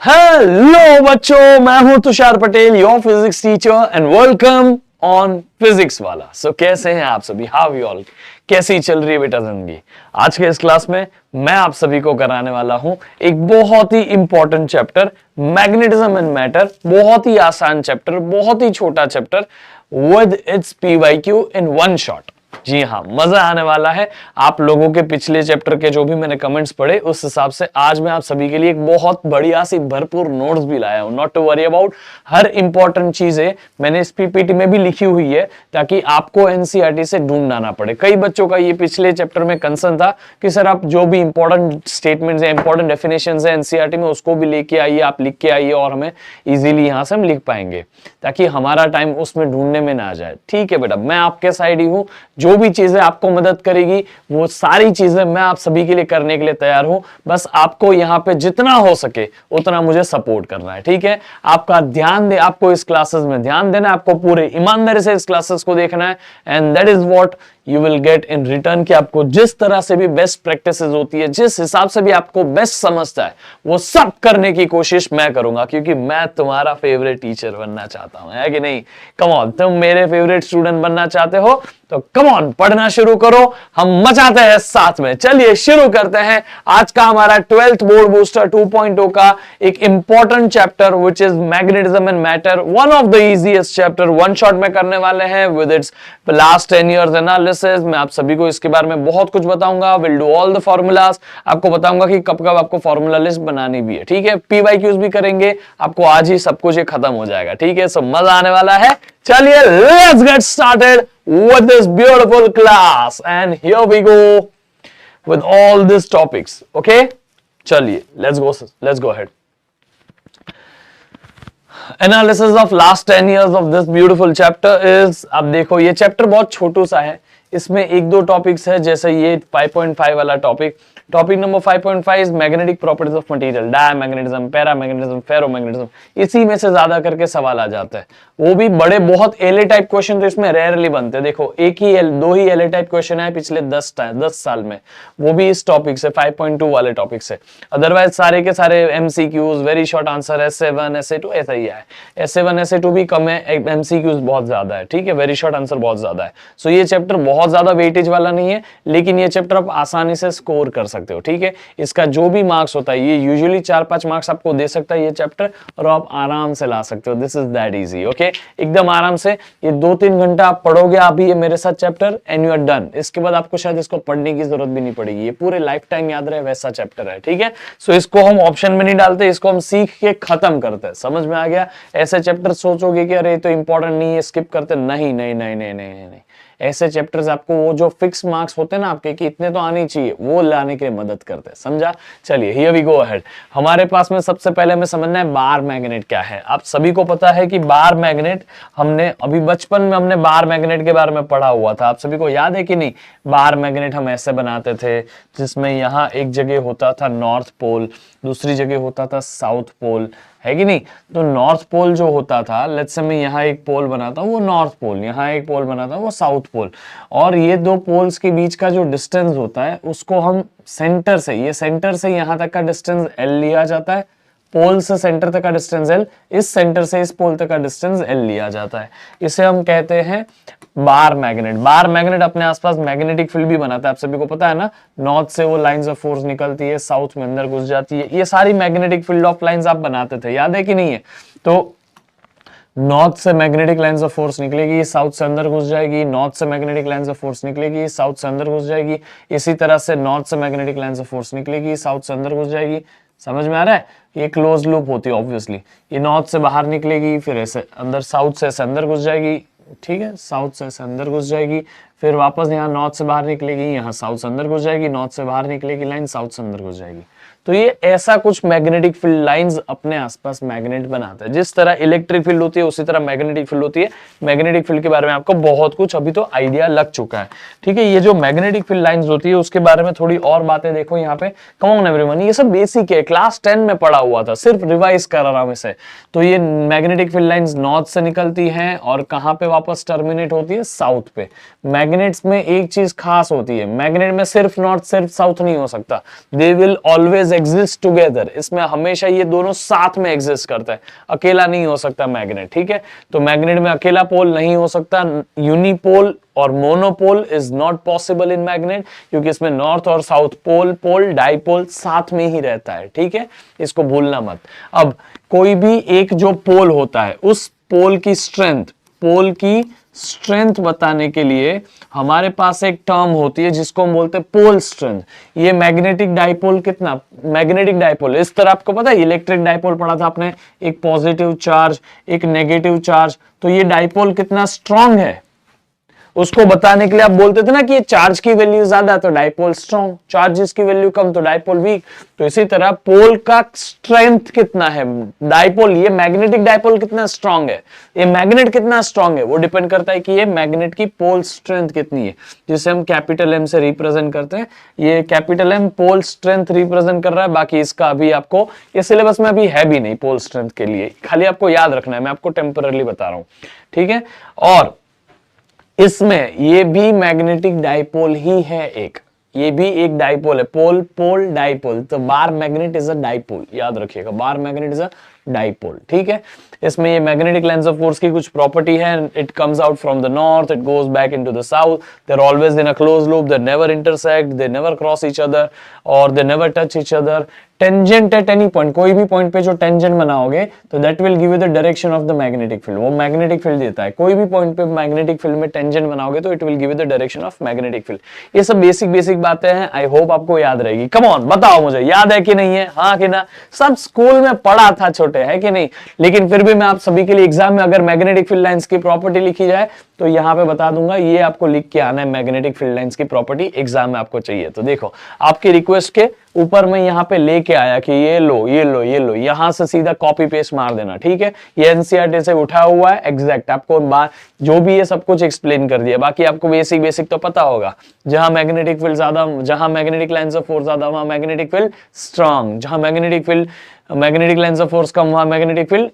Hello बच्चों, मैं हूं Tushar Patel, your physics teacher and welcome on physics वाला। सो कैसे हैं आप सभी? How you all? कैसी चल रही है बेटा जिंदगी? आज के इस क्लास में मैं आप सभी को कराने वाला हूं एक बहुत ही important chapter, magnetism and matter. बहुत ही आसान चैप्टर, बहुत ही छोटा chapter with its PYQ in one shot. जी हाँ, मजा आने वाला है। आप लोगों के पिछले चैप्टर के जो भी मैंने कमेंट्स पढ़े, उस हिसाब से आज मैं आप सभी के लिए एक बहुत बढ़िया सी भरपूर नोट्स भी लाया हूं। नॉट टू वरी अबाउट, हर इंपॉर्टेंट चीजें मैंने इस पीपीटी में भी लिखी हुई है ताकि आपको एनसीईआरटी से ढूंढना ना पड़े। कई बच्चों का ये पिछले चैप्टर में कंसर्न था कि सर आप जो भी इंपॉर्टेंट स्टेटमेंट्स है, इंपॉर्टेंट डेफिनेशंस है एनसीईआरटी में, उसको भी लेके आइए, आप लिख के आइए और हमें इजीली यहां से हम लिख पाएंगे ताकि हमारा टाइम उसमें ढूंढने में ना जाए। ठीक है बेटा, मैं आपके साइड ही हूं। जो भी चीजें आपको मदद करेगी वो सारी चीजें मैं आप सभी के लिए करने के लिए तैयार हूं। बस आपको यहां पे जितना हो सके उतना मुझे सपोर्ट करना है। ठीक है, आपका ध्यान दे, आपको इस क्लासेस में ध्यान देना है, आपको पूरे ईमानदारी से इस क्लासेस को देखना है and that is what you will get in return. कि आपको जिस तरह से भी बेस्ट प्रैक्टिसेस होती है, जिस हिसाब से भी आपको बेस्ट समझता है, वो सब करने की कोशिश मैं करूंगा क्योंकि मैं तुम्हारा फेवरेट टीचर बनना चाहता हूं, है कि नहीं? कम ऑन, तुम मेरे फेवरेट स्टूडेंट बनना चाहते हो तो कम ऑन, पढ़ना शुरू करो, हम मचाते हैं साथ में। चलिए शुरू करते हैं आज का हमारा 12th बोर्ड बूस्टर 2.0 का एक important chapter which is magnetism and matter. One of the easiest chapter, one shot में करने वाले हैं with its last 10 years analysis. मैं आप सभी को इसके बारे में बहुत कुछ बताऊंगा, will do all the formulas. आपको बताऊंगा कि कब कब आपको फॉर्मूला लिस्ट बनानी भी है। ठीक है, पीवाईक्यूज भी करेंगे, आपको आज ही सब कुछ ये खत्म हो जाएगा। ठीक है, सो मजा आने वाला है। चलिए let's get started with this beautiful class and here we go with all these topics. Okay, chaliye let's go ahead. Analysis of last 10 years of this beautiful chapter is, अब देखो ये चैप्टर बहुत छोटू सा है, इसमें एक दो टॉपिक्स है, जैसे ये 5.5 वाला topic number 5.5 is magnetic properties of material, diamagnetism, paramagnetism, ferromagnetism. इसी में से ज्यादा करके सवाल आ जाता है, वो भी बड़े बहुत एलए टाइप क्वेश्चन तो इसमें रेयरली बनते हैं। देखो एक ही दो ही एलए टाइप क्वेश्चन है पिछले 10 साल में, वो भी इस टॉपिक से 5.2 वाले टॉपिक से। अदरवाइज सारे के सारे MCQs, very short answer, SA1 SA2 ऐसा ही है। SA1 SA2 भी कम है, एमसीक्यूज बहुत ज्यादा है। ठीक है, वेरी शॉर्ट आंसर बहुत ज्यादा है। सो ये चैप्टर बहुत ज्यादा वेटेज वाला नहीं है, लेकिन ये चैप्टर आप आसानी से स्कोर कर सकते हो। ठीक है, इसका जो भी मार्क्स होता है, ये यूजुअली 4-5 मार्क्स आपको दे सकता है ये चैप्टर, और आप आराम से ला सकते हो। This is that easy. Okay, एकदम आराम से ये 2-3 घंटा आप पढ़ोगे अभी ये मेरे साथ chapter and you are done. इसके बाद आपको शायद इसको पढ़ने की जरूरत भी नहीं पड़ेगी, ये पूरे लाइफ टाइम याद रहे वैसा चैप्टर है। ठीक है, सो इसको हम ऑप्शन में नहीं डालते, इसको हम सीख के खत्म करते हैं। समझ में आ गया? ऐसे चैप्टर सोचोगे कि अरे तो इंपॉर्टेंट नहीं है, स्किप करते, नहीं नहीं नहीं नहीं नहीं नहीं। ऐसे चैप्टर्स आपको वो जो फिक्स मार्क्स होते हैं ना आपके कि इतने तो आने चाहिए, वो लाने के लिए मदद करते हैं। समझा? चलिए हियर वी गो अहेड। हमारे पास में सबसे पहले हमें समझना है बार मैग्नेट क्या है। आप सभी को पता है कि बार मैग्नेट, हमने अभी बचपन में हमने बार मैग्नेट के बारे में पढ़ा हुआ था। आप सभी को याद है कि नहीं? बार मैग्नेट हम ऐसे बनाते थे जिसमें यहाँ एक जगह होता था नॉर्थ पोल, दूसरी जगह होता था साउथ पोल, है कि नहीं? तो नॉर्थ पोल जो होता था, लेट्स से मैं यहाँ एक पोल बनाता हूँ वो नॉर्थ पोल, यहाँ एक पोल बनाता हूँ वो साउथ पोल, और ये दो पोल्स के बीच का जो डिस्टेंस होता है उसको हम सेंटर से, ये सेंटर से यहाँ तक का डिस्टेंस L लिया जाता है। पोल से सेंटर तक का डिस्टेंस L, इस सेंटर से इस पोल तक का डिस्टेंस L लिया जाता है। इसे हम कहते हैं बार मैग्नेट। बार मैग्नेट अपने आसपास मैग्नेटिक फील्ड भी बनाता है, आप सभी को पता है ना? नॉर्थ से वो लाइंस ऑफ फोर्स निकलती है, साउथ में अंदर घुस जाती है, ये सारी मैग्नेटिक फील्ड ऑफ लाइंस आप बनाते थे, याद है कि नहीं है? तो नॉर्थ से मैग्नेटिक लाइंस ऑफ फोर्स निकलेगी, साउथ से अंदर घुस जाएगी, नॉर्थ से मैग्नेटिक लाइंस ऑफ फोर्स निकलेगी, साउथ से अंदर घुस जाएगी। इसी तरह से नॉर्थ से मैग्नेटिक लाइंस ऑफ फोर्स निकलेगी, साउथ से अंदर घुस जाएगी। समझ में आ रहा है? ये क्लोज लूप होती है ऑब्वियसली। ये नॉर्थ से बाहर निकलेगी, फिर ऐसे अंदर, साउथ से ऐसे अंदर घुस जाएगी। ठीक है, साउथ से ऐसे अंदर घुस जाएगी, फिर वापस यहाँ नॉर्थ से बाहर निकलेगी, यहाँ साउथ से अंदर घुस जाएगी, नॉर्थ से बाहर निकलेगी लाइन, साउथ से अंदर घुस जाएगी। तो ये ऐसा कुछ मैग्नेटिक फील्ड लाइंस अपने आसपास मैग्नेट बनाता है। जिस तरह इलेक्ट्रिक फील्ड होती है उसी तरह मैग्नेटिक फील्ड होती है। मैग्नेटिक फील्ड के बारे में आपको बहुत कुछ अभी तो आइडिया लग चुका है। ठीक है, ये जो मैग्नेटिक फील्ड लाइंस होती है उसके बारे में थोड़ी और बातें देखो यहाँ पे। कम ऑन एवरीवन, ये सब बेसिक है, क्लास 10 में पढ़ा हुआ था, सिर्फ रिवाइज कर रहा हूं इसे। तो ये मैग्नेटिक फील्ड लाइंस नॉर्थ से निकलती हैं और कहां पे वापस टर्मिनेट होती है? साउथ पे। मैग्नेट्स में एक चीज खास होती है, मैग्नेट में सिर्फ नॉर्थ सिर्फ साउथ नहीं हो सकता, they will always exist together, इसमें हमेशा ये दोनों साथ में एग्जिस्ट करता है, अकेला नहीं हो सकता मैग्नेट, ठीक है। तो मैग्नेट में अकेला पोल नहीं हो सकता, यूनिपोल और monopole is not possible in magnet, क्योंकि इसमें नॉर्थ और साउथ पोल, पोल डाइपोल साथ में ही रहता है, ठीक है, इसको भूलना मत। अब कोई भी एक जो पोल होता है, उस पोल की स्ट्रेंथ बताने के लिए हमारे पास एक टर्म होती है जिसको हम बोलते हैं पोल स्ट्रेंथ। ये मैग्नेटिक डाइपोल कितना, मैग्नेटिक डाइपोल इस तरह, आपको पता है इलेक्ट्रिक डाइपोल पढ़ा था आपने, एक पॉजिटिव चार्ज एक नेगेटिव चार्ज, तो ये डाइपोल कितना स्ट्रांग है उसको बताने के लिए आप बोलते थे ना कि ये चार्ज की वैल्यू ज्यादा तो डाइपोल स्ट्रांग, चार्जेस की वैल्यू कम तो डाइपोल वीक। तो इसी तरह पोल का स्ट्रेंथ कितना है, डाइपोल, ये मैग्नेटिक डाइपोल कितना स्ट्रांग है, ये मैग्नेट कितना स्ट्रांग है, वो डिपेंड करता है कि ये मैग्नेट की पोल स्ट्रेंथ कितनी है, जिसे हम कैपिटल एम से रिप्रेजेंट करते हैं। ये capital M pole strength represent कर रहा है, बाकी इसका अभी आपको ये सिलेबस में अभी है भी नहीं पोल स्ट्रेंथ के लिए, खाली आपको याद रखना है, मैं आपको टेम्पररी बता रहा हूं, ठीक है। और इसमें ये भी मैग्नेटिक डाइपोल ही है, एक ये भी एक डाइपोल है, पोल पोल डाइपोल, तो बार मैग्नेट इज अ डाइपोल, याद रखिएगा, बार मैग्नेट इज अ डाइपोल, ठीक है। इसमें ये मैग्नेटिक लाइंस ऑफ फोर्स की कुछ प्रॉपर्टी है, it comes out from the north, it goes back into the south, they are always in a close loop, they never intersect, they never cross each other और they never touch each other. Tangent at any point, कोई भी point पे जो tangent बनाओगे तो that will give you the direction of the magnetic field, वो magnetic field देता है, कोई भी पॉइंट पे मैग्नेटिक फील्ड में टेंजेंट बनाओगे तो it will give you the direction of magnetic field. ये सब बेसिक बातें हैं, आई होप आपको याद रहेगी। कम ऑन बताओ मुझे, याद है कि नहीं है, हाँ कि ना, सब स्कूल में पढ़ा था छोटे, है कि नहीं, लेकिन फिर भी मैं आप सभी के लिए एग्जाम में अगर मैग्नेटिक फील्ड लाइंस की प्रॉपर्टी लिखी जाए तो यहां पे बता दूंगा, ये आपको लिख के आना है, मैग्नेटिक फील्ड लाइंस की प्रॉपर्टी एग्जाम में आपको चाहिए। तो देखो आपकी रिक्वेस्ट के ऊपर मैं यहाँ पे लेके आया कि ये लो ये लो ये लो, यहां से सीधा कॉपी पेस्ट मार देना, ठीक है। ये एनसीईआरटी से उठा हुआ है एग्जैक्ट, आपको जो भी ये सब कुछ एक्सप्लेन कर दिया, बाकी आपको बेसिक तो पता होगा। जहां मैग्नेटिक फील्ड ज्यादा, जहां मैग्नेटिक लाइंस ऑफ फोर्स ज्यादा वहां मैग्नेटिक फील्ड स्ट्रांग, जहां मैग्नेटिक लाइंस ऑफ फोर्स कम वहां मैग्नेटिक फील्ड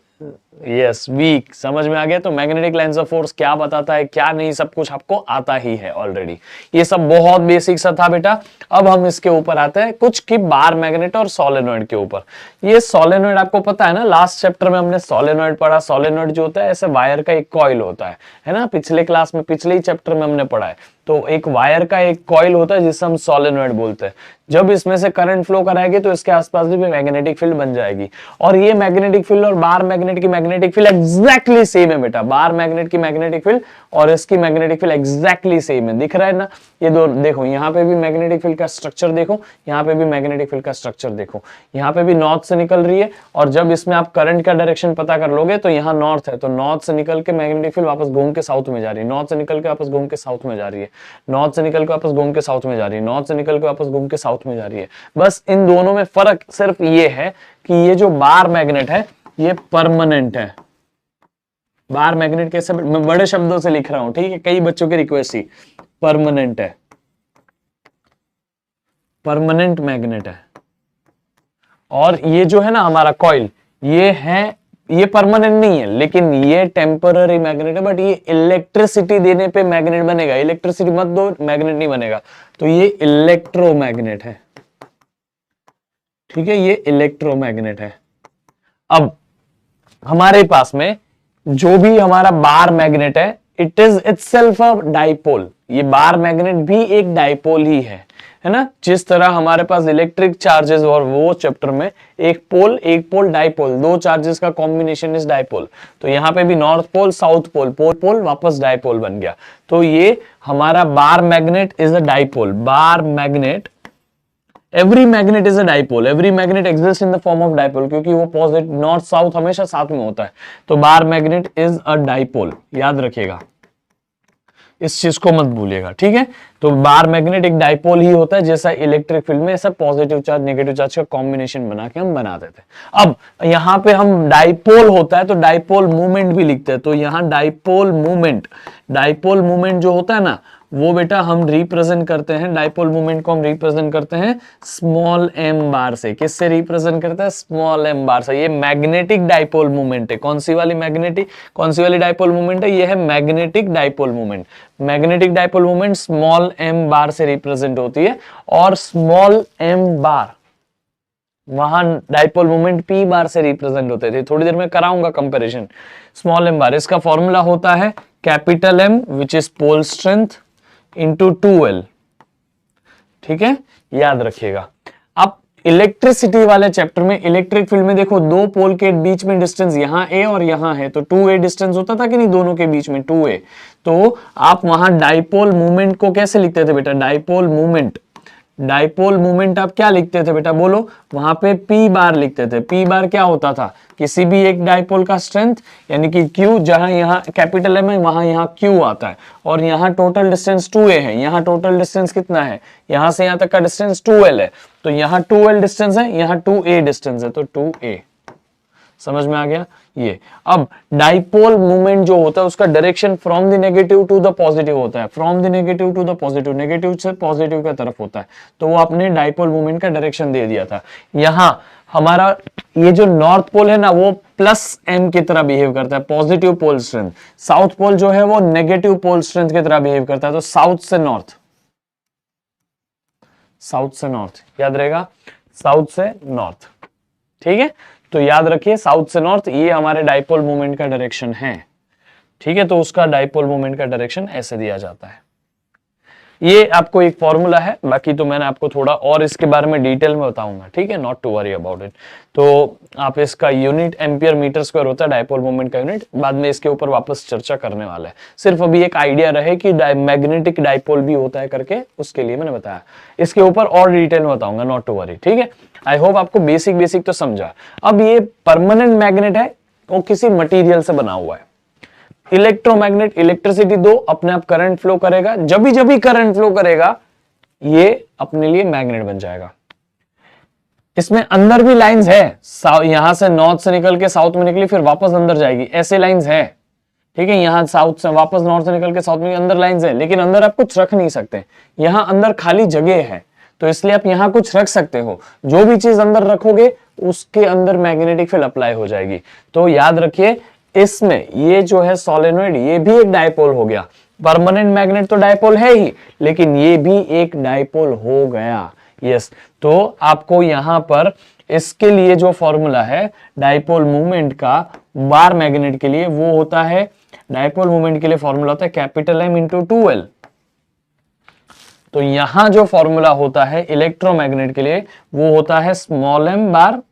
यस वीक। समझ में आ गया। तो मैग्नेटिक लाइंस ऑफ फोर्स क्या बताता है क्या नहीं, सब कुछ आपको आता ही है ऑलरेडी, ये सब बहुत बेसिक सा था बेटा। अब हम इसके ऊपर आते हैं कुछ की बार मैग्नेट और सोलेनॉइड के ऊपर। ये सोलेनॉइड आपको पता है ना, लास्ट चैप्टर में हमने सोलेनॉइड पढ़ा। सोलेनॉइड जो होता है ऐसे वायर का एक कॉइल होता है ना, पिछले क्लास में पिछले ही चैप्टर में हमने पढ़ा है। तो एक वायर का एक कॉइल होता है जिसे हम सोलेनॉइड बोलते हैं। जब इसमें से करंट फ्लो कराएगी तो इसके आसपास भी मैग्नेटिक फील्ड बन जाएगी। और ये मैग्नेटिक फील्ड और बार मैग्नेट की मैग्नेटिक फील्ड एग्जैक्टली सेम है बेटा। बार मैग्नेट की मैग्नेटिक फील्ड और इसकी मैग्नेटिक फील्ड एग्जैक्टली सेम है, दिख रहा है ना। ये दो देखो, यहाँ पे भी मैग्नेटिक फील्ड का स्ट्रक्चर देखो, यहाँ पे भी मैग्नेटिक फील्ड का स्ट्रक्चर देखो। यहाँ पे भी नॉर्थ से निकल रही है और जब इसमें आप करंट का डायरेक्शन पता कर लोगे तो यहाँ नॉर्थ है, तो नॉर्थ से निकल के मैग्नेटिक फील्ड वापस घूम के साउथ में जा रही है, नॉर्थ से निकल के वापस घूम के साउथ में जा रही है, नॉर्थ से निकल के वापस घूम के साउथ में जा रही है, नॉर्थ से निकल के वापस घूम के साउथ में जा रही है। बस इन दोनों में फर्क सिर्फ ये है कि ये जो बार मैग्नेट है ये परमानेंट है। बार मैग्नेट कैसे, मैं बड़े शब्दों से लिख रहा हूं, ठीक है, कई बच्चों की रिक्वेस्ट थी। परमानेंट है, परमानेंट मैग्नेट है। और ये जो है ना हमारा कॉइल, ये है, ये परमानेंट नहीं है लेकिन ये टेम्पररी मैग्नेट है, बट ये इलेक्ट्रिसिटी देने पे मैग्नेट बनेगा। इलेक्ट्रिसिटी मत दो, मैग्नेट नहीं बनेगा। तो ये इलेक्ट्रोमैग्नेट है, ठीक है, ये इलेक्ट्रोमैग्नेट है। अब हमारे पास में जो भी हमारा बार मैग्नेट है, it is itself a dipole. ये बार मैग्नेट भी एक डाइपोल ही है ना। जिस तरह हमारे पास इलेक्ट्रिक चार्जेस और वो चैप्टर में एक पोल डाइपोल, दो चार्जेस का कॉम्बिनेशन इज डाइपोल। तो यहाँ पे भी नॉर्थ पोल साउथ पोल, पोल वापस डाइपोल बन गया। तो ये हमारा बार magnet is a dipole. Bar magnet, every magnet is a dipole, every magnet exist in the form of dipole, क्योंकि वो पॉजिटिव नॉर्थ साउथ हमेशा साथ में होता है। तो बार मैग्नेट इज अ डाइपोल, याद रखिएगा, इस चीज को मत भूलिएगा, ठीक है। तो बार मैग्नेट एक डाइपोल ही होता है, जैसा इलेक्ट्रिक फील्ड में ऐसा पॉजिटिव चार्ज नेगेटिव चार्ज का कॉम्बिनेशन बना के हम बना देते हैं। अब यहाँ पे हम डाइपोल होता है तो डाइपोल मूवमेंट भी लिखते हैं। तो यहाँ डाइपोल मूवमेंट जो होता है ना, वो बेटा हम रिप्रेजेंट करते हैं, डाइपोल मूवमेंट को हम रिप्रेजेंट करते हैं स्मॉल एम बार से। किससे रिप्रेजेंट करते हैं? स्मॉल एम बार से। ये मैग्नेटिक डाइपोल मूवमेंट है। कौन सी वाली डाइपोल मूवमेंट है? ये है magnetic dipole movement. Magnetic dipole movement small M bar से रिप्रेजेंट होती है। और स्मॉल एम बार वहां डाइपोल मोमेंट पी बार से रिप्रेजेंट होते थे, थोड़ी देर में कराऊंगा कंपैरिजन। स्मॉल एम बार, इसका फॉर्मूला होता है capital M which is pole strength into 2L, ठीक है, याद रखिएगा। अब इलेक्ट्रिसिटी वाले चैप्टर में, इलेक्ट्रिक फील्ड में देखो दो पोल के बीच में डिस्टेंस यहां ए और यहां है, तो 2A डिस्टेंस होता था कि नहीं दोनों के बीच में 2A। तो आप वहां डाइपोल मूवमेंट को कैसे लिखते थे बेटा, डाइपोल मूवमेंट, डाइपोल मूवमेंट आप क्या लिखते थे बेटा बोलो, वहां पे पी बार लिखते थे। पी बार क्या होता था, किसी भी एक डाइपोल का स्ट्रेंथ यानी कि क्यू, जहां यहाँ कैपिटल एम है वहां यहाँ क्यू आता है, और यहाँ टोटल डिस्टेंस 2A है, यहाँ टोटल डिस्टेंस कितना है, यहां से यहां तक का डिस्टेंस 2L है, तो यहाँ 2L डिस्टेंस है, यहाँ 2A डिस्टेंस है, तो 2A। समझ में आ गया ये। अब डाइपोल मूवमेंट जो होता है उसका direction from the negative to the positive होता है, from the negative to the positive, negative से पॉजिटिव की तरफ होता है, तो वो आपने डाइपोल मूवमेंट का डायरेक्शन दे दिया था। यहां हमारा ये जो नॉर्थ पोल है ना वो प्लस एम की तरह बिहेव करता है, positive pole strength. South pole जो है वो नेगेटिव पोल स्ट्रेंथ की तरह बिहेव करता है, तो साउथ से नॉर्थ, साउथ से नॉर्थ याद रहेगा, साउथ से नॉर्थ, ठीक है। तो याद रखिए साउथ से नॉर्थ ये हमारे डाइपोल मोमेंट का डायरेक्शन है, ठीक है। तो उसका डाइपोल मोमेंट का डायरेक्शन ऐसे दिया जाता है। ये आपको एक फॉर्मूला है, बाकी तो मैंने आपको थोड़ा और इसके बारे में डिटेल में बताऊंगा, ठीक है, not to worry about it. तो आप इसका यूनिट एम्पियर मीटर स्क्वायर होता है डाइपोल मोमेंट का यूनिट, बाद में इसके ऊपर वापस चर्चा करने वाला है। सिर्फ अभी एक आइडिया रहे कि मैग्नेटिक डाइपोल भी होता है करके, उसके लिए मैंने बताया। इसके ऊपर और डिटेल में बताऊंगा, नॉट टू वरी, ठीक है। आई होप आपको बेसिक तो समझा। अब ये परमानेंट मैग्नेट है, वो किसी मटीरियल से बना हुआ है। इलेक्ट्रोमैग्नेट, इलेक्ट्रिसिटी दो, अपने आप करंट फ्लो करेगा, जब भी करंट फ्लो करेगा ये अपने लिए मैग्नेट बन जाएगा। इसमें अंदर भी लाइंस है, यहां से नॉर्थ से निकल के साउथ में निकली फिर वापस अंदर जाएगी, ऐसे लाइंस है, ठीक है। यहां साउथ से वापस नॉर्थ से निकल के साउथ में, अंदर लाइंस है, लेकिन अंदर आप कुछ रख नहीं सकते, यहां अंदर खाली जगह है, तो इसलिए आप यहां कुछ रख सकते हो। जो भी चीज अंदर रखोगे उसके अंदर मैग्नेटिक फील्ड अप्लाई हो जाएगी। तो याद रखिए इसमें ये जो है सोलेनोइड, ये भी एक डाइपोल हो गया। परमानेंट मैग्नेट तो डाइपोल है ही, लेकिन ये भी एक डाइपोल हो गया। यस, तो आपको यहां पर इसके लिए जो फॉर्मूला है डाइपोल मूवमेंट का बार मैग्नेट के लिए, वो होता है, डाइपोल मूवमेंट के लिए फॉर्मूला होता है कैपिटल एम इंटू 2L। तो यहां जो फॉर्मूला होता है इलेक्ट्रोमैग्नेट के लिए वो होता है स्मॉल एम बार,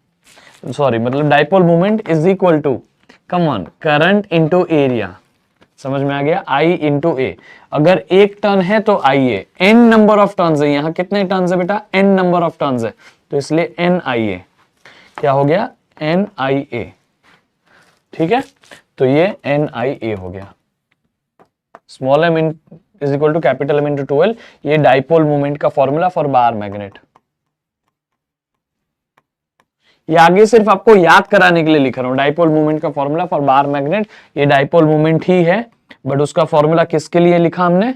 सॉरी मतलब dipole movement is equal to, come on, current into area. समझ में आ गया, आई इंटू ए। अगर एक टर्न है तो आई ए, एन नंबर ऑफ टर्न्स है, यहां कितने टर्न्स है बेटा, एन नंबर ऑफ टर्न्स है, तो इसलिए एन आई ए क्या हो गया, एन आई ए, ठीक है। तो ये एन आई ए हो गया, small M is equal to capital M into 2L। ये डाइपोल मूवमेंट का फॉर्मूला फॉर बार मैग्नेट। ये आगे सिर्फ आपको याद कराने के लिए लिख रहा हूं, डाइपोल मूवमेंट का फॉर्मूला फॉर बार मैग्नेट। ये डाइपोल मूवमेंट ही है, बट उसका फॉर्मूला किसके लिए लिखा हमने,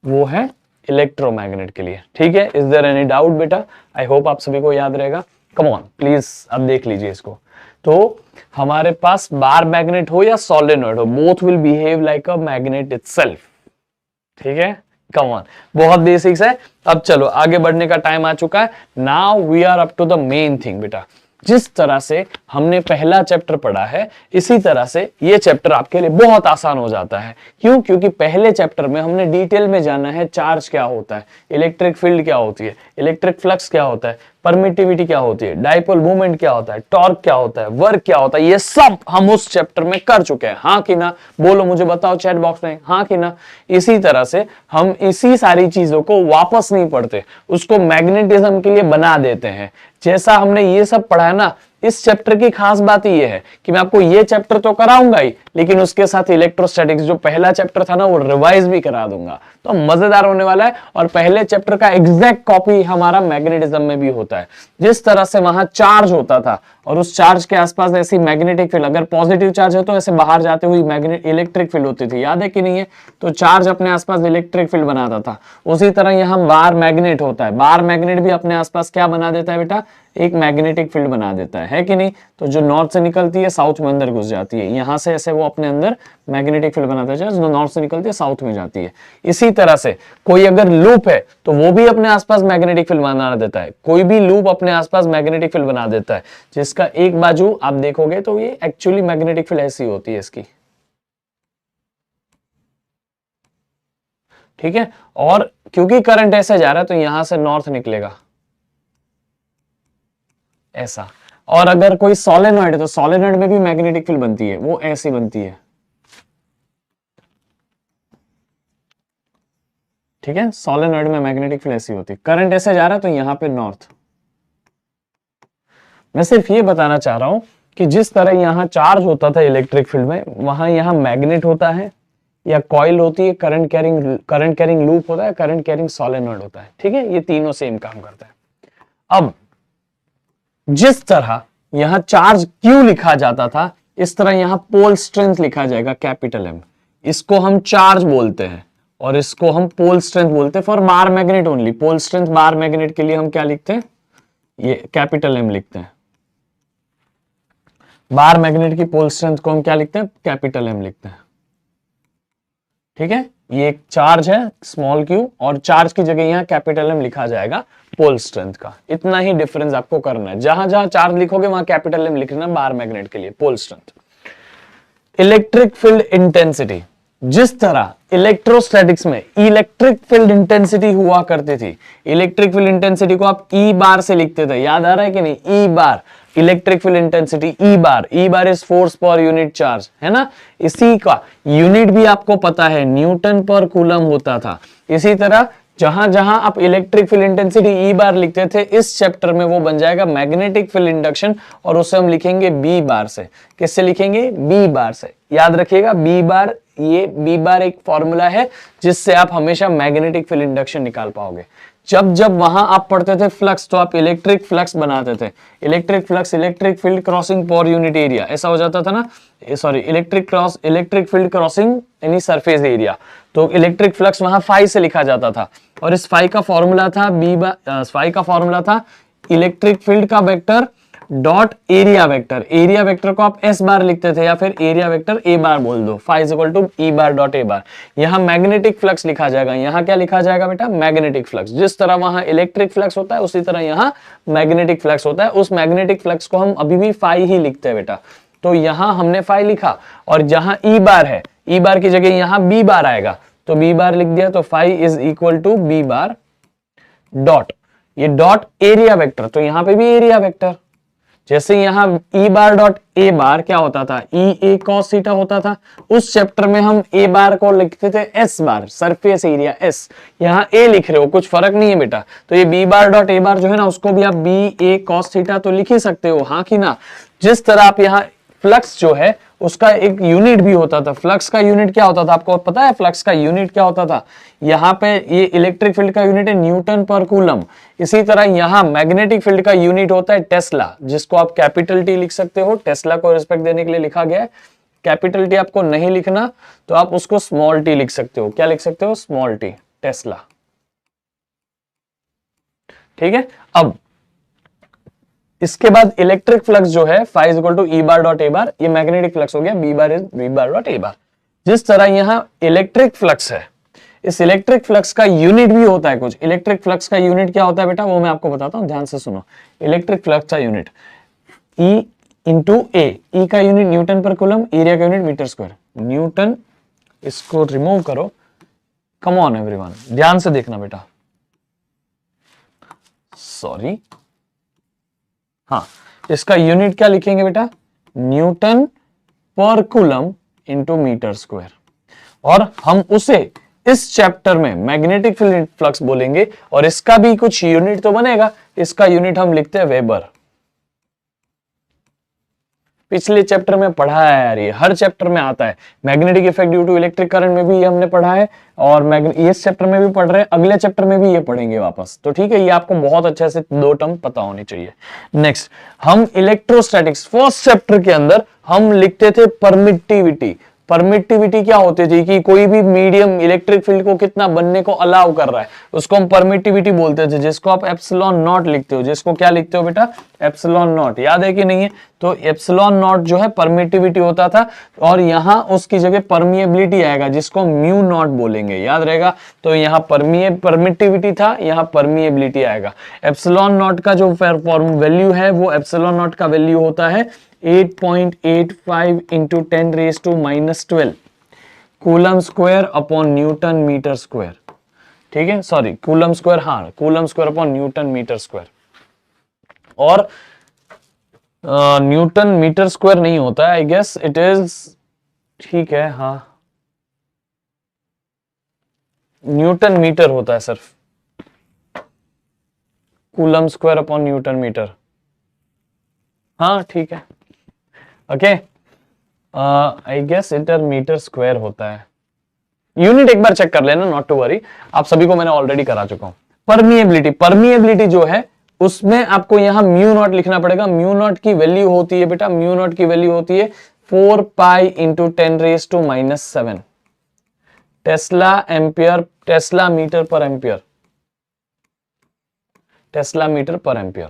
वो है इलेक्ट्रोमैग्नेट के लिए, ठीक है। इज देयर एनी डाउट बेटा, आई होप आप सभी को याद रहेगा। कम ऑन प्लीज अब देख लीजिए इसको। तो हमारे पास बार मैग्नेट हो या सोलेनोइड हो, both will behave like a magnet itself, ठीक है। कम ऑन, बहुत बेसिक्स है। अब चलो आगे बढ़ने का टाइम आ चुका है। Now we are up to the main thing बेटा। जिस तरह से हमने पहला चैप्टर पढ़ा है, इसी तरह से ये चैप्टर आपके लिए बहुत आसान हो जाता है। क्यों? क्योंकि पहले चैप्टर में हमने डिटेल में जाना है चार्ज क्या होता है, इलेक्ट्रिक फील्ड क्या होती है, इलेक्ट्रिक फ्लक्स क्या होता है, परमिटिविटी क्या होती है, डाइपोल मूवमेंट क्या होता है, टॉर्क क्या होता है, वर्क क्या होता है, ये सब हम उस चैप्टर में कर चुके हैं। हाँ कि ना? बोलो मुझे बताओ चैट बॉक्स में, हाँ कि ना? इसी तरह से हम इसी सारी चीजों को वापस नहीं पढ़ते, उसको मैग्नेटिज्म के लिए बना देते हैं। जैसा हमने ये सब पढ़ा है ना, इस चैप्टर की खास बात ये है कि मैं आपको ये चैप्टर तो कराऊंगा ही, लेकिन उसके साथ इलेक्ट्रोस्टैटिक्स जो पहला चैप्टर था ना वो रिवाइज भी करा दूंगा, तो मजेदार होने वाला है। और पहले चैप्टर का एग्जैक्ट कॉपी हमारा मैग्नेटिज्म में भी होता है। जिस तरह से वहां चार्ज होता था और उस चार्ज के आसपास ऐसी मैग्नेटिक फील्ड, अगर पॉजिटिव चार्ज है तो ऐसे बाहर जाते हुए मैग्नेट इलेक्ट्रिक फील्ड होती थी, याद है कि नहीं है? तो चार्ज अपने आसपास इलेक्ट्रिक फील्ड बनाता था। उसी तरह यहां बार मैग्नेट होता है, बार मैग्नेट भी अपने आसपास क्या बना देता है बेटा, एक मैग्नेटिक फील्ड बना देता है कि नहीं। तो जो नॉर्थ से निकलती है साउथ में अंदर घुस जाती है, यहां से ऐसे वो अपने अंदर मैग्नेटिक फील्ड बनाता है, जो नॉर्थ से निकलती है साउथ में जाती है। इसी तरह से कोई अगर लूप है तो वो भी अपने आसपास मैग्नेटिक फील्ड बना देता है, कोई भी लूप अपने आसपास मैग्नेटिक फील्ड बना देता है, जिसका एक बाजू आप देखोगे तो ये एक्चुअली मैग्नेटिक फील्ड ऐसी होती है इसकी, ठीक है। और क्योंकि करंट ऐसे जा रहा है तो यहां से नॉर्थ निकलेगा ऐसा। और अगर कोई सोलेनॉइड है तो सोलेनॉइड में भी मैग्नेटिक फील्ड बनती है, वो ऐसी बनती है, ठीक है। सोलेनॉइड में मैग्नेटिक फील्ड ऐसी होती है, करंट ऐसे जा रहा है तो यहां पे नॉर्थ। मैं सिर्फ ये बताना चाह रहा हूं कि जिस तरह यहां चार्ज होता था इलेक्ट्रिक फील्ड में, वहां यहां मैग्नेट होता है या कॉइल होती है, करंट कैरिंग लूप होता है, करंट कैरिंग सोलेनॉइड होता है, ठीक है। ये तीनों सेम काम करते हैं। अब जिस तरह यहां चार्ज Q लिखा जाता था, इस तरह यहां पोल स्ट्रेंथ लिखा जाएगा कैपिटल M। इसको हम चार्ज बोलते हैं और इसको हम पोल स्ट्रेंथ बोलते हैं for bar magnet only. Pole strength bar magnet के लिए हम क्या लिखते हैं, ये कैपिटल M लिखते हैं। बार मैग्नेट की पोल स्ट्रेंथ को हम क्या लिखते हैं, कैपिटल M लिखते हैं, ठीक है। ये एक चार्ज है स्मॉल q और चार्ज की जगह यहां कैपिटल M लिखा जाएगा पोल स्ट्रेंथ का। इतना ही डिफरेंस आपको करना है, जहां जहां चार्ज लिखोगे वहां कैपिटल M लिखना बार मैग्नेट के लिए, pole strength. Electric field intensity, जिस तरह इलेक्ट्रोस्टैटिक्स में इलेक्ट्रिक फील्ड इंटेंसिटी हुआ करती थी, इलेक्ट्रिक फील्ड इंटेंसिटी को आप ई बार से लिखते थे, याद आ रहा है कि नहीं, E bar. Electric field intensity E bar is force per unit charge, है ना। इसी का यूनिट भी आपको पता है, न्यूटन पर कूलम होता था। इसी तरह जहां जहां आप इलेक्ट्रिक फील्ड इंटेंसिटी ई बार लिखते थे, इस चैप्टर में वो बन जाएगा मैग्नेटिक फील्ड इंडक्शन, और उसे हम लिखेंगे बी बार से। किससे लिखेंगे, बी बार से। याद रखिएगा बी बार, ये बी बार एक फॉर्मूला है जिससे आप हमेशा मैग्नेटिक फील्ड इंडक्शन निकाल पाओगे। जब जब वहां आप पढ़ते थे फ्लक्स तो आप इलेक्ट्रिक फ्लक्स बनाते थे, electric flux electric field crossing per unit area, ऐसा हो जाता था ना, sorry electric field crossing any surface area. तो इलेक्ट्रिक फ्लक्स वहां फाई से लिखा जाता था, और इस फाई का फॉर्मूला था फाई का फॉर्मूला था इलेक्ट्रिक फील्ड का vector dot area vector. Area vector को आप एस बार लिखते थे या फिर एरिया वेक्टर ए बार बोल दो, phi is equal to E bar dot A bar. यहां मैग्नेटिक फ्लक्स लिखा जाएगा, यहां क्या लिखा जाएगा बेटा, मैग्नेटिक फ्लक्स। जिस तरह वहां इलेक्ट्रिक फ्लक्स होता है उसी तरह यहां मैग्नेटिक फ्लक्स होता है। उस मैग्नेटिक फ्लक्स को हम अभी भी फाई ही लिखते हैं बेटा। तो यहां हमने फाई लिखा, और जहां ई बार है, ई बार की जगह यहां बी बार आएगा, तो बी बार लिख दिया, तो phi is equal to B bar dot, ये डॉट एरिया वेक्टर, तो यहां पे भी एरिया वेक्टर। जैसे यहां ई बार डॉट ए बार क्या होता था, ई ए कॉस थीटा होता था। उस चैप्टर में हम ए बार को लिखते थे S bar, surface area S. यहां ए लिख रहे हो, कुछ फर्क नहीं है बेटा। तो ये बी बार डॉट ए बार जो है ना, उसको भी आप बी ए कॉस थीटा तो लिख ही सकते हो, हाँ कि ना। जिस तरह आप यहाँ फ्लक्स जो है उसका एक यूनिट भी होता था। फ्लक्स का यूनिट क्या होता था, आपको पता है फ्लक्स का यूनिट क्या होता था? यहाँ पे ये इलेक्ट्रिक फील्ड का यूनिट है न्यूटन पर कूलम। इसी तरह यहाँ मैग्नेटिक फील्ड का यूनिट होता है टेस्ला, जिसको आप कैपिटल टी लिख सकते हो। टेस्ला को रिस्पेक्ट देने के लिए लिखा गया है। कैपिटल टी आपको नहीं लिखना तो आप उसको स्मॉल टी लिख सकते हो। क्या लिख सकते हो? Small T, tesla. ठीक है। अब इसके बाद इलेक्ट्रिक फ्लक्स जो है phi equal to E bar dot A bar, ये मैग्नेटिक फ्लक्स हो गया, B bar is B bar dot A bar. जिस तरह यहां इलेक्ट्रिक फ्लक्स है, इस इलेक्ट्रिक फ्लक्स का यूनिट भी होता है कुछ। इलेक्ट्रिक फ्लक्स का यूनिट क्या होता है बेटा, वो मैं आपको बताता हूं, ध्यान से सुनो। इलेक्ट्रिक फ्लक्स का यूनिट ई इंटू ए, ई का यूनिट न्यूटन पर कूलम, एरिया का यूनिट मीटर स्क्वायर। न्यूटन, इसको रिमूव करो। कम ऑन एवरीवन, ध्यान से देखना बेटा, सॉरी। हाँ, इसका यूनिट क्या लिखेंगे बेटा? न्यूटन पर कूलम इंटू मीटर स्क्वायर। और हम उसे इस चैप्टर में मैग्नेटिक फील्ड फ्लक्स बोलेंगे, और इसका भी कुछ यूनिट तो बनेगा। इसका यूनिट हम लिखते हैं वेबर। पिछले चैप्टर में पढ़ा है यार, ये हर चैप्टर में आता है। Magnetic effect due to electric current में भी ये हमने पढ़ा है, और इस चैप्टर में भी पढ़ रहे हैं, अगले चैप्टर में भी ये पढ़ेंगे वापस। तो ठीक है, ये आपको बहुत अच्छे से दो टर्म पता होनी चाहिए। नेक्स्ट, हम इलेक्ट्रोस्टैटिक्स फर्स्ट चैप्टर के अंदर हम लिखते थे परमिटिविटी। परमिटिविटी क्या होती थी कि कोई भी मीडियम इलेक्ट्रिक फील्ड को कितना बनने को अलाउ कर रहा है, उसको हम परमिटिविटी बोलते थे, जिसको आप एप्सिलॉन नॉट लिखते हो। जिसको क्या लिखते हो बेटा? Epsilon not. याद है कि नहीं है? तो एप्सिलॉन नॉट जो है परमिटिविटी होता था, और यहां उसकी जगह परमिएबिलिटी आएगा, जिसको म्यू नॉट बोलेंगे। याद रहेगा? तो यहाँ परमिटिविटी था, यहाँ परमिएबिलिटी आएगा। एप्सिलॉन नॉट का जो वैल्यू है वो एप्सिलॉन नॉट का वैल्यू होता है 8.85 into 10⁻⁻12 coulomb square upon newton metre square. ठीक है, सॉरी कूलम स्क्वायर, हाँ coulomb square upon newton metre square. और न्यूटन मीटर स्क्वायर नहीं होता है, आई गेस इट इज, ठीक है, हाँ न्यूटन मीटर होता है सिर्फ, coulomb square upon newton metre. हाँ ठीक है, okay, I guess inter metre square होता है। यूनिट एक बार चेक कर लेना, नॉट टू वरी, आप सभी को मैंने ऑलरेडी करा चुका हूं। परमिएबिलिटी जो है उसमें आपको यहां म्यू नॉट लिखना पड़ेगा। म्यू नॉट की वैल्यू होती है बेटा, म्यू नॉट की वैल्यू होती है 4 pi into 10⁻⁻7 tesla ampere, tesla metre per ampere, tesla metre per ampere.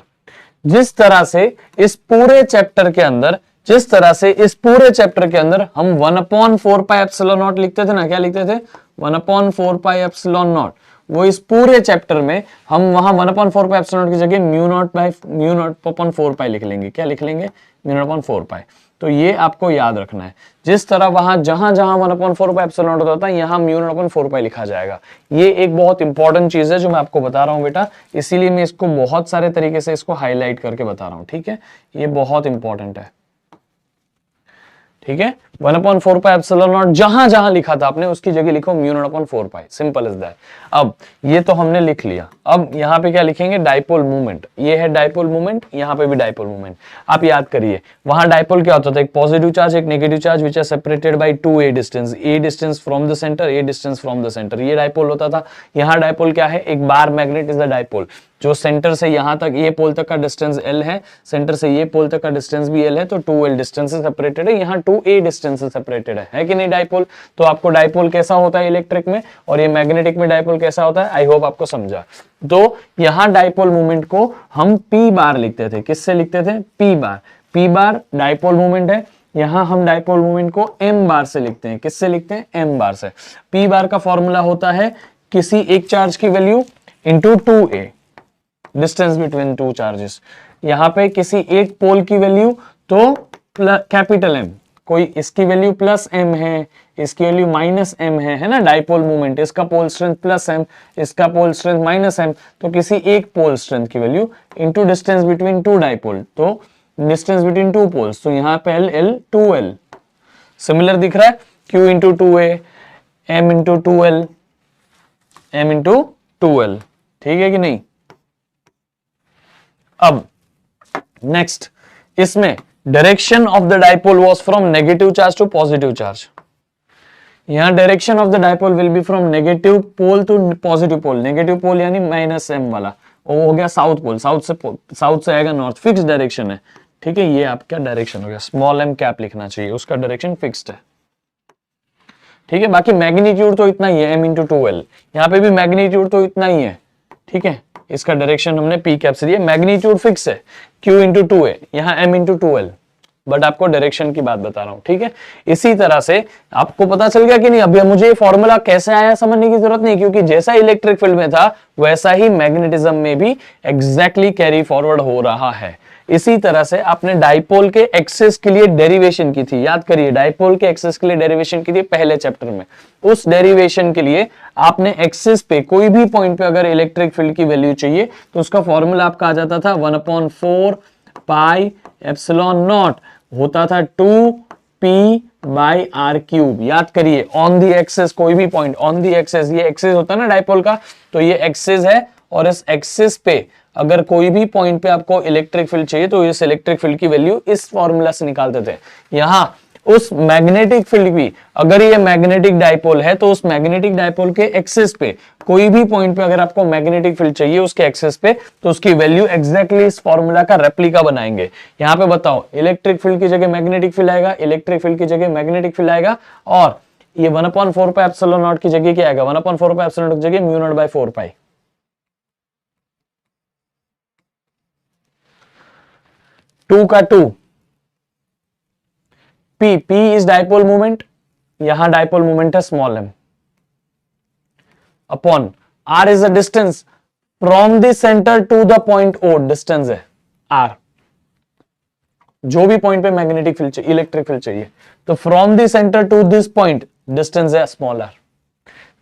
जिस तरह से इस पूरे चैप्टर के अंदर हम 1/4 पाई एप्सिलॉन नॉट लिखते थे ना, क्या लिखते थे? 1/4 पाई एप्सिलॉन नॉट। वो इस पूरे चैप्टर में हम वहां 1/4 पाई एप्सिलॉन नॉट की जगह म्यू नॉट अपॉन 4 पाई लिख लेंगे। क्या लिख लेंगे? म्यू नॉट अपॉन 4 पाई। तो ये आपको याद रखना है। जिस तरह वहां जहां 1/4 पाई एप्सिलॉन नॉट होता है, यहां म्यू नॉट अपॉन 4 पाई लिखा जाएगा। ये एक बहुत इंपॉर्टेंट चीज है जो मैं आपको बता रहा हूं बेटा, इसीलिए मैं इसको बहुत सारे तरीके से इसको हाईलाइट करके बता रहा हूं। ठीक है, ये बहुत इंपॉर्टेंट है। ठीक है, 1/4 पाई एप्सिलॉन नॉट जहां जहां लिखा था आपने उसकी जगह लिखो mu naught upon 4 pi, simple is that. अब ये तो हमने लिख लिया, अब यहां पे क्या लिखेंगे? Dipole movement. ये है डाइपोल मूवमेंट, यहां पे भी डाइपोल मूवमेंट। आप याद करिए, वहां डाइपोल क्या होता था? एक पॉजिटिव चार्ज, एक negative charge, which are separated by 2a distance, a distance from the centre, a distance from the centre. ये डाइपोल होता था। यहां डाइपोल क्या है? एक bar magnet is the dipole. जो सेंटर से यहां तक, ये पोल तक का डिस्टेंस l है, सेंटर से ये पोल तक का डिस्टेंस भी l है, तो 2l डिस्टेंस से सेपरेटेड है, यहां 2a डिस्टेंस से सेपरेटेड है कि नहीं डाइपोल? तो आपको डाइपोल कैसा होता है इलेक्ट्रिक में, और ये मैग्नेटिक में डाइपोल कैसा होता है? आई होप आपको समझा। तो यहां डाइपोल मूवमेंट को हम p बार लिखते थे। किससे लिखते थे? p बार। p बार डाइपोल मूवमेंट है। यहां हम डाइपोल मूवमेंट को m बार से लिखते हैं। किससे लिखते हैं? m बार से। p बार का फॉर्मूला होता है किसी एक चार्ज की value into 2a, distance between two charges. यहां पे किसी एक पोल की वैल्यू तो कैपिटल M, कोई इसकी वैल्यू प्लस m है, इसकी वैल्यू माइनस m है ना, डाइपोल मूवमेंट। इसका पोल स्ट्रेंथ प्लस m, इसका पोल स्ट्रेंथ माइनस m, तो किसी एक पोल स्ट्रेंथ की value into distance between two dipole, तो डिस्टेंस बिटवीन टू पोल्स, तो यहां पे l 2l सिमिलर दिख रहा है, q into 2a, m into 2l, m into 2l। ठीक है कि नहीं? अब नेक्स्ट, इसमें direction of the dipole was from negative charge to positive charge. यहां direction of the dipole will be from negative pole to positive pole. Negative pole यानी -m वाला, वो हो गया साउथ पोल, साउथ से आएगा नॉर्थ, फिक्स डायरेक्शन है। ठीक है, ये आपका डायरेक्शन हो गया, स्मॉल m कैप लिखना चाहिए, उसका डायरेक्शन फिक्स्ड है। ठीक है, बाकी मैग्नीट्यूड तो इतना ही है, m इंटू 2l। यहां पे भी मैग्नीट्यूड तो इतना ही है। ठीक है, इसका डायरेक्शन हमने p कैप से दिया, मैग्नीट्यूड फिक्स है, q इंटू 2a, यहाँ m इंटू 2l, बट आपको डायरेक्शन की बात बता रहा हूं। ठीक है, इसी तरह से आपको पता चल गया कि नहीं? अभी मुझे ये फॉर्मूला कैसे आया समझने की जरूरत नहीं, क्योंकि जैसा इलेक्ट्रिक फील्ड में था वैसा ही मैग्नेटिज्म में भी एग्जैक्टली कैरी फॉरवर्ड हो रहा है। इसी तरह से आपने डाइपोल के एक्सिस के लिए डेरिवेशन की थी, याद करिए, डाइपोल के एक्सिस के लिए डेरिवेशन की थी पहले चैप्टर में। उस डेरिवेशन के लिए आपने एक्सिस पे कोई भी पॉइंट पे अगर इलेक्ट्रिक फील्ड की वैल्यू चाहिए तो उसका फॉर्मूला आपका आ जाता था 1/4 पाई एप्सिलॉन नॉट, होता था 2p/r³। याद करिए, ऑन दी एक्सिस कोई भी पॉइंट, ऑन दी एक्सिस, ये एक्सिस होता है ना डाइपोल का, तो ये एक्सिस है, और इस एक्सिस पे अगर कोई भी पॉइंट पे आपको इलेक्ट्रिक फील्ड चाहिए तो इस इलेक्ट्रिक फील्ड की वैल्यू इस फॉर्मूला से निकालते थे। यहां उस मैग्नेटिक फील्ड भी, अगर ये मैग्नेटिक डाइपोल है तो उस मैग्नेटिक डाइपोल के एक्सिस पे कोई भी पॉइंट पे अगर आपको मैग्नेटिक फील्ड चाहिए उसके एक्सिस पे, तो उसकी वैल्यू एग्जैक्टली इस फॉर्मूला का रेप्लिका बनाएंगे। यहां पे बताओ, इलेक्ट्रिक फील्ड की जगह मैग्नेटिक फील्ड आएगा, इलेक्ट्रिक फील्ड की जगह मैग्नेटिक फील्ड आएगा, और ये 1/4 पाई एप्सिलॉन नॉट की जगह क्या आएगा, 1/4 पाई एप्सिलॉन नॉट की जगह म्यू नॉट बाय 4 पाई। 2 का 2, P इज डाइपोल मोमेंट, यहां डाइपोल मोमेंट है small m, upon r is the distance from the centre to the point O, distance है r, जो भी पॉइंट पे मैग्नेटिक फील्ड चाहिए, इलेक्ट्रिक फील्ड चाहिए, तो from the centre to this point distance है स्मॉल r।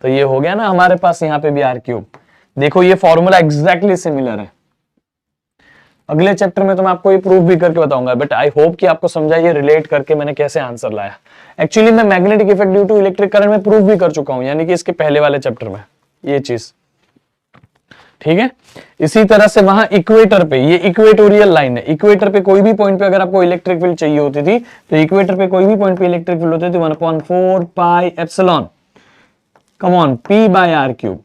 तो ये हो गया ना हमारे पास यहां पे भी r3। देखो ये फॉर्मूला एग्जैक्टली सिमिलर है। अगले चैप्टर में तो मैं आपको ये प्रूफ भी करके बताऊंगा, बट आई होप कि आपको समझा ये रिलेट करके मैंने कैसे आंसर लाया। एक्चुअली मैं magnetic effect due to electric current में प्रूफ भी कर चुका हूं, यानी कि इसके पहले वाले चैप्टर में ये चीज, ठीक है। इसी तरह से वहां इक्वेटर पे, ये इक्वेटोरियल लाइन है, इक्वेटर पे कोई भी पॉइंट पे अगर आपको इलेक्ट्रिक फील्ड चाहिए होती थी, तो इक्वेटर पे कोई भी पॉइंट पे इलेक्ट्रिक फील्ड होती थी 1/4 pi epsilon, come on, P by r3।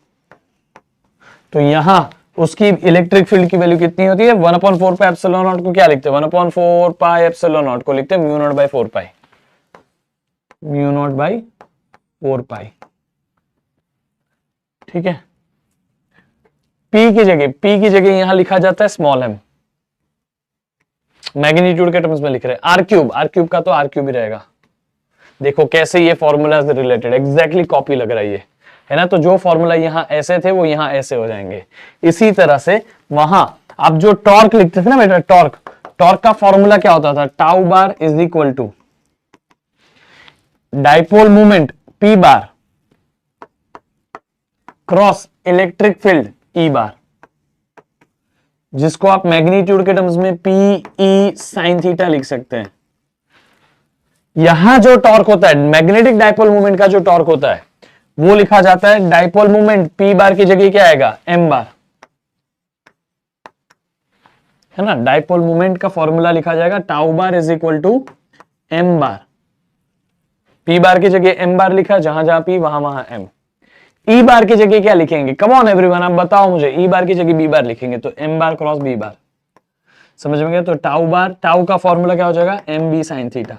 तो यहां उसकी इलेक्ट्रिक फील्ड की वैल्यू कितनी होती है, 1/4 पाई एप्सिलॉन नॉट को क्या लिखते हैं, 1/4 पाई एप्सिलॉन नॉट को लिखते हैं म्यू नॉट बाय 4 पाई, म्यू नॉट बाय 4 पाई, ठीक है। P की जगह यहां लिखा जाता है स्मॉल m, मैग्नीट्यूड के टर्म्स में लिख रहे हैं, r3 का तो r3 ही रहेगा। देखो कैसे ये फॉर्मूला से रिलेटेड एग्जैक्टली कॉपी लग रहा है ना। तो जो फॉर्मूला यहां ऐसे थे वो यहां ऐसे हो जाएंगे। इसी तरह से वहां आप जो टॉर्क लिखते थे ना बेटा, टॉर्क का फॉर्मूला क्या होता था, tau bar is equal to dipole moment P bar cross electric field E bar, जिसको आप मैग्नीट्यूड के टर्म्स में PE sin थीटा लिख सकते हैं। यहां जो टॉर्क होता है, मैग्नेटिक डाइपोल मोमेंट का जो टॉर्क होता है, वो लिखा जाता है डाइपोल मोमेंट P बार की जगह क्या आएगा, M बार, है ना। डाइपोल मोमेंट का फॉर्मूला लिखा जाएगा tau bar is equal to M bar, P bar की जगह M बार लिखा, जहां जहां P वहां वहां M। E बार की जगह क्या लिखेंगे, कम ऑन एवरीवन, आप बताओ मुझे। E बार की जगह B बार लिखेंगे, तो M बार क्रॉस B बार, समझ में गया। तो टाउ का फॉर्मूला क्या हो जाएगा, MB sin थीटा।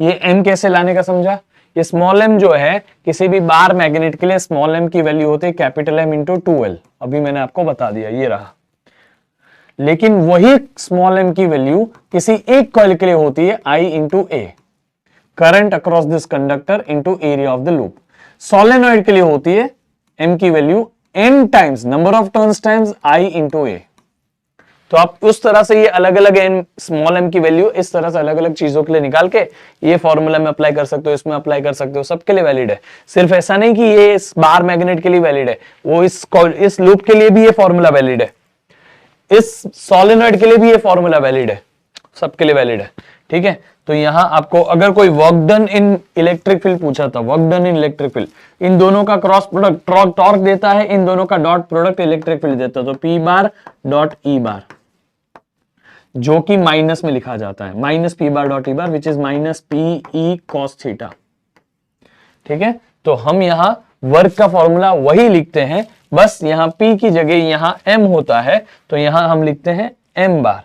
ये M कैसे लाने का समझा, ये स्मॉल m जो है किसी भी बार मैग्नेट के लिए स्मॉल m की वैल्यू होती है कैपिटल M इंटू 2L, अभी मैंने आपको बता दिया, ये रहा। लेकिन वही स्मॉल m की वैल्यू किसी एक कॉइल के लिए होती है I into A, current across this conductor into area of the loop. Solenoid के लिए होती है m की value n times number of turns times I into A। तो आप उस तरह से ये अलग अलग स्मॉल m की वैल्यू इस तरह से अलग अलग चीजों के लिए निकाल के ये फॉर्मूला में अप्लाई कर सकते हो, इसमें अप्लाई कर सकते हो, सबके लिए वैलिड है। सिर्फ ऐसा नहीं कि ये इस बार मैग्नेट के लिए वैलिड है, वो इस लूप के लिए भी ये फॉर्मूला वैलिड है, इस सोलेनॉइड के लिए भी ये फॉर्मूला वैलिड है, सबके लिए वैलिड है, ठीक है। तो यहां आपको अगर कोई work done in electric field पूछा था, work done in electric field, इन दोनों का क्रॉस प्रोडक्ट टॉर्क देता है, इन दोनों का डॉट प्रोडक्ट इलेक्ट्रिक फील्ड देता है, तो P बार डॉट E बार, जो कि माइनस में लिखा जाता है, minus P bar dot E bar which is minus PE cos theta, ठीक है। तो हम यहां वर्क का फॉर्मूला वही लिखते हैं, बस यहां P की जगह यहां M होता है, तो यहां हम लिखते हैं M बार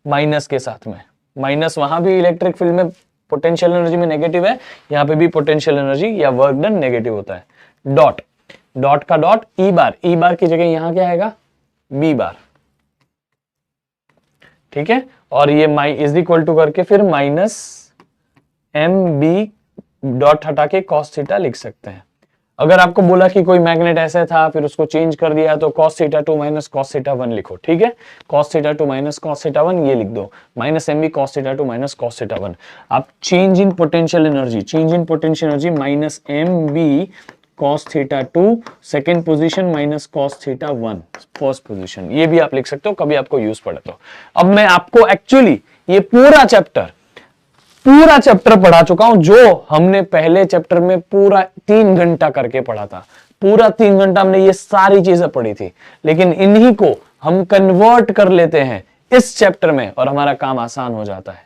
माइनस के साथ में। माइनस वहां भी इलेक्ट्रिक फील्ड में पोटेंशियल एनर्जी में नेगेटिव है, यहां पे भी पोटेंशियल एनर्जी या वर्क डन नेगेटिव होता है। डॉट का डॉट E बार की जगह यहां क्या आएगा, B बार, ठीक है। और ये इज इक्वल टू करके फिर माइनस MB डॉट हटा के cos थीटा लिख सकते हैं। अगर आपको बोला कि कोई मैग्नेट ऐसे था फिर उसको चेंज कर दिया तो cos theta 2 minus cos theta 1 लिखो, ठीक है। cos theta 2 minus cos theta 1 ये लिख दो, minus MB cos theta 2 minus cos theta 1। आप change in potential energy minus MB cos theta 2 second position minus cos theta 1 first position, ये भी आप लिख सकते हो कभी आपको यूज पड़े तो। अब मैं आपको एक्चुअली ये पूरा चैप्टर पढ़ा चुका हूं, जो हमने पहले चैप्टर में पूरा 3 घंटा करके पढ़ा था। पूरा 3 घंटा हमने ये सारी चीजें पढ़ी थी, लेकिन इन्हीं को हम कन्वर्ट कर लेते हैं इस चैप्टर में और हमारा काम आसान हो जाता है।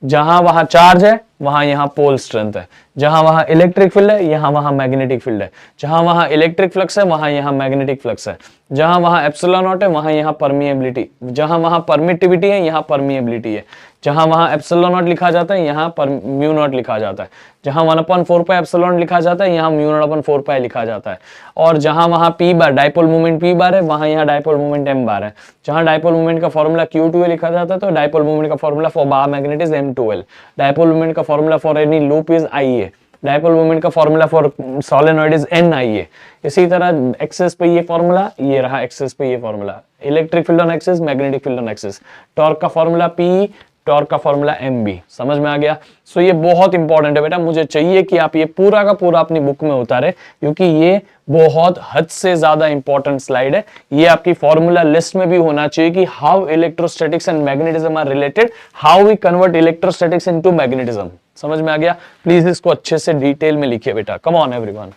जहां वहां चार्ज है वहां यहां पोल स्ट्रेंथ है, जहां वहां इलेक्ट्रिक फील्ड है यहां वहां मैग्नेटिक फील्ड है, जहां वहां इलेक्ट्रिक फ्लक्स है वहां यहां मैग्नेटिक फ्लक्स है, जहां वहां एप्सिलॉन नॉट है वहां यहां परमिएबिलिटी, जहां वहां परमिटिविटी है यहां परमिएबिलिटी है, जहां वहां एप्सिलॉन नॉट लिखा जाता है यहां पर म्यू नॉट लिखा जाता है, जहां 1/4 पाई एप्सिलॉन लिखा जाता है यहां म्यू नॉट 4 पाई लिखा जाता है, और जहां वहां पी बार डाइपोल मोमेंट पी बार है वहां यहां डाइपोल मोमेंट एम बार है, जहां डाइपोल मोमेंट का फॉर्मूला Q2 लिखा जाता है तो डाइपोल मोमेंट का formula for bar magnet is M2L, dipole moment का formula for any loop is IA, dipole moment का formula for solenoid is NIA। इसी तरह एक्सिस पे ये फॉर्मूला, ये रहा एक्सिस पे ये formula, electric field on axis, magnetic field on axis, torque का फॉर्मूला P, टॉर्क का फॉर्मूला MB। समझ में आ गया? सो ये बहुत इंपॉर्टेंट है बेटा, मुझे चाहिए कि आप ये पूरा का पूरा अपनी बुक में उतारे, क्योंकि ये बहुत हद से ज्यादा इंपॉर्टेंट स्लाइड है। ये आपकी फॉर्मूला लिस्ट में भी होना चाहिए कि how electrostatics and magnetism are related, how we convert electrostatics into magnetism. समझ में आ गया? प्लीज इसको अच्छे से डिटेल में लिखिए बेटा। कम on everyone.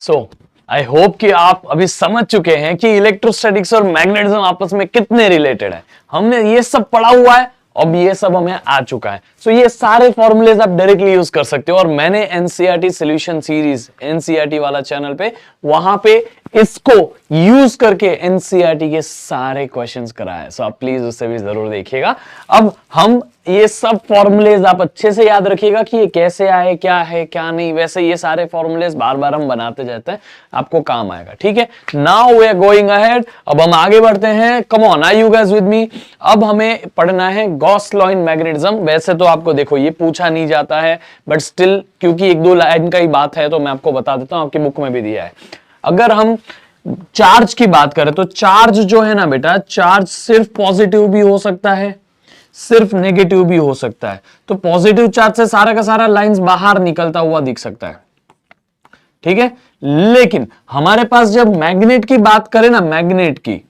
So I hope कि आप अभी समझ चुके हैं कि इलेक्ट्रोस्टैटिक्स और मैग्नेटिज्म आपस में कितने रिलेटेड है। हमने ये सब पढ़ा हुआ है, अब ये सब हमें आ चुका है। सो ये सारे फॉर्मूलेज आप डायरेक्टली यूज कर सकते हो, और मैंने एनसीईआरटी सॉल्यूशन सीरीज एनसीईआरटी वाला चैनल पे, वहां पे इसको यूज करके एनसीईआरटी के सारे क्वेश्चंस कराए। सो आप प्लीज उसे भी जरूर देखिएगा। अब हम ये सब फॉर्मूलेज आप अच्छे से याद रखिएगा कि ये कैसे आए, क्या है क्या नहीं। वैसे ये सारे फॉर्मूलेज बार बार हम बनाते जाते हैं, आपको काम आएगा। ठीक है, now we are going ahead. अब हम आगे बढ़ते हैं। Come on, are you guys with me? अब हमें पढ़ना है गॉस लॉ इन मैग्नेटिज्म। वैसे तो आपको देखो ये पूछा नहीं जाता है, बट स्टिल क्योंकि एक दो लाइन का ही बात है तो मैं आपको बता देता हूं, आपकी बुक में भी दिया है। अगर हम चार्ज की बात करें तो चार्ज जो है ना बेटा, चार्ज सिर्फ पॉजिटिव भी हो सकता है, सिर्फ नेगेटिव भी हो सकता है। तो पॉजिटिव चार्ज से सारा का सारा लाइंस बाहर निकलता हुआ दिख सकता है। ठीक है, लेकिन हमारे पास जब मैग्नेट की बात करें ना, मैग्नेट की,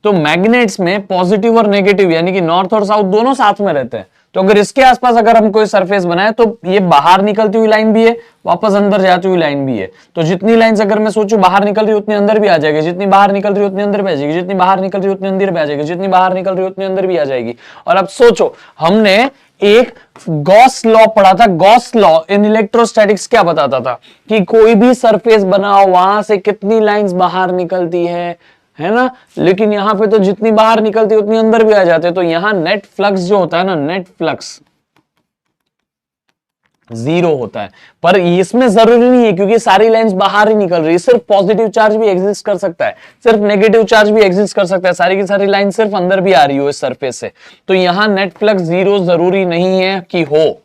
तो मैग्नेट्स में पॉजिटिव और नेगेटिव यानी कि नॉर्थ और साउथ दोनों साथ में रहते हैं। तो अगर इसके आसपास अगर हम कोई सरफेस बनाए तो ये बाहर निकलती हुई लाइन भी है, वापस अंदर जाती हुई लाइन भी है। तो जितनी लाइंस अगर मैं सोचूं बाहर निकल रही उतनी अंदर भी आ जाएगी, जितनी बाहर निकल रही उतनी अंदर भी आ जाएगी, जितनी बाहर निकल रही उतनी अंदर भी आ जाएगी, जितनी बाहर निकल रही उतनी अंदर भी आ जाएगी। और अब सोचो, हमने एक गॉस लॉ पढ़ा था। गॉस लॉ इन इलेक्ट्रोस्टैटिक्स क्या बताता था कि कोई भी सरफेस बनाओ वहां से कितनी लाइंस बाहर निकलती है ना। लेकिन यहां पे तो जितनी बाहर निकलती उतनी अंदर भी आ जाते। तो यहां नेट फ्लक्स जो होता है ना, नेट फ्लक्स 0 होता है। पर इसमें जरूरी नहीं है क्योंकि सारी लाइंस बाहर ही निकल रही है। सिर्फ पॉजिटिव चार्ज भी एग्जिस्ट कर सकता है, सिर्फ नेगेटिव चार्ज भी एग्जिस्ट कर सकता है। सारी की सारी लाइन सिर्फ अंदर भी आ रही हो इस सरफेस से। तो यहां नेट फ्लक्स 0 जरूरी नहीं है कि हो।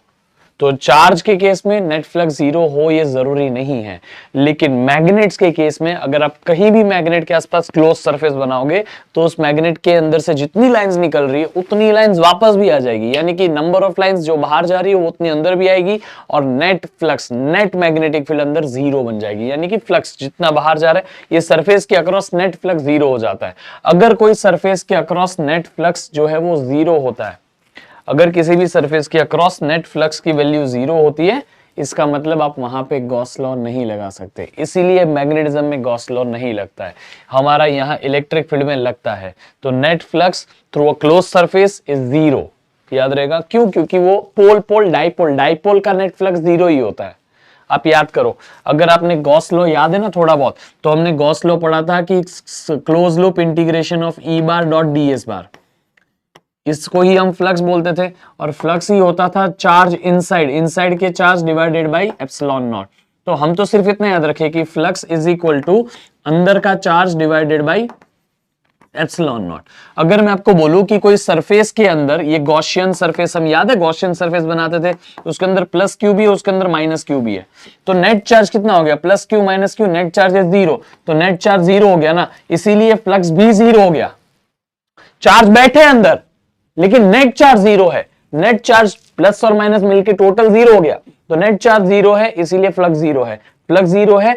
तो चार्ज के केस में नेट फ्लक्स 0 हो ये जरूरी नहीं है। लेकिन मैग्नेट्स के केस में अगर आप कहीं भी मैग्नेट के आसपास क्लोज सरफेस बनाओगे तो उस मैग्नेट के अंदर से जितनी लाइंस निकल रही है उतनी लाइंस वापस भी आ जाएगी। यानी कि नंबर ऑफ लाइंस जो बाहर जा रही है वो उतनी अंदर भी आएगी, और net flux, net magnetic field अंदर 0 बन जाएगी। यानी कि फ्लक्स जितना बाहर जा रहा है, ये सरफेस के अक्रॉस नेट फ्लक्स 0 हो जाता है। अगर कोई सरफेस के अक्रॉस नेट फ्लक्स जो है वो 0 होता है, अगर किसी भी सरफेस के अक्रॉस नेट फ्लक्स की वैल्यू 0 होती है, इसका मतलब आप वहां पे गॉस लॉ नहीं लगा सकते। इसीलिए मैग्नेटिज्म में गॉस लॉ नहीं लगता है, हमारा यहां इलेक्ट्रिक फील्ड में लगता है। तो net flux through a close surface is 0। याद रहेगा क्यों? क्योंकि वो पोल पोल डाइपोल, डाइपोल का नेट फ्लक्स 0 ही होता है। आप याद करो, अगर आपने गॉस लॉ याद है ना थोड़ा बहुत, तो हमने गॉस लॉ पढ़ा था कि close loop integration of E bar dot D S bar, इसको ही हम फ्लक्स बोलते थे। और फ्लक्स ही होता था चार्ज इनसाइड, इनसाइड के charge divided by epsilon not. तो हम तो सिर्फ इतना याद रखें कि फ्लक्स इज इक्वल टू अंदर का charge divided by epsilon not. अगर मैं आपको बोलूं कि कोई सरफेस के अंदर, ये गॉसियन सरफेस, हम याद है गॉसियन सरफेस बनाते थे, उसके अंदर प्लस क्यू भी है, उसके अंदर माइनस क्यू भी है। तो नेट चार्ज कितना हो गया? Plus Q minus Q, net charge है 0। तो नेट चार्ज 0 हो गया ना, इसीलिए फ्लक्स भी 0 हो गया। चार्ज बैठे अंदर लेकिन नेट चार्ज 0 है। नेट चार्ज प्लस और माइनस मिलकर टोटल 0 हो गया। तो नेट चार्ज 0 है इसीलिए फ्लक्स 0 है। फ्लक्स 0 है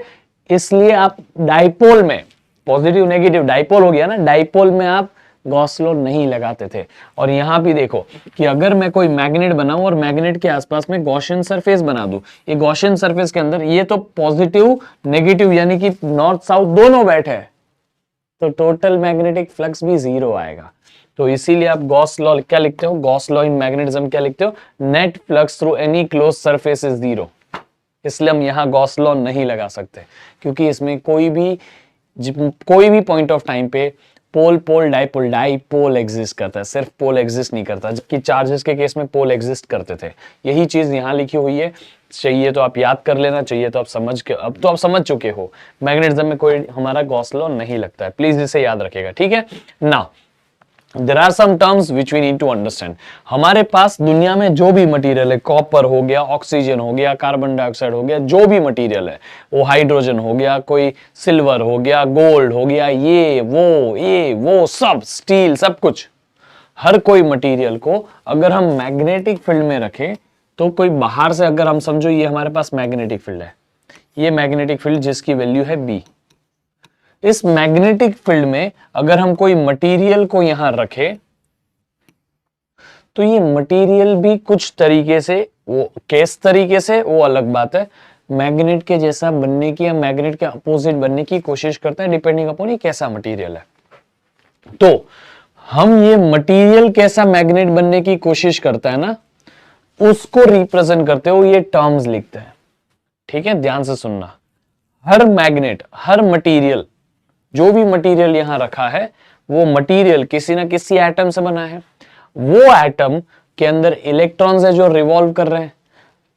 इसलिए आप डाइपोल में, पॉजिटिव नेगेटिव डाइपोल हो गया ना, डाइपोल में आप गॉस लॉ नहीं लगाते थे। और यहां भी देखो कि अगर मैं कोई मैग्नेट बनाऊं और मैग्नेट के आसपास में गॉसियन सरफेस बना दूं, ये गॉसियन सरफेस के अंदर ये तो पॉजिटिव नेगेटिव यानी कि नॉर्थ साउथ दोनों बैठे हैं, तो टोटल मैग्नेटिक फ्लक्स भी 0 आएगा। तो इसीलिए आप गॉस लॉ क्या लिखते हो, गॉस लॉ इन मैग्नेटिज्म क्या लिखते हो, net flux through any close surface is zero. इसलिए हम यहां गॉस लॉ नहीं लगा सकते, क्योंकि इसमें कोई भी पॉइंट ऑफ टाइम पे पोल पोल डाइपोल डाइपोल एग्जिस्ट करता है, सिर्फ पोल एग्जिस्ट नहीं करता, जबकि चार्जेस के केस में पोल एग्जिस्ट करते थे। यही चीज यहां लिखी हुई है, चाहिए तो आप याद कर लेना, चाहिए तो आप अब तो आप समझ चुके हो मैग्नेटिज्म में कोई हमारा गॉस लॉ नहीं लगता है, प्लीज इसे याद रखिएगा, ठीक है ना। There are some terms which we need to understand. हमारे पास दुनिया में जो भी मटेरियल है, कॉपर हो गया, ऑक्सीजन हो गया, कार्बन डाइऑक्साइड हो गया, जो भी मटेरियल है, वो हाइड्रोजन हो गया, कोई सिल्वर हो गया, गोल्ड हो गया, ये वो सब, स्टील, सब कुछ, हर कोई मटेरियल को अगर हम मैग्नेटिक फील्ड में रखें तो कोई बाहर से अगर हम समझो ये हमारे पास मैग्नेटिक फील्ड है, ये मैग्नेटिक फील्ड जिसकी वैल्यू है बी, इस मैग्नेटिक फील्ड में अगर हम कोई मटेरियल को यहां रखें तो ये मटेरियल भी कुछ तरीके से, वो किस तरीके से वो अलग बात है, मैग्नेट के जैसा बनने की या मैग्नेट के अपोजिट बनने की कोशिश करता है, डिपेंडिंग अपॉन ये कैसा मटेरियल है। तो हम ये मटेरियल कैसा मैग्नेट बनने की कोशिश करता है ना, उसको रिप्रेजेंट करते हो ये टर्म्स लिखते हैं, ठीक है, ध्यान से सुनना। हर मैग्नेट, हर मटेरियल, जो भी मटेरियल यहां रखा है वो मटेरियल किसी ना किसी एटम से बना है, वो एटम के अंदर इलेक्ट्रॉन्स है जो रिवॉल्व कर रहे हैं,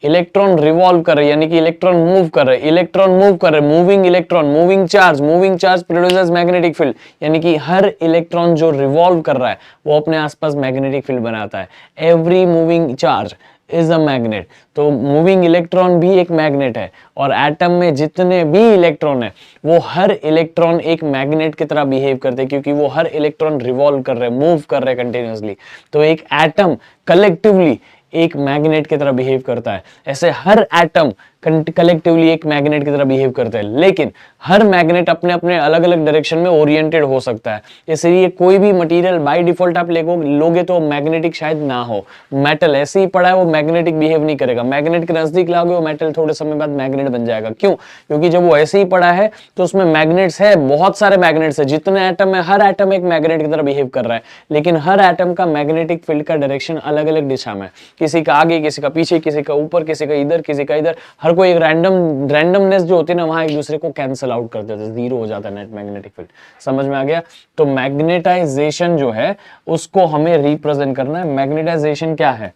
इलेक्ट्रॉन रिवॉल्व कर रहे हैं यानी कि इलेक्ट्रॉन मूव कर रहे हैं, इलेक्ट्रॉन मूव कर रहे हैं, moving electron, moving charge produces magnetic field, यानी कि हर इलेक्ट्रॉन जो रिवॉल्व कर रहा है वो अपने आसपास मैग्नेटिक फील्ड बनाता है। Every moving charge is a magnet, तो मूविंग इलेक्ट्रॉन भी एक मैग्नेट है, और एटम में जितने भी इलेक्ट्रॉन है वो हर इलेक्ट्रॉन एक मैग्नेट की तरह बिहेव करते हैं, क्योंकि वो हर इलेक्ट्रॉन रिवॉल्व कर रहे हैं, मूव कर रहे हैं कंटिन्यूअसली। तो एक एटम कलेक्टिवली एक मैग्नेट की तरह बिहेव करता है, ऐसे हर एटम कलेक्टिवली एक मैग्नेट की तरह बिहेव करते हैं, लेकिन हर मैग्नेट अपने अपने अलग अलग डायरेक्शन में ओरिएंटेड हो सकता है। इसलिए कोई भी मटेरियल बाय डिफॉल्ट आप लोगे तो मैग्नेटिक शायद ना हो, मेटल ऐसे ही पड़ा है वो मैग्नेटिक बिहेव नहीं करेगा, मैग्नेट के नजदीक लाओगे वो मेटल थोड़े समय बाद मैग्नेट बन जाएगा। क्यों? क्योंकि जब वो ऐसे ही पड़ा है तो उसमें मैग्नेट्स है, बहुत सारे मैग्नेट्स है, जितने एटम है हर एटम एक मैग्नेट की तरह बिहेव कर रहा है, लेकिन हर एटम का मैग्नेटिक फील्ड का डायरेक्शन अलग अलग दिशा में, किसी का आगे, किसी का पीछे, किसी का ऊपर, किसी का इधर, किसी का इधर, हर कोई एक रैंडमनेस जो होती है ना वहां एक दूसरे को कैंसिल आउट कर देते हैं, जीरो हो जाता है नेट मैग्नेटिक फील्ड। समझ में आ गया? तो मैग्नेटाइजेशन जो है उसको हमें रिप्रेजेंट करना है। मैग्नेटाइजेशन क्या है?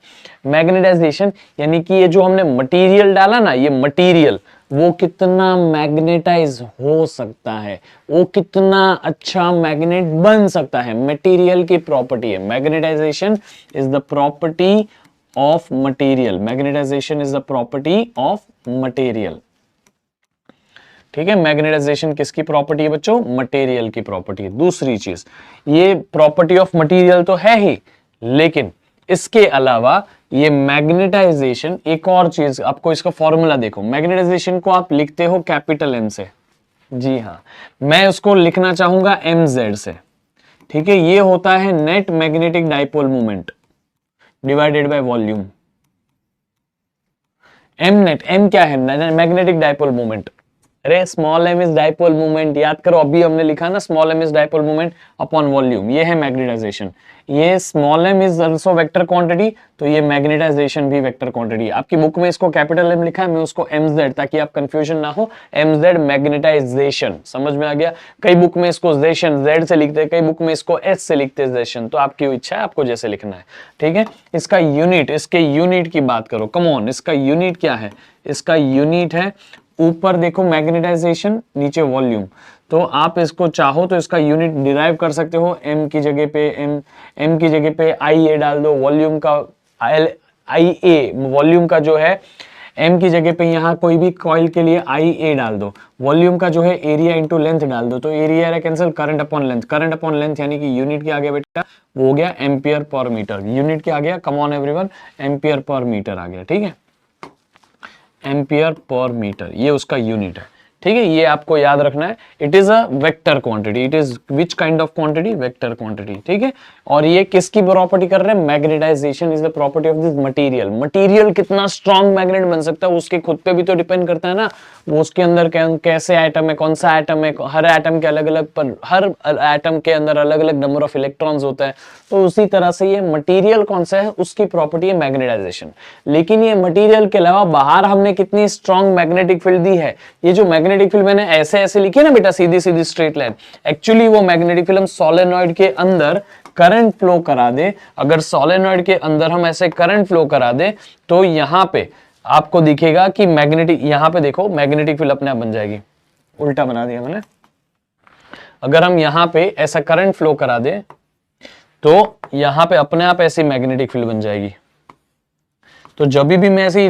मैग्नेटाइजेशन यानी कि ये जो हमने मटेरियल डाला ना, ये मटेरियल वो कितना मैग्नेटाइज हो सकता है, वो कितना अच्छा मैग्नेट बन सकता है, मटेरियल की प्रॉपर्टी है। Magnetization is the property of material, magnetization is the property of material. ठीक है, मैग्नेटाइजेशन किसकी प्रॉपर्टी है बच्चों? मटेरियल की प्रॉपर्टी है। दूसरी चीज, ये प्रॉपर्टी ऑफ मटेरियल तो है ही, लेकिन इसके अलावा ये मैग्नेटाइजेशन एक और चीज, आपको इसका फॉर्मूला देखो, मैग्नेटाइजेशन को आप लिखते हो कैपिटल एम से, जी हाँ, मैं उसको लिखना चाहूंगा mz से। ठीक है, ये होता है net magnetic dipole moment divided by volume. M net, M क्या है? Magnetic dipole moment. अरे small M is dipole moment, याद करो, अभी हमने लिखा ना small M is dipole moment upon volume, ये है मैग्नेटाइजेशन। ये small M is also vector quantity, तो ये मैग्नेटाइजेशन भी वेक्टर क्वांटिटी। आपकी बुक में इसको कैपिटल एम लिखा है, मैं उसको mz, ताकि आप कंफ्यूजन ना हो, mz मैग्नेटाइजेशन। समझ में आ गया? कई बुक में इसको जेशन z से लिखते हैं, कई बुक में इसको s से लिखते हैं जेशन, तो आपकी इच्छा है, आपको जैसे लिखना है। ठीक है, इसका यूनिट, इसके यूनिट की बात करो, कम ऑन, इसका यूनिट क्या है? इसका यूनिट है, ऊपर देखो मैग्नेटाइजेशन, नीचे वॉल्यूम, तो आप इसको चाहो तो इसका यूनिट डिराइव कर सकते हो, m की जगह पे m की जगह पे IA डाल दो, वॉल्यूम का IA, वॉल्यूम का जो है m की जगह पे यहाँ कोई भी कॉइल के लिए IA डाल दो, वॉल्यूम का जो है एरिया इंटू लेंथ डाल दो, तो area cancel, current upon length, current upon length यानी कि यूनिट क्या आ गया बेटा? वो हो गया एम्पियर पर मीटर। यूनिट क्या आ गया? कम on everyone, ampere per metre आ गया। ठीक है, एम्पियर पर मीटर, ये उसका यूनिट है। ठीक है, ये आपको याद रखना है। It is a vector quantity, it is which kind of quantity, vector quantity. ठीक है, और ये किसकी प्रॉपर्टी कर रहे हैं, magnetization is the property of this material. Material कितना स्ट्रॉन्ग मैग्नेट बन सकता है उसके खुद पे भी तो डिपेंड करता है ना, वो उसके अंदर कैसे एटम है, कौन सा एटम है, हर एटम के अलग अलग, पर हर एटम के अंदर अलग अलग नंबर ऑफ इलेक्ट्रॉन्स होता है। तो उसी तरह से ये मटेरियल कौन सा है, उसकी प्रॉपर्टी है मैग्नेटाइजेशन। लेकिन ये मटेरियल के अलावा बाहर हमने कितनी स्ट्रॉन्ग मैग्नेटिक फील्ड दी है, ये जो मैग्नेटिक फील्ड मैंने ऐसे ऐसे लिखी है ना बेटा, सीधी सीधी स्ट्रेट लाइन, एक्चुअली वो मैग्नेटिक फील्ड हम सोलेनॉइड के अंदर करंट फ्लो करा दे, अगर सोलेनॉइड के अंदर हम ऐसे करंट फ्लो करा दे तो यहां पे आपको दिखेगा कि मैग्नेटिक, यहां पे देखो मैग्नेटिक फील्ड अपने आप बन जाएगी, उल्टा बना दिया मैंने। अगर हम यहां पे ऐसा करंट फ्लो करा दे तो यहां पे अपने आप ऐसी मैग्नेटिक फील्ड बन जाएगी। तो जब भी मैं ऐसी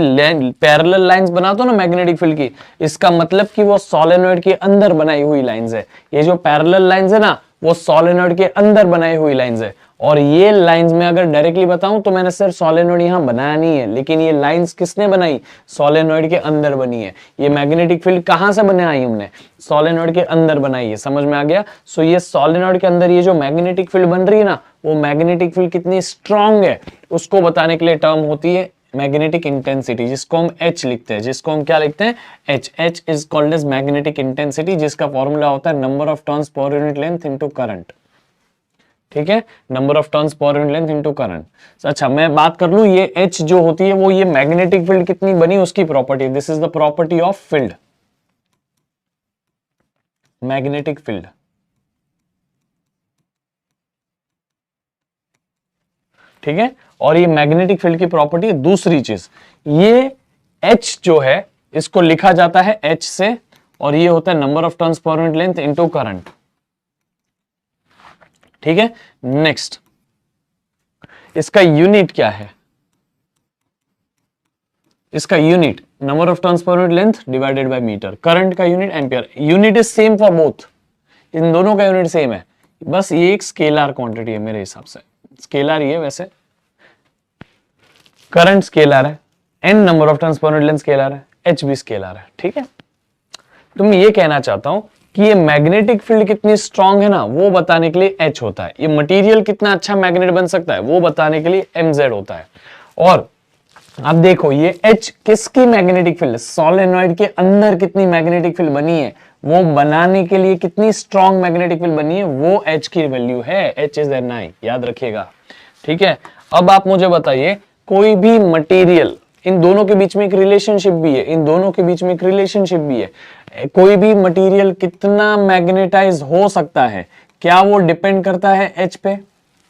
पैरेलल लाइंस बनाता हूं ना मैग्नेटिक फील्ड की, इसका मतलब कि वो सोलेनॉइड के अंदर बनाई हुई लाइंस है। ये जो पैरेलल लाइंस है ना, वो सोलेनॉइड के अंदर बनाई हुई लाइंस है। और ये लाइंस में अगर डायरेक्टली बताऊं तो मैंने सिर्फ सोलेनॉइड यहां बनाया नहीं है, लेकिन ये लाइंस किसने बनाई, सोलेनॉइड के अंदर बनी है। ये मैग्नेटिक फील्ड कहां से बनाई हमने, सोलेनॉइड के अंदर बनाई है। समझ में आ गया। सो ये सोलेनॉइड के अंदर ये जो मैग्नेटिक फील्ड बन रही है ना, वो मैग्नेटिक फील्ड कितनी स्ट्रांग है उसको बताने के लिए टर्म होती है मैग्नेटिक इंटेंसिटी, जिसको हम H लिखते हैं, जिसको हम क्या लिखते हैं, H। H is called as magnetic intensity, जिसका फॉर्मूला होता है नंबर ऑफ टर्न्स पर यूनिट लेंथ इनटू करंट। ठीक है, नंबर ऑफ टर्न्स पर यूनिट लेंथ इनटू करंट। अच्छा, मैं बात कर लूं ये H जो होती है वो ये मैग्नेटिक फील्ड कितनी बनी उसकी property, this is the property of field, magnetic field. ठीक है, और ये मैग्नेटिक फील्ड की प्रॉपर्टी। दूसरी चीज, ये H जो है इसको लिखा जाता है H से, और ये होता है नंबर ऑफ टर्न्स पर यूनिट लेंथ इनटू करंट। ठीक है, नेक्स्ट इसका यूनिट क्या है, इसका यूनिट नंबर ऑफ टर्न्स पर unit length divided by metre. Current का unit ampere. Unit is same for both, इन दोनों का यूनिट सेम है, बस ये एक स्केलर क्वांटिटी है मेरे हिसाब से, स्केलर ही है वैसे। करंट स्केलर है, n नंबर ऑफ टर्न्स पर यूनिट लेंथ स्केलर है, h भी स्केलर है। ठीक है, तो मैं ये कहना चाहता हूं कि ये मैग्नेटिक फील्ड कितनी स्ट्रांग है ना, वो बताने के लिए H होता है। ये मटेरियल कितना अच्छा मैग्नेट बन सकता है वो बताने के लिए mz होता है। और अब देखो ये H किसकी मैग्नेटिक फील्ड, सोलेनॉइड के अंदर कितनी मैग्नेटिक फील्ड बनी है, वो बनाने के लिए कितनी स्ट्रांग मैग्नेटिक फील्ड बनी है, वो H की वैल्यू है, H इज Ni, याद रखिएगा। ठीक है, अब आप मुझे बताइए कोई भी मटेरियल, इन दोनों के बीच में एक रिलेशनशिप भी है, इन दोनों के बीच में एक रिलेशनशिप भी है। कोई भी मटेरियल कितना मैग्नेटाइज हो सकता है, क्या वो डिपेंड करता है H पे,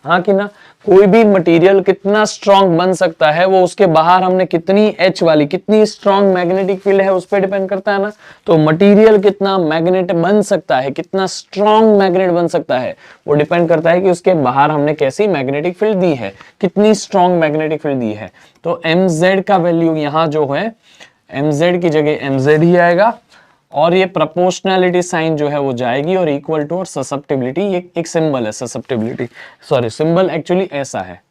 हाँ कि ना। कोई भी मटेरियल कितना स्ट्रांग बन सकता है वो उसके बाहर हमने कितनी H वाली, कितनी स्ट्रांग मैग्नेटिक फील्ड है उस पर डिपेंड करता है ना। तो मटेरियल कितना मैग्नेट बन सकता है, कितना स्ट्रांग मैग्नेट बन सकता है, वो डिपेंड करता है कि उसके बाहर हमने कैसी मैग्नेटिक फील्ड दी है, कितनी स्ट्रांग मैग्नेटिक फील्ड दी है। तो mz का वैल्यू यहां जो है, mz की जगह mz ही आएगा, और ये प्रोपोर्शनैलिटी साइन जो है वो जाएगी, और इक्वल टू और ससेप्टिबिलिटी, ये एक सिंबल है ससेप्टिबिलिटी, सॉरी सिंबल एक्चुअली ऐसा है।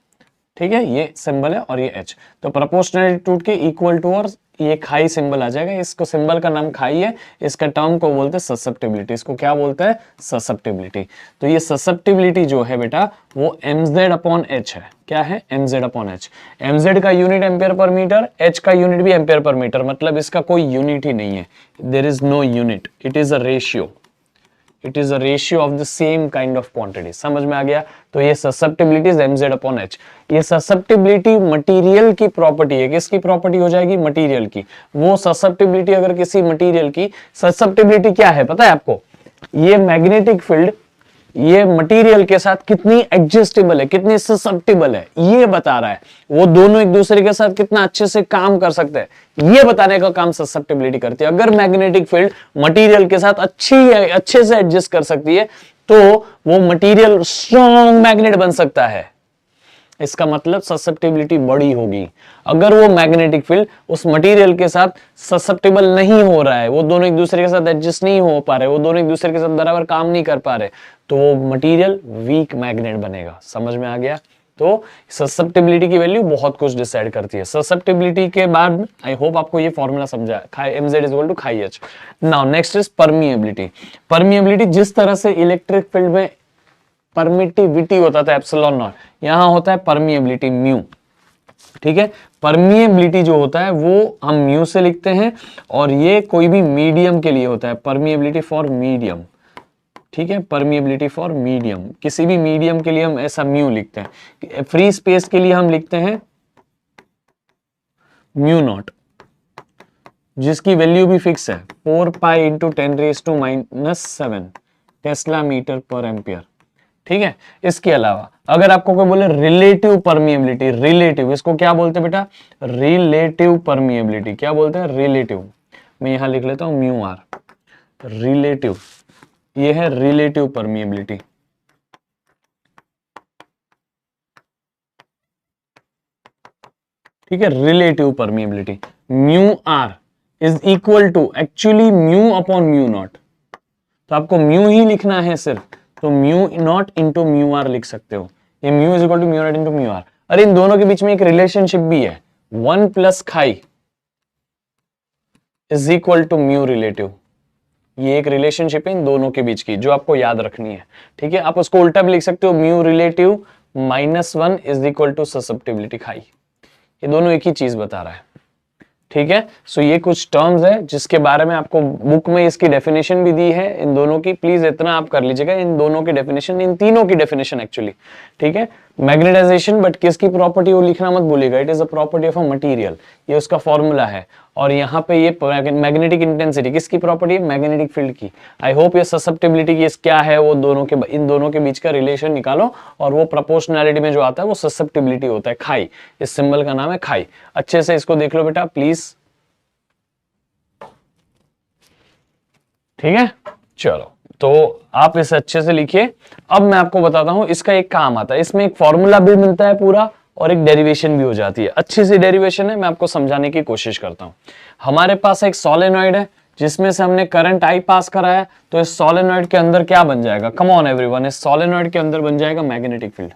ठीक है, ये सिंबल है और ये H, तो प्रोपोर्शनैलिटी टूट के इक्वल टू और ये खाई सिंबल आ जाएगा। इसको सिंबल का नाम खाई है, इसका टर्म को बोलते हैं ससेप्टिबिलिटी। इसको क्या बोलते हैं, ससेप्टिबिलिटी। तो ये ससेप्टिबिलिटी जो है बेटा वो mz अपॉन h है। क्या है, mz अपॉन h। mz का unit ampere per metre, h का यूनिट भी एम्पियर पर मीटर, मतलब इसका कोई यूनिट ही नहीं है, there is no unit, it is a ratio, it is a ratio of the same kind of quantity. समझ में आ गया। तो ये susceptibility is mz upon h। ये ससेप्टिबिलिटी मटेरियल की प्रॉपर्टी है, किसकी प्रॉपर्टी हो जाएगी, मटेरियल की। वो ससेप्टिबिलिटी अगर किसी मटेरियल की, ससेप्टिबिलिटी क्या है पता है आपको, ये मैग्नेटिक फील्ड ये मटेरियल के साथ कितनी एडजस्टेबल है, कितनी ससेप्टिबल है, ये बता रहा है। वो दोनों एक दूसरे के साथ कितना अच्छे से काम कर सकते हैं, ये बताने का काम ससेप्टिबिलिटी करती है। अगर मैग्नेटिक फील्ड मटेरियल के साथ अच्छे से एडजस्ट कर सकती है तो वो मटेरियल स्ट्रॉन्ग मैग्नेट बन सकता है, इसका मतलब ससेप्टिबिलिटी बड़ी होगी। अगर वो मैग्नेटिक फील्ड उस मटेरियल के साथ ससेप्टिबल नहीं हो रहा है, वो दोनों एक दूसरे के साथ एडजस्ट नहीं हो पा रहे, वो दोनों एक दूसरे के साथ बराबर काम नहीं कर पा रहे, तो वो मटेरियल वीक मैग्नेट बनेगा। समझ में आ गया। तो ससेप्टिबिलिटी की वैल्यू बहुत कुछ डिसाइड करती है। ससेप्टिबिलिटी के बाद आई होप आपको ये फॉर्मूला समझा है, mz इक्वल टू खाई h। Now next is permeability. Permeability, जिस तरह से इलेक्ट्रिक फील्ड में परमिटिविटी होता था एप्सिलॉन नॉट, यहां होता है परमिएबिलिटी म्यू। ठीक है, परमिएबिलिटी जो होता है वो हम म्यू से लिखते हैं, और ये कोई भी मीडियम के लिए होता है, परमिएबिलिटी फॉर मीडियम। ठीक है, परमिएबिलिटी फॉर मीडियम, किसी भी मीडियम के लिए हम ऐसा म्यू लिखते हैं। फ्री स्पेस के लिए हम लिखते हैं म्यू नॉट, जिसकी वैल्यू भी फिक्स है 4 pi into 10⁻⁻⁷ Tesla metre per ampere. ठीक है, इसके अलावा अगर आपको कोई बोले रिलेटिव परमिएबिलिटी, रिलेटिव इसको क्या बोलते हैं बेटा, रिलेटिव परमिएबिलिटी। क्या बोलते हैं, रिलेटिव। मैं यहां लिख लेता हूं म्यू आर, रिलेटिव, ये है रिलेटिव परमिएबिलिटी। ठीक है, relative permeability mu R is equal to actually mu upon mu naught. तो आपको म्यू ही लिखना है सिर्फ, तो mu naught into mu R लिख सकते हो। ये mu is equal to mu naught into mu R. अरे इन दोनों के बीच में एक रिलेशनशिप भी है, 1 plus chi is equal to mu relative. ये एक रिलेशनशिप है इन दोनों के बीच की, जो आपको याद रखनी है। ठीक है, आप उसको उल्टा भी लिख सकते हो, mu relative -1 is equal to susceptibility chi. ये दोनों एक ही चीज बता रहा है। ठीक है, सो ये कुछ टर्म्स है जिसके बारे में आपको बुक में इसकी डेफिनेशन भी दी है इन दोनों की, प्लीज इतना आप कर लीजिएगा, इन दोनों की डेफिनेशन, इन तीनों की डेफिनेशन एक्चुअली। ठीक है, मैग्नेटाइजेशन, बट किसकी प्रॉपर्टी वो लिखना मत भूलिएगा, it is a property of a material, ये उसका फॉर्मूला है। और यहाँ पे ये मैग्नेटिक इंटेंसिटी किसकी प्रॉपर्टी है, मैग्नेटिक फील्ड की। आई होप ये ससेप्टिबिलिटी की क्या है, वो दोनों के, इन दोनों के बीच का रिलेशन निकालो, और वो प्रोपोर्शनैलिटी में जो आता है वो ससेप्टिबिलिटी होता है, खाई। इस सिंबल का नाम है खाई। अच्छे से इसको देख लो बेटा प्लीज। ठीक है, चलो तो आप इसे अच्छे से लिखिए। अब मैं आपको बताता हूं इसका एक काम आता है, इसमें एक फॉर्मूला भी मिलता है पूरा, और एक डेरिवेशन भी हो जाती है। अच्छी सी डेरिवेशन है, मैं आपको समझाने की कोशिश करता हूं। हमारे पास एक सोलेनॉइड है जिसमें से हमने करंट आई पास कराया, तो इस सोलेनॉइड के अंदर क्या बन जाएगा, कम ऑन एवरीवन, इस सोलेनॉइड के अंदर बन जाएगा मैग्नेटिक फील्ड।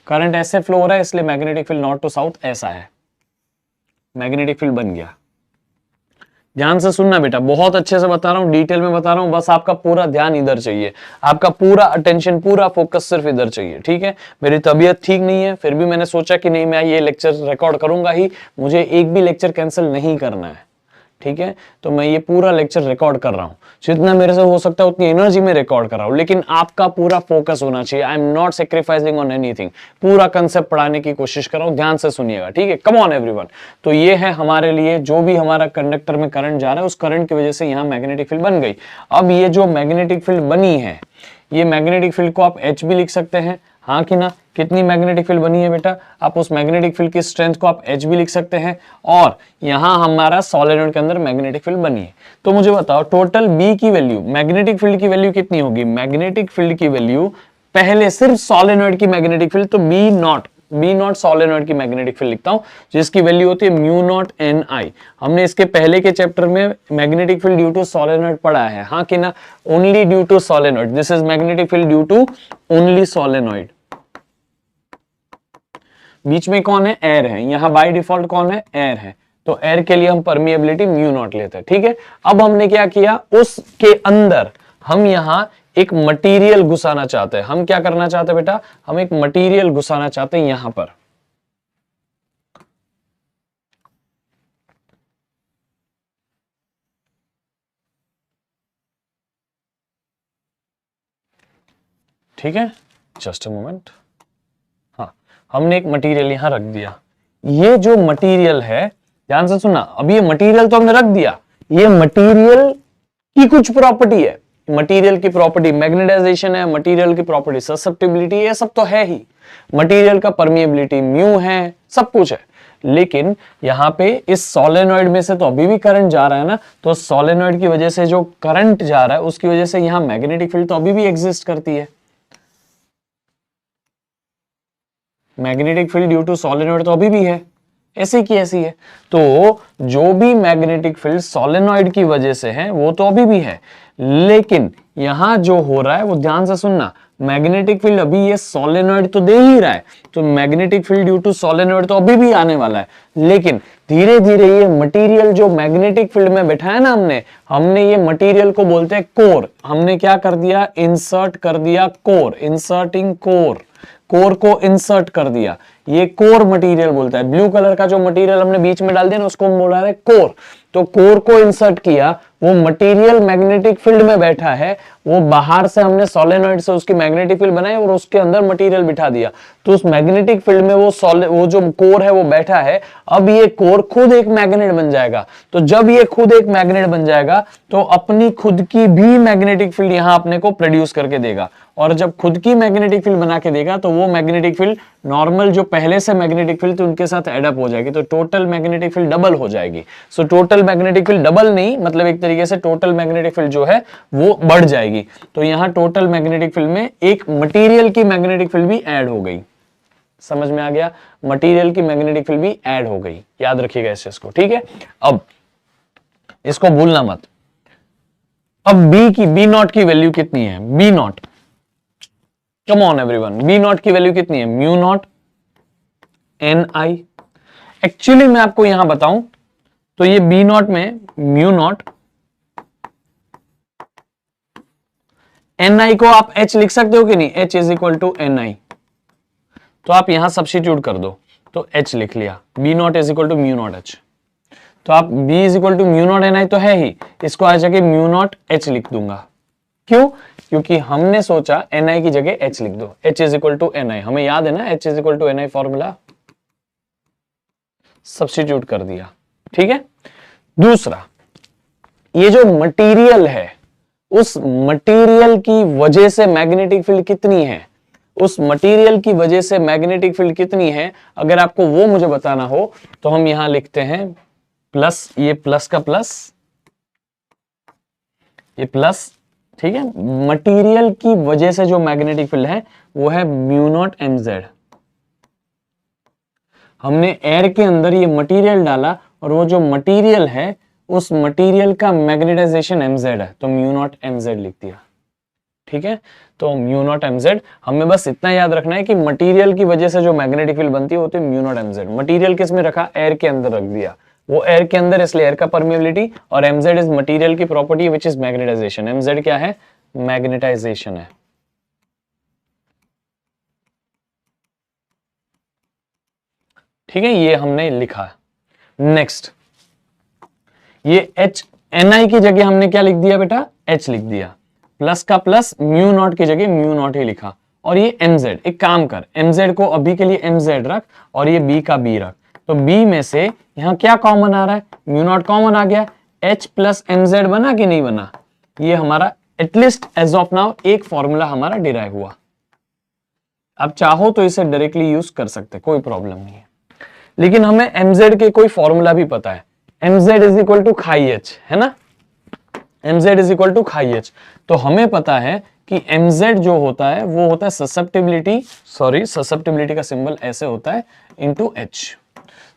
करंट ऐसे फ्लो हो रहा है इसलिए magnetic field north to south ऐसा है, मैग्नेटिक फील्ड बन गया। ध्यान से सुनना बेटा, बहुत अच्छे से बता रहा हूं, डिटेल में बता रहा हूं, बस आपका पूरा ध्यान इधर चाहिए, आपका पूरा अटेंशन, पूरा फोकस सिर्फ इधर चाहिए। ठीक है, मेरी तबीयत ठीक नहीं है, फिर भी मैंने सोचा कि नहीं मैं ये लेक्चर रिकॉर्ड करूंगा ही, मुझे एक भी लेक्चर कैंसिल नहीं करना है। ठीक है, तो मैं ये पूरा लेक्चर रिकॉर्ड कर रहा हूं, जितना मेरे से हो सकता है उतनी एनर्जी में रिकॉर्ड कर रहा हूं, लेकिन आपका पूरा फोकस होना चाहिए। I am not sacrificing on anything, पूरा कंसेप्ट पढ़ाने की कोशिश कर रहा हूं, ध्यान से सुनिएगा। ठीक है, कम ऑन एवरीवन। तो ये है हमारे लिए, जो भी हमारा कंडक्टर में करंट जा रहा है, उस करंट की वजह से यहाँ मैग्नेटिक फील्ड बन गई। अब ये जो मैग्नेटिक फील्ड बनी है, ये मैग्नेटिक फील्ड को आप H भी लिख सकते हैं, हाँ कि ना। कितनी मैग्नेटिक फील्ड बनी है बेटा, आप उस मैग्नेटिक फील्ड की स्ट्रेंथ को आप H भी लिख सकते हैं, और यहां हमारा सोलेनॉइड के अंदर मैग्नेटिक फील्ड बनी है। तो मुझे बताओ टोटल B की वैल्यू, मैग्नेटिक फील्ड की वैल्यू कितनी होगी, मैग्नेटिक फील्ड की वैल्यू पहले सिर्फ सोलेनॉइड की मैग्नेटिक फील्ड, तो बी नॉट सोलेनॉइड की मैग्नेटिक फील्ड लिखता हूं, जिसकी वैल्यू होती है म्यू नॉट एन आई। हमने इसके पहले के चैप्टर में magnetic field due to solenoid पढ़ा है, हाँ कि ना, only due to solenoid, this is magnetic field due to only solenoid. बीच में कौन है, एयर है, यहां बाय डिफॉल्ट कौन है, एयर है, तो एयर के लिए हम परमिएबिलिटी म्यू नॉट लेते हैं। ठीक है, अब हमने क्या किया, उसके अंदर हम यहां एक मटेरियल घुसाना चाहते हैं। हम क्या करना चाहते हैं बेटा, हम एक मटेरियल घुसाना चाहते हैं यहां पर। ठीक है, जस्ट अ मोमेंट। हाँ, हमने एक मटेरियल यहां रख दिया। ये जो मटेरियल है, ध्यान से सुनना, अब ये मटेरियल तो हमने रख दिया, ये मटेरियल की कुछ प्रॉपर्टी है, मटेरियल की प्रॉपर्टी मैग्नेटाइजेशन है, मटेरियल की प्रॉपर्टी ससेप्टिबिलिटी, ये सब तो है ही, मटेरियल का परमिएबिलिटी म्यू है, सब कुछ है। लेकिन यहां पे इस सोलेनॉइड में से तो अभी भी करंट जा रहा है ना, तो सोलेनॉइड की वजह से जो करंट जा रहा है उसकी वजह से यहां मैग्नेटिक फील्ड तो अभी भी एग्जिस्ट करती है, magnetic field due to solenoid तो अभी भी है, ऐसी की ऐसी है। तो जो भी मैग्नेटिक फील्ड सोलेनॉइड की वजह से है वो तो अभी भी है, लेकिन यहां जो हो रहा है वो ध्यान से सुनना, मैग्नेटिक फील्ड अभी ये सोलेनॉइड तो दे ही रहा है, तो magnetic field due to solenoid तो अभी भी आने वाला है, लेकिन धीरे धीरे ये मटेरियल जो मैग्नेटिक फील्ड में बैठा है ना, हमने ये मटेरियल को बोलते हैं कोर। हमने क्या कर दिया, इंसर्ट कर दिया कोर, इंसर्टिंग कोर, कोर को इंसर्ट कर दिया, ये कोर मटेरियल बोलता है। ब्लू कलर का जो मटेरियल हमने बीच में डाल दिया ना, उसको हम बोल रहे हैं कोर। तो कोर को इंसर्ट किया, वो मटेरियल मैग्नेटिक फील्ड में बैठा है, वो बाहर से हमने सोलेनॉइड से उसकी मैग्नेटिक फील्ड बनाई और उसके अंदर मटेरियल बिठा दिया, तो उस मैग्नेटिक फील्ड में वो जो कोर है वो बैठा है। अब ये कोर खुद एक मैग्नेट बन जाएगा, तो जब ये खुद एक मैग्नेट बन जाएगा तो अपनी खुद की भी मैग्नेटिक फील्ड यहां अपने को प्रोड्यूस करके देगा, और जब खुद की मैग्नेटिक फील्ड बना के देगा तो वो मैग्नेटिक फील्ड नॉर्मल जो पहले से मैग्नेटिक फील्ड थी उनके साथ एडअप हो जाएगी, तो टोटल मैग्नेटिक फील्ड डबल हो जाएगी। So total magnetic field double नहीं, मतलब एक तरीके से टोटल मैग्नेटिक फील्ड जो है वो बढ़ जाएगी। तो यहां टोटल मैग्नेटिक फील्ड में एक मटेरियल की मैग्नेटिक फील्ड भी ऐड हो गई। समझ में आ गया, मटेरियल की मैग्नेटिक फील्ड भी ऐड हो गई, याद रखिएगा इस चीज को, ठीक है। अब इसको भूलना मत। अब बी नॉट की वैल्यू कितनी है, B naught, come on everyone, B naught की वैल्यू कितनी है, mu naught N I. Actually मैं आपको यहां बताऊं तो ये बी नॉट में म्यू नॉट एन आई को आप एच लिख सकते हो कि नहीं, H is equal to N I, तो आप यहां सब्स्टिट्यूट कर दो, तो एच लिख लिया, B naught is equal to mu naught H. तो आप B is equal to mu naught N I तो है ही, इसको आ जाके म्यू नॉट एच लिख दूंगा। क्यों, क्योंकि हमने सोचा एन आई की जगह एच लिख दो, H is equal to N I, हमें याद है ना H is equal to N I formula, substitute कर दिया, ठीक है। दूसरा, ये जो मटेरियल है, उस मटेरियल की वजह से मैग्नेटिक फील्ड कितनी है, उस मटेरियल की वजह से मैग्नेटिक फील्ड कितनी है, अगर आपको वो मुझे बताना हो तो हम यहां लिखते हैं प्लस, ये प्लस का प्लस, ये प्लस, ठीक है। मटेरियल की वजह से जो मैग्नेटिक फील्ड है वो है म्यू नॉट एम जेड। हमने एयर के अंदर ये मटेरियल डाला और वो जो मटेरियल है उस मटेरियल का मैग्नेटाइजेशन एम जेड है, तो म्यू नॉट एम जेड लिख दिया, ठीक है। तो म्यू नॉट एम जेड, हमें बस इतना याद रखना है कि मटेरियल की वजह से जो मैग्नेटिक फील्ड बनती है वो तो mu naught M Z. Material किस में रखा, एयर के अंदर रख दिया, वो एयर के अंदर, इसलिए एयर का परमिएबिलिटी, और एम जेड इज मटेरियल की property which is magnetisation. M Z क्या है, मैग्नेटाइजेशन है, ठीक है, ये हमने लिखा। नेक्स्ट, ये एच एन आई की जगह हमने क्या लिख दिया बेटा, एच लिख दिया, प्लस का प्लस, म्यू नॉट की जगह म्यू नॉट ही लिखा, और ये एम जेड, एक काम कर, एम जेड को अभी के लिए एम जेड रख और ये बी का बी रख, तो बी में से यहां क्या कॉमन आ रहा है, म्यू नॉट कॉमन आ गया, एच प्लस एम जेड बना कि नहीं बना, ये हमारा एटलीस्ट एज ऑफ नाउ एक फॉर्मूला हमारा डिराइव हुआ। अब चाहो तो इसे डायरेक्टली यूज कर सकते, कोई प्रॉब्लम नहीं है, लेकिन हमें एम जेड के कोई फॉर्मूला भी पता है, M Z is equal to chi H, है ना, M Z is equal to chi H. तो हमें पता है कि एम जेड जो होता है वो होता है ससेप्टिबिलिटी, सॉरी ससेप्टिबिलिटी का सिंबल ऐसे होता है, इंटू एच।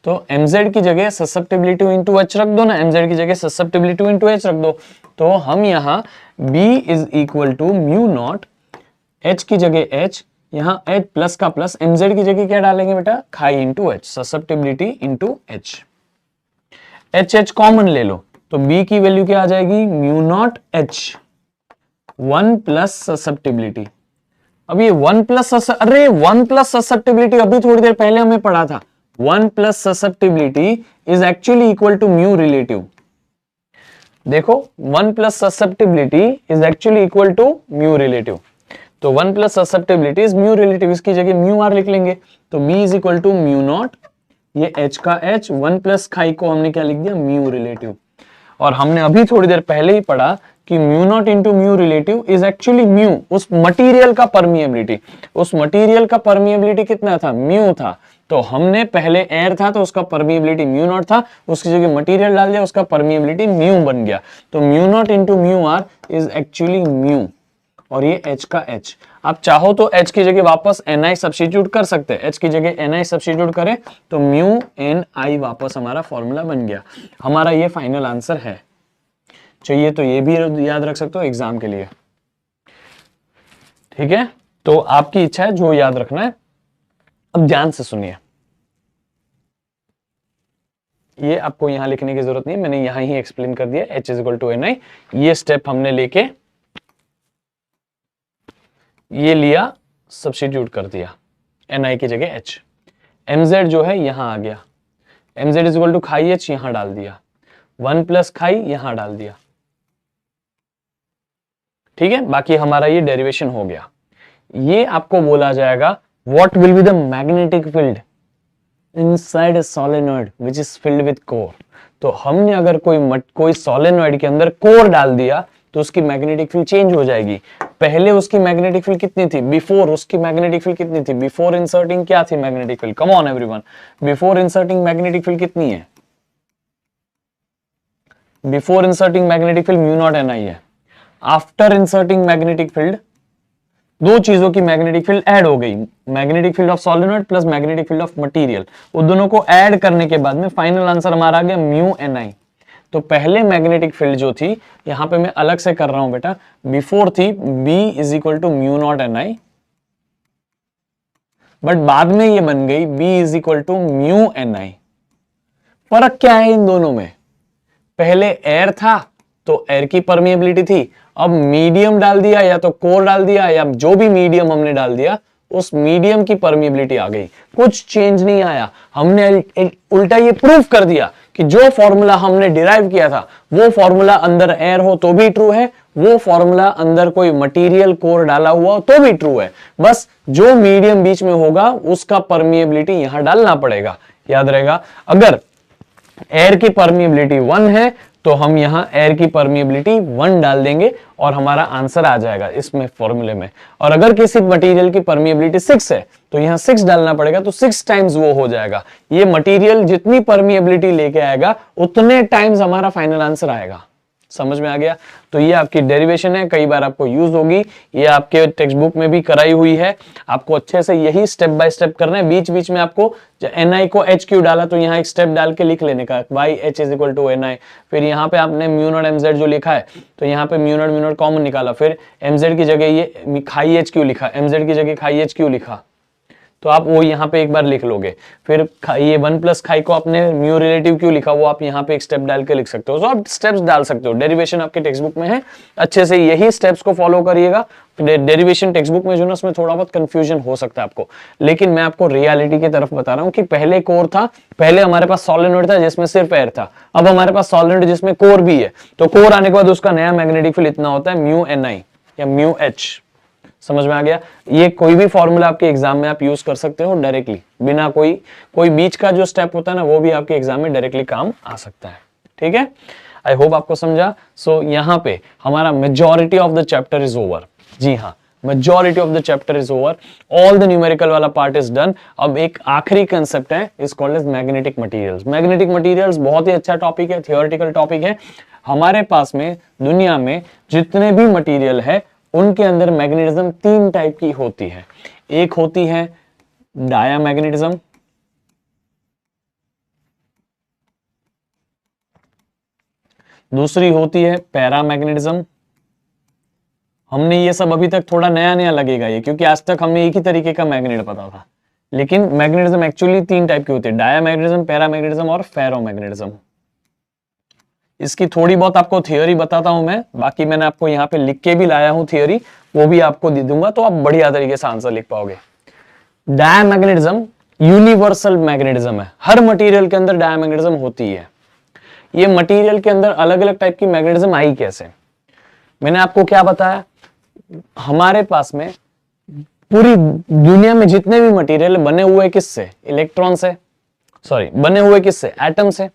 तो एम जेड की जगह ससेप्टिबिलिटी इंटू एच रख दो ना, एम जेड की जगह ससेप्टिबिलिटी इंटू एच रख दो, तो हम यहाँ b is equal to mu naught, h की जगह h, यहाँ h प्लस का प्लस, एम जेड की जगह क्या डालेंगे बेटा, chi into H, susceptibility into H, H H common ले लो, तो b की वैल्यू क्या आ जाएगी, mu naught h, 1 plus susceptibility. अब ये 1 प्लस, अरे 1 प्लस ससेप्टिबिलिटी अभी थोड़ी देर पहले हमें पढ़ा था, 1 plus susceptibility is actually equal to mu relative. देखो 1 plus susceptibility is actually equal to mu relative, तो 1 plus susceptibility is mu relative, इसकी जगह म्यू आर लिख लेंगे, तो b is equal to mu naught, ये h का h, 1 प्लस खाई को हमने क्या लिख दिया, म्यू रिलेटिव। और हमने अभी थोड़ी देर पहले ही पढ़ा कि mu naught into mu relative is actually mu, उस मटेरियल का परमिएबिलिटी, उस मटेरियल का परमिएबिलिटी कितना था, म्यू था, तो हमने पहले एयर था तो उसका परमिएबिलिटी म्यू नॉट था, उसकी जगह मटेरियल डाल दिया, उसका परमिएबिलिटी म्यू बन गया, तो mu naught into mu R is actually mu, और ये h का h। आप चाहो तो h की जगह वापस ni सब्स्टिट्यूट कर सकते हैं, h की जगह ni सब्स्टिट्यूट करें तो म्यू एन आई वापस हमारा फॉर्मूला बन गया, हमारा ये फाइनल आंसर है। चाहिए तो ये भी याद रख सकते हो एग्जाम के लिए, ठीक है। तो आपकी इच्छा है जो याद रखना है। अब ध्यान से सुनिए, ये आपको यहां लिखने की जरूरत नहीं, मैंने यहां ही एक्सप्लेन कर दिया। H is equal to NI, ये स्टेप हमने लेके ये लिया, सब्स्टिट्यूट कर दिया NI की जगह H। mz जो है यहां आ गया, mz इज इक्वल टू खाई H यहां डाल दिया, 1 प्लस खाई यहां डाल दिया, ठीक है। बाकी हमारा ये डेरिवेशन हो गया। ये आपको बोला जाएगा what will be the magnetic field inside a solenoid which is filled with core. तो हमने अगर कोई सोलेनॉइड के अंदर कोर डाल दिया तो उसकी मैग्नेटिक फील्ड चेंज हो जाएगी। पहले उसकी मैग्नेटिक फील्ड कितनी थी, बिफोर उसकी मैग्नेटिक फील्ड कितनी थी, बिफोर इंसर्टिंग क्या थी magnetic field, come on everyone, before inserting magnetic field कितनी है, before inserting magnetic field mu naught NI है। आफ्टर इंसर्टिंग मैग्नेटिक फील्ड, दो चीजों की मैग्नेटिक फील्ड ऐड हो गई, magnetic field of solenoid plus magnetic field of material, वो दोनों को ऐड करने के बाद में फाइनल आंसर हमारा आ गया म्यू NI। तो पहले मैग्नेटिक फील्ड जो थी, यहां पे मैं अलग से कर रहा हूं बेटा, बिफोर थी B is equal to mu naught NI, but बाद में ये बन गई B is equal to mu NI। फर्क क्या है इन दोनों में, पहले एयर था तो एयर की परमिएबिलिटी थी, अब मीडियम डाल दिया या तो कोर डाल दिया या जो भी मीडियम हमने डाल दिया उस मीडियम की परमिएबिलिटी आ गई, कुछ चेंज नहीं आया। हमने उल्टा ये प्रूफ कर दिया कि जो फॉर्मूला हमने डिराइव किया था वो फॉर्मूला अंदर एयर हो तो भी ट्रू है, वो फॉर्मूला अंदर कोई मटेरियल कोर डाला हुआ हो तो भी ट्रू है, बस जो मीडियम बीच में होगा उसका परमिएबिलिटी यहां डालना पड़ेगा। याद रहेगा, अगर एयर की परमिएबिलिटी 1 है तो हम यहां एयर की परमिएबिलिटी 1 डाल देंगे और हमारा आंसर आ जाएगा इसमें फॉर्मूले में। और अगर किसी मटेरियल की परमिएबिलिटी 6 है तो यहां 6 डालना पड़ेगा, तो 6 टाइम्स वो हो जाएगा। ये मटेरियल जितनी परमिएबिलिटी लेके आएगा उतने टाइम्स हमारा फाइनल आंसर आएगा। समझ में आ गया? तो ये आपकी डेरिवेशन है, कई बार आपको यूज होगी, ये आपके टेक्स्ट बुक में भी कराई हुई है। आपको अच्छे से यही स्टेप बाय स्टेप करना है। बीच बीच में आपको NI को H क्यों डाला तो यहाँ एक स्टेप डाल के लिख लेने का, y H is equal to NI। फिर यहाँ पे आपने म्यू नॉट MZ जो लिखा है तो यहाँ पे म्यू नॉट कॉमन निकाला, फिर MZ की जगह ये खाई H क्यों लिखा, MZ की जगह खाई H क्यों लिखा, तो आप वो यहाँ पे एक बार लिख लोगे। फिर ये 1 प्लस खाई को आपने म्यू रिलेटिव क्यों लिखा, वो आप यहाँ पे एक स्टेप डाल के लिख सकते हो। तो आप स्टेप्स डाल सकते हो, डेरिवेशन आपके टेक्स्ट बुक में है, अच्छे से यही स्टेप्स को फॉलो करिएगा। डेरिवेशन टेक्स्ट बुक में जो ना उसमें थोड़ा बहुत कंफ्यूजन हो सकता है आपको, लेकिन मैं आपको रियलिटी की तरफ बता रहा हूँ कि पहले कोर था, पहले हमारे पास सॉलिनॉइड था जिसमें सिर्फ एयर था, अब हमारे पास सॉलिनॉइड जिसमें कोर भी है। तो कोर आने के बाद उसका नया मैग्नेटिक फील्ड इतना होता है म्यू NI या म्यू H। समझ में आ गया? ये कोई भी फॉर्मूला आपके एग्जाम में आप यूज कर सकते हो डायरेक्टली, बिना कोई बीच का जो स्टेप होता है ना वो भी आपके एग्जाम में डायरेक्टली काम आ सकता है। ठीक है, आई होप आपको समझा। सो यहाँ पे हमारा majority of the chapter is over. जी हाँ, majority of the chapter is over, all the numerical वाला पार्ट इज डन। अब एक आखिरी कंसेप्ट है, is called as magnetic materials. Magnetic materials बहुत ही अच्छा टॉपिक है, थियोरेटिकल टॉपिक है। हमारे पास में दुनिया में जितने भी मटेरियल है उनके अंदर मैग्नेटिज्म 3 टाइप की होती है। एक होती है डायामैग्नेटिज्म, दूसरी होती है पैरामैग्नेटिज्म। हमने ये सब अभी तक थोड़ा नया नया लगेगा ये, क्योंकि आज तक हमें एक ही तरीके का मैग्नेट पता था, लेकिन मैग्नेटिज्म एक्चुअली 3 टाइप की होती है, डायामैग्नेटिज्म, पैरामैग्नेटिज्म और फेरोमैग्नेटिज्म। इसकी थोड़ी बहुत आपको थियोरी बताता हूं मैं, बाकी मैंने आपको यहाँ पे लिख के भी लाया हूं थियोरी, वो भी आपको दे दूंगा तो आप बढ़िया तरीके से आंसर लिख पाओगे। डायामैग्नेटिज्म यूनिवर्सल मैग्नेटिज्म है, हर मटेरियल के अंदर डायामैग्नेटिज्म होती है। ये मटेरियल के अंदर अलग अलग टाइप की मैग्नेटिज्म आई कैसे? मैंने आपको क्या बताया, हमारे पास में पूरी दुनिया में जितने भी मटेरियल बने हुए किससे, इलेक्ट्रॉन से, सॉरी बने हुए किससे, एटम से।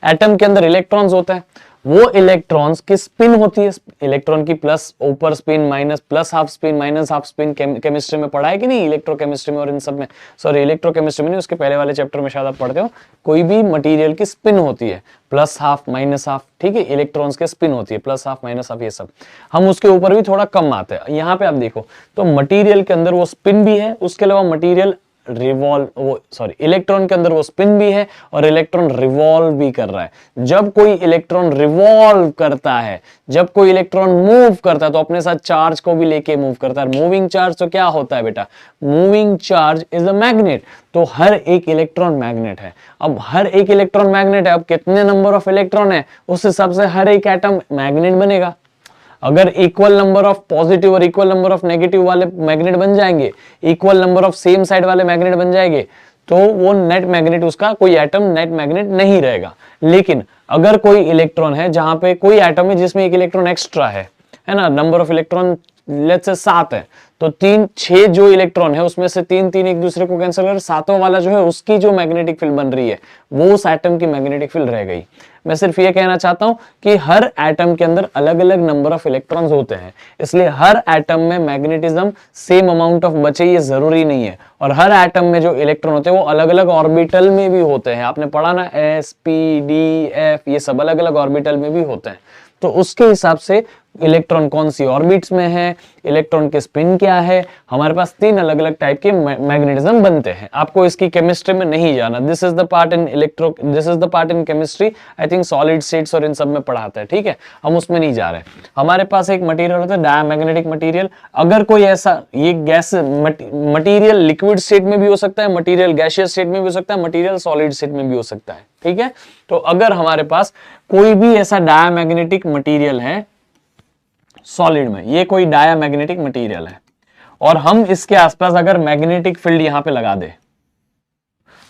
एटम के अंदर इलेक्ट्रॉन्स होता है, वो इलेक्ट्रॉन्स की स्पिन होती है, इलेक्ट्रॉन की प्लस ऊपर spin, minus, plus half spin, minus half spin. Chemistry में पढ़ा है कि नहीं, इलेक्ट्रोकेमिस्ट्री में और इन सब में, सॉरी इलेक्ट्रोकेमिस्ट्री में नहीं, उसके पहले वाले चैप्टर में शायद आप पढ़ते हो। कोई भी मटेरियल की स्पिन होती है, प्लस हाफ माइनस हाफ, ठीक है, इलेक्ट्रॉन्स के स्पिन होती है, प्लस हाफ माइनस हाफ, ये सब हम उसके ऊपर भी थोड़ा कम आते हैं। यहाँ पे आप देखो तो मटेरियल के अंदर वो स्पिन भी है, उसके अलावा मटेरियल इलेक्ट्रॉन के अंदर वो स्पिन भी है और इलेक्ट्रॉन रिवॉल्व भी कर रहा है। जब कोई इलेक्ट्रॉन रिवॉल्व करता है, जब कोई इलेक्ट्रॉन मूव करता है तो अपने साथ चार्ज को भी लेके मूव करता है। मूविंग चार्ज तो क्या होता है बेटा, moving charge is a magnet. तो हर एक इलेक्ट्रॉन मैग्नेट है। अब हर एक इलेक्ट्रॉन मैग्नेट है, अब कितने नंबर ऑफ इलेक्ट्रॉन है उस हिसाब से हर एक एटम मैग्नेट बनेगा। अगर इक्वल नंबर ऑफ पॉजिटिव और इक्वल नंबर ऑफ नेगेटिव वाले मैग्नेट बन जाएंगे, equal number of same side वाले मैग्नेट बन जाएंगे, तो वो नेट मैग्नेट, उसका कोई एटम नेट मैग्नेट नहीं रहेगा। लेकिन अगर कोई इलेक्ट्रॉन है जहां पे कोई एटम है जिसमें एक इलेक्ट्रॉन एक्स्ट्रा है ना, number of electron let's say 7 है, तो 6 जो इलेक्ट्रॉन है उसमें से 3 एक दूसरे को कैंसिल कर, सातों वाला जो है उसकी जो मैग्नेटिक फील्ड बन रही है वो उस एटम की मैग्नेटिक फील्ड रह गई। मैं सिर्फ ये कहना चाहता हूं कि हर एटम के अंदर अलग अलग नंबर ऑफ इलेक्ट्रॉन्स होते हैं, इसलिए हर एटम में मैग्नेटिज्म सेम अमाउंट ऑफ बचे ये जरूरी नहीं है। और हर एटम में जो इलेक्ट्रॉन होते हैं वो अलग अलग ऑर्बिटल में भी होते हैं। आपने पढ़ा ना, एस पी डी एफ, ये सब अलग अलग ऑर्बिटल में भी होते हैं। तो उसके हिसाब से इलेक्ट्रॉन कौन सी ऑर्बिट्स में है, इलेक्ट्रॉन के स्पिन क्या है, हमारे पास 3 अलग अलग टाइप के मैग्नेटिज्म बनते हैं। आपको इसकी केमिस्ट्री में नहीं जाना, this is the part in chemistry. I think solid states और इन सब में पढ़ाता है, ठीक है, हम उसमें नहीं जा रहे। हमारे पास एक मटेरियल होता है डायमैग्नेटिक मटेरियल। अगर कोई ऐसा, ये गैस मटेरियल लिक्विड स्टेट में भी हो सकता है, मटेरियल गैसियस स्टेट में भी हो सकता है, मटेरियल सॉलिड स्टेट में भी हो सकता है, ठीक है। तो अगर हमारे पास कोई भी ऐसा डायमैग्नेटिक मटेरियल है सॉलिड में, ये कोई डायमैग्नेटिक मटेरियल है और हम इसके आसपास अगर मैग्नेटिक फील्ड यहां पे लगा दे,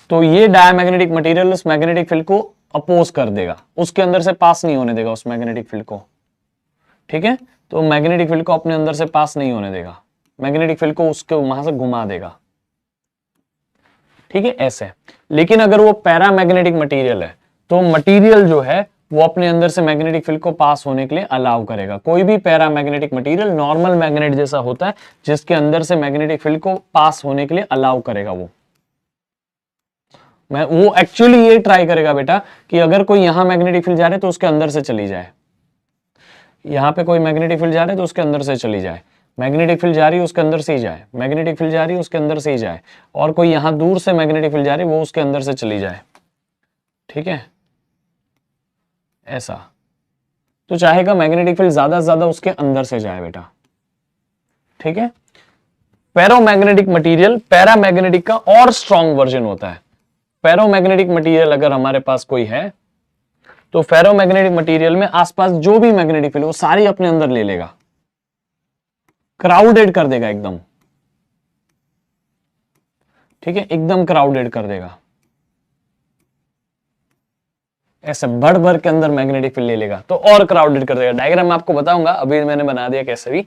तो ये डायमैग्नेटिक मटेरियल उस मैग्नेटिक फील्ड को अपोज कर देगा, उसके अंदर से पास नहीं होने देगा उस मैग्नेटिक फील्ड को, ठीक है। तो मैग्नेटिक फील्ड को अपने अंदर से पास नहीं होने देगा, मैग्नेटिक फील्ड को उसके वहां से घुमा देगा, ठीक है, ऐसे। लेकिन अगर वो पैरामैग्नेटिक मटेरियल है तो मटेरियल जो है वो अपने अंदर से मैग्नेटिक फील्ड को पास होने के लिए अलाउ करेगा। कोई भी पैरामैग्नेटिक मटेरियल नॉर्मल मैग्नेट जैसा होता है जिसके अंदर से मैग्नेटिक फील्ड को पास होने के लिए अलाउ करेगा। वो एक्चुअली ये ट्राई करेगा बेटा कि अगर कोई यहां मैग्नेटिक फील्ड जा रहा है तो उसके अंदर से चली जाए, यहां पे कोई मैग्नेटिक फील्ड जा रहा है तो उसके अंदर से चली जाए, मैग्नेटिक फील्ड जा रही है उसके अंदर से ही जाए, मैग्नेटिक फील्ड जा रही है उसके अंदर से ही जाए, और कोई यहां दूर से मैग्नेटिक फील्ड जा रही है वो उसके अंदर से चली जाए, ठीक है, ऐसा। तो चाहेगा मैग्नेटिक फील्ड ज्यादा से ज्यादा उसके अंदर से जाए बेटा, ठीक है। फेरोमैग्नेटिक मटेरियल पैरामैग्नेटिक का और स्ट्रॉन्ग वर्जन होता है। फेरोमैग्नेटिक मटेरियल अगर हमारे पास कोई है तो फेरोमैग्नेटिक मटेरियल में आसपास जो भी मैग्नेटिक फील्ड वो सारी अपने अंदर ले लेगा, क्राउडेड कर देगा एकदम, ठीक है, एकदम क्राउडेड कर देगा, ऐसे भर भर के अंदर मैग्नेटिक फील्ड ले लेगा तो और क्राउडेड कर देगा। डायग्राम में आपको बताऊंगा, अभी मैंने बना दिया कैसे भी,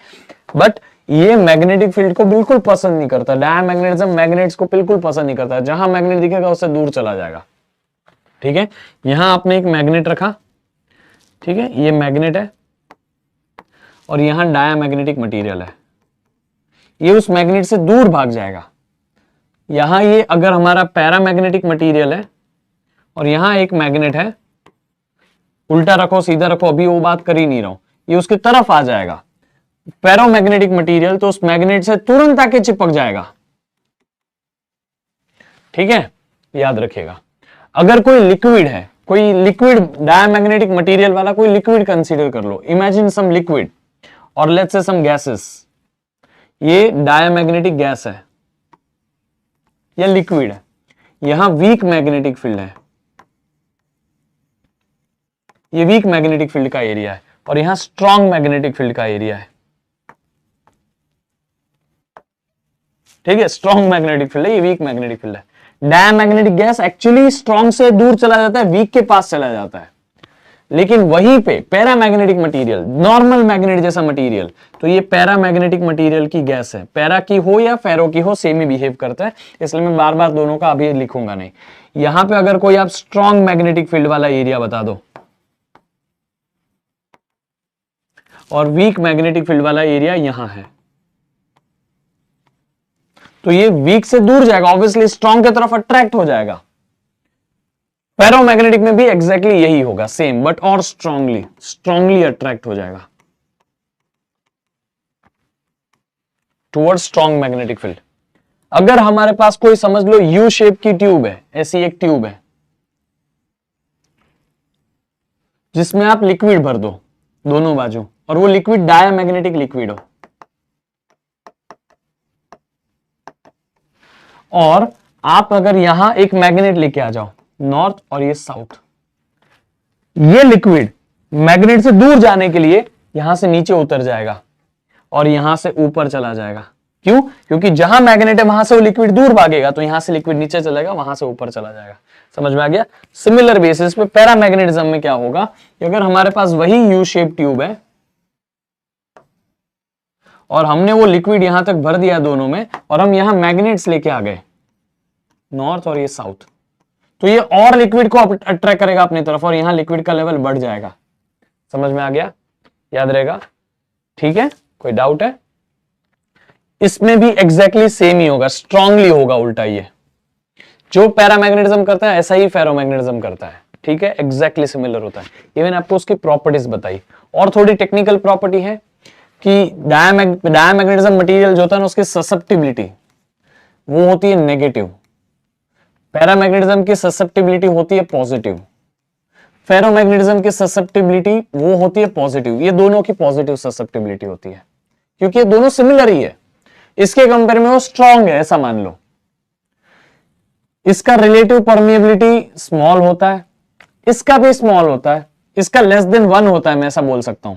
बट ये मैग्नेटिक फील्ड को बिल्कुल पसंद नहीं करता। डायमैग्नेटिज्म मैग्नेट्स को बिल्कुल पसंद नहीं करता, जहां मैग्नेट दिखेगा उससे दूर चला जाएगा, ठीक है। यहां आपने एक मैग्नेट रखा, ठीक है, ये मैग्नेट है और यहां डायमैग्नेटिक मटेरियल है, ये उस मैग्नेट से दूर भाग जाएगा। यहां ये अगर हमारा पैरामैग्नेटिक मटेरियल है और यहां एक मैग्नेट है, उल्टा रखो सीधा रखो, अभी वो बात कर ही नहीं रहा हूं, ये उसकी तरफ आ जाएगा पैरामैग्नेटिक मटेरियल, तो उस मैग्नेट से तुरंत आके चिपक जाएगा, ठीक है, याद रखिएगा। अगर कोई लिक्विड है, कोई लिक्विड डायमैग्नेटिक मटेरियल वाला कोई लिक्विड कंसीडर कर लो, इमेजिन सम लिक्विड और लेट्स से सम गैसेस, ये डायमैग्नेटिक गैस है या लिक्विड है, यहां वीक मैग्नेटिक फील्ड है, ये वीक मैग्नेटिक फील्ड का एरिया है और यहां स्ट्रॉन्ग मैग्नेटिक फील्ड का एरिया है, ठीक है, स्ट्रॉन्ग मैग्नेटिक फील्ड है, ये वीक मैग्नेटिक फील्ड है। डायमैग्नेटिक गैस एक्चुअली स्ट्रॉन्ग से दूर चला जाता है, वीक के पास चला जाता है, लेकिन वहीं पे पैरामैग्नेटिक मटेरियल, नॉर्मल मैग्नेट जैसा मटेरियल, तो ये पैरामैग्नेटिक मटेरियल की गैस है, पैरा की हो या फेरो की हो सेम ही बिहेव करता है, इसलिए मैं बार बार दोनों का अभी लिखूंगा नहीं। यहां पे अगर कोई आप स्ट्रॉन्ग मैग्नेटिक फील्ड वाला एरिया बता दो और वीक मैग्नेटिक फील्ड वाला एरिया यहां है, तो ये वीक से दूर जाएगा, ऑब्वियसली स्ट्रॉन्ग की तरफ अट्रैक्ट हो जाएगा। पैरामैग्नेटिक में भी एग्जैक्टली यही होगा, सेम, बट और स्ट्रांगली अट्रैक्ट हो जाएगा टुवर्ड्स स्ट्रॉन्ग मैग्नेटिक फील्ड। अगर हमारे पास कोई समझ लो यू शेप की ट्यूब है, ऐसी एक ट्यूब है जिसमें आप लिक्विड भर दो दोनों बाजू, और वो लिक्विड डायामैग्नेटिक लिक्विड हो, और आप अगर यहां एक मैग्नेट लेके आ जाओ, नॉर्थ और ये साउथ, ये लिक्विड मैग्नेट से दूर जाने के लिए यहां से नीचे उतर जाएगा और यहां से ऊपर चला जाएगा। क्यों? क्योंकि जहां मैग्नेट है वहां से वो लिक्विड दूर भागेगा, तो यहां से लिक्विड नीचे चलेगा, वहां से ऊपर चला जाएगा। समझ में आ गया? सिमिलर बेसिस पे पैरामैग्नेटिज्म में क्या होगा कि अगर हमारे पास वही यू शेप ट्यूब है और हमने वो लिक्विड यहां तक भर दिया दोनों में, और हम यहां मैग्नेट्स लेके आ गए, नॉर्थ और ये साउथ, तो ये और लिक्विड को अट्रैक्ट करेगा अपनी तरफ और यहां लिक्विड का लेवल बढ़ जाएगा। समझ में आ गया? याद रहेगा? ठीक है, कोई डाउट है? इसमें भी एग्जैक्टली सेम ही होगा, स्ट्रांगली होगा उल्टा। ये जो पैरामैग्नेटिज्म करता है ऐसा ही फेरोमैग्नेटिज्म करता है। ठीक है, एग्जैक्टली सिमिलर होता है। ये मैंने आपको उसकी प्रॉपर्टीज बताई। और थोड़ी टेक्निकल प्रॉपर्टी है कि डायामैग्नेटिज्म मटेरियल जो होता है ना, उसकी ससेप्टिबिलिटी वो होती है नेगेटिव, पैरामैग्नेटिज्म की ससेप्टिबिलिटी होती है पॉजिटिव, फेरोमैग्नेटिज्म की ससेप्टिबिलिटी वो होती है पॉजिटिव। ये दोनों की पॉजिटिव ससेप्टिबिलिटी होती है, क्योंकि ये दोनों सिमिलर ही है। इसके कंपेयर में वो स्ट्रांग है, ऐसा मान लो। इसका रिलेटिव परमिएबिलिटी स्मॉल होता है, इसका भी स्मॉल होता है, इसका लेस देन 1 होता है, मैं ऐसा बोल सकता हूं।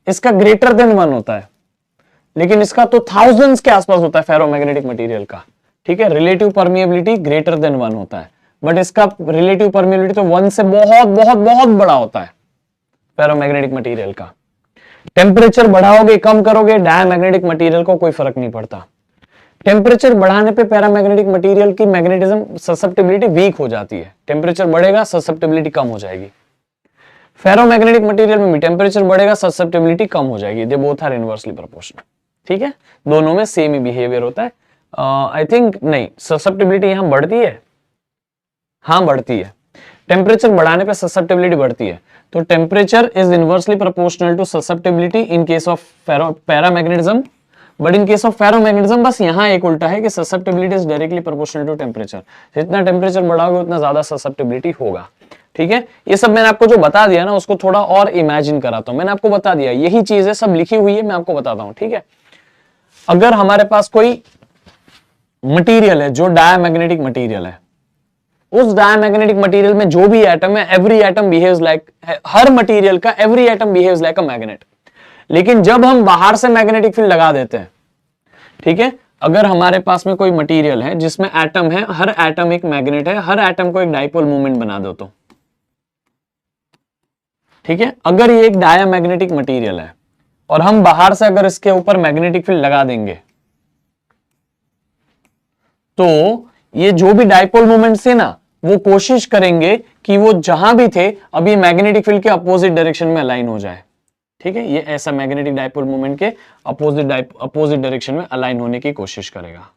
इसका ग्रेटर देन 1 होता है, लेकिन इसका तो थाउजेंड्स के आसपास होता है फेरोमैग्नेटिक मटेरियल का। ठीक है, रिलेटिव परमिएबिलिटी ग्रेटर देन 1 होता है, बट इसका रिलेटिव परमिएबिलिटी तो 1 से बहुत बहुत बहुत बड़ा होता है फेरोमैग्नेटिक मटेरियल का। टेम्परेचर बढ़ाओगे कम करोगे, डायामैग्नेटिक मटेरियल को कोई फर्क नहीं पड़ता। टेम्परेचर बढ़ाने पे पैरामैग्नेटिक मटेरियल की मैग्नेटिज्म ससेप्टिबिलिटी वीक हो जाती है, टेम्परेचर बढ़ेगा ससेप्टिबिलिटी कम हो जाएगी। फेरोमैग्नेटिक मटेरियल में भी टेम्परेचर बढ़ेगा ससेप्टिबिलिटी कम हो जाएगी। They both are inversely proportional. ठीक है, दोनों में सेम ही बिहेवियर होता है। आई थिंक नहीं, ससेप्टिबिलिटी यहां बढ़ती है, हाँ बढ़ती है। टेम्परेचर बढ़ाने पे ससेप्टिबिलिटी बढ़ती है, तो temperature is inversely proportional to susceptibility in case of paramagnetism, but in case of ferromagnetism बस यहां एक उल्टा है कि susceptibility is directly proportional to temperature. जितना टेम्परेचर बढ़ाओगे उतना ज्यादा ससेप्टिबिलिटी होगा। ठीक है, ये सब मैंने आपको जो बता दिया ना, उसको थोड़ा और इमेजिन कराता हूं। मैंने आपको बता दिया, यही चीज है, सब लिखी हुई है, मैं आपको बताता हूं। ठीक है, अगर हमारे पास कोई मटीरियल है जो डायामैग्नेटिक मटीरियल है, उस डायमैग्नेटिक मटेरियल में जो भी एटम है, एवरी एटम बिहेव्स लाइक, हर मटेरियल का every atom behaves like a magnet. लेकिन जब हम बाहर से मैग्नेटिक फील्ड लगा देते हैं, ठीक है, अगर हमारे पास में कोई मटेरियल है जिसमें एटम है, हर एटम एक मैग्नेट है, हर एटम को एक डाइपोल मूवमेंट बना दो तो, ठीक है, अगर ये एक डायामैग्नेटिक मटेरियल है और हम बाहर से अगर इसके ऊपर मैग्नेटिक फील्ड लगा देंगे, तो ये जो भी डाइपोल मोमेंट्स है ना, वो कोशिश करेंगे कि वो जहां भी थे अभी मैग्नेटिक फील्ड के अपोजिट डायरेक्शन में अलाइन हो जाए। ठीक है, ये ऐसा मैग्नेटिक डाइपोल मोमेंट के अपोजिट डायरेक्शन में अलाइन होने की कोशिश करेगा।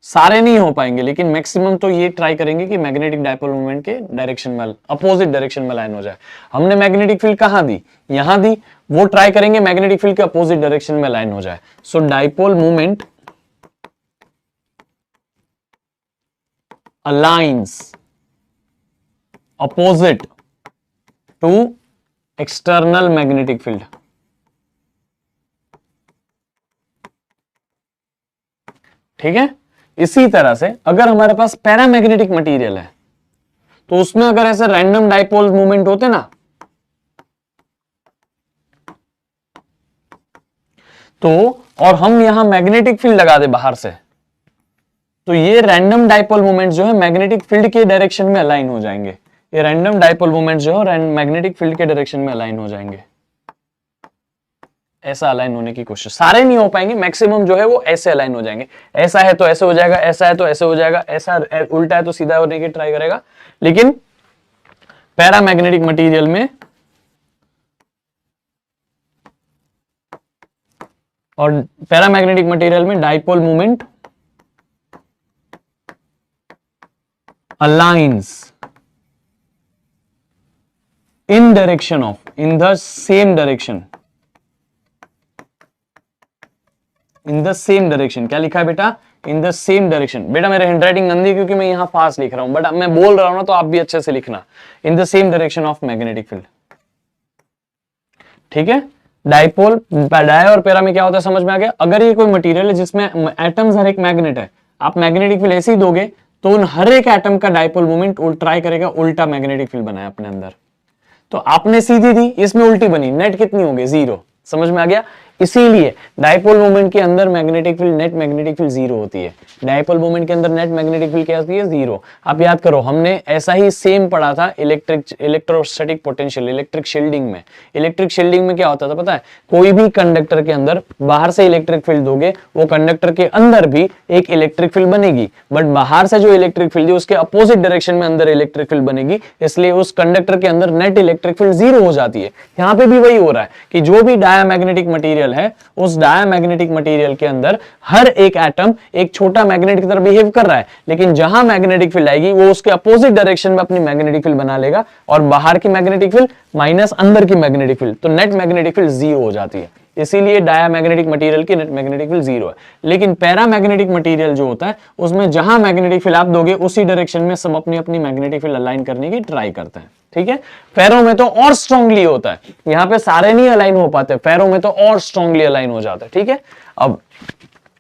सारे नहीं हो पाएंगे, लेकिन मैक्सिमम तो ये ट्राई करेंगे कि मैग्नेटिक डाइपोल मोमेंट के डायरेक्शन में, अपोजिट डायरेक्शन में अलाइन हो जाए। हमने मैग्नेटिक फील्ड कहां दी? यहां दी, वो ट्राई करेंगे मैग्नेटिक फील्ड के अपोजिट डायरेक्शन में अलाइन हो जाए। So dipole moment aligns opposite to external magnetic field। ठीक है, इसी तरह से अगर हमारे पास पैरामैग्नेटिक मटेरियल है, तो उसमें अगर ऐसे रैंडम डाइपोल मूवमेंट होते ना, तो और हम यहां मैग्नेटिक फील्ड लगा दे बाहर से, तो ये रैंडम डाइपोल मोमेंट जो है मैग्नेटिक फील्ड के डायरेक्शन में अलाइन हो जाएंगे। ये रैंडम डाइपोल मोमेंट जो है मैग्नेटिक फील्ड के डायरेक्शन में अलाइन हो जाएंगे। ऐसा अलाइन होने की कोशिश, सारे नहीं हो पाएंगे, मैक्सिमम जो है वो ऐसे अलाइन हो जाएंगे। ऐसा है तो ऐसे हो जाएगा, ऐसा है तो ऐसे हो जाएगा, ऐसा उल्टा है तो सीधा होने की ट्राई करेगा। लेकिन पैरामैग्नेटिक मटेरियल में और पैरामैग्नेटिक मटेरियल में dipole moment aligns in direction of, in the same direction, in the same direction. क्या लिखा है बेटा? In the same direction. बेटा मेरे हैंडराइटिंग गंदी है क्योंकि मैं यहाँ फास्ट लिख रहा हूं, बट अब मैं बोल रहा हूं ना तो आप भी अच्छे से लिखना। In the same direction of magnetic field. ठीक है, डाइपोल, डाय और पैरा में क्या होता है समझ में आ गया? अगर ये कोई मटेरियल है जिसमें एटम्स हर एक मैग्नेट है, आप मैग्नेटिक फील्ड ऐसे ही दोगे तो उन हर एक एटम का डाइपोल मोमेंट ट्राई करेगा उल्टा मैग्नेटिक फील्ड बनाए अपने अंदर। तो आपने सीधी दी, इसमें उल्टी बनी, नेट कितनी होगी? 0। समझ में आ गया? इसीलिए डाइपोल मोमेंट के अंदर magnetic field, net magnetic field 0 होती है। डाइपोल मोमेंट के अंदर नेट मैग्नेटिक फील्ड क्या होती है? 0। आप याद करो, हमने ऐसा ही सेम पढ़ा था इलेक्ट्रोस्टैटिक पोटेंशियल, इलेक्ट्रिक शील्डिंग में। इलेक्ट्रिक शील्डिंग में क्या होता था पता है? कोई भी कंडक्टर के अंदर बाहर से इलेक्ट्रिक फील्ड दोगे, वो कंडक्टर के अंदर भी एक इलेक्ट्रिक फील्ड बनेगी, बट बाहर से जो इलेक्ट्रिक फील्ड है उसके अपोजिट डायरेक्शन में अंदर इलेक्ट्रिक फील्ड बनेगी, इसलिए उस कंडक्टर के अंदर नेट इलेक्ट्रिक फील्ड 0 हो जाती है। यहाँ पे भी वही हो रहा है कि जो भी डायामैग्नेटिक मटेरियल है, उस डायामैग्नेटिक मटेरियल के अंदर हर एक एटम एक छोटा मैग्नेट की तरह बिहेव कर रहा है, लेकिन जहां मैग्नेटिक फील्ड आएगी वो उसके अपोजिट डायरेक्शन में अपनी मैग्नेटिक फील्ड बना लेगा, और बाहर की मैग्नेटिक फील्ड माइनस अंदर की मैग्नेटिक फील्ड, तो नेट मैग्नेटिक फील्ड 0 हो जाती है। इसीलिए डायामैग्नेटिक मटेरियल की नेट मैग्नेटिक फील्ड 0 है। लेकिन पैरामैग्नेटिक मटेरियल जो होता है उसमें जहां मैग्नेटिक फील्ड आप दोगे उसी डायरेक्शन में सब अपनी अपनी मैग्नेटिक फील्ड अलाइन करने की ट्राई करते हैं। ठीक है, फेरो में तो और स्ट्रांगली होता है, यहाँ पे सारे नहीं अलाइन हो पाते, फेरो में तो और स्ट्रांगली अलाइन हो जाता है। ठीक है, अब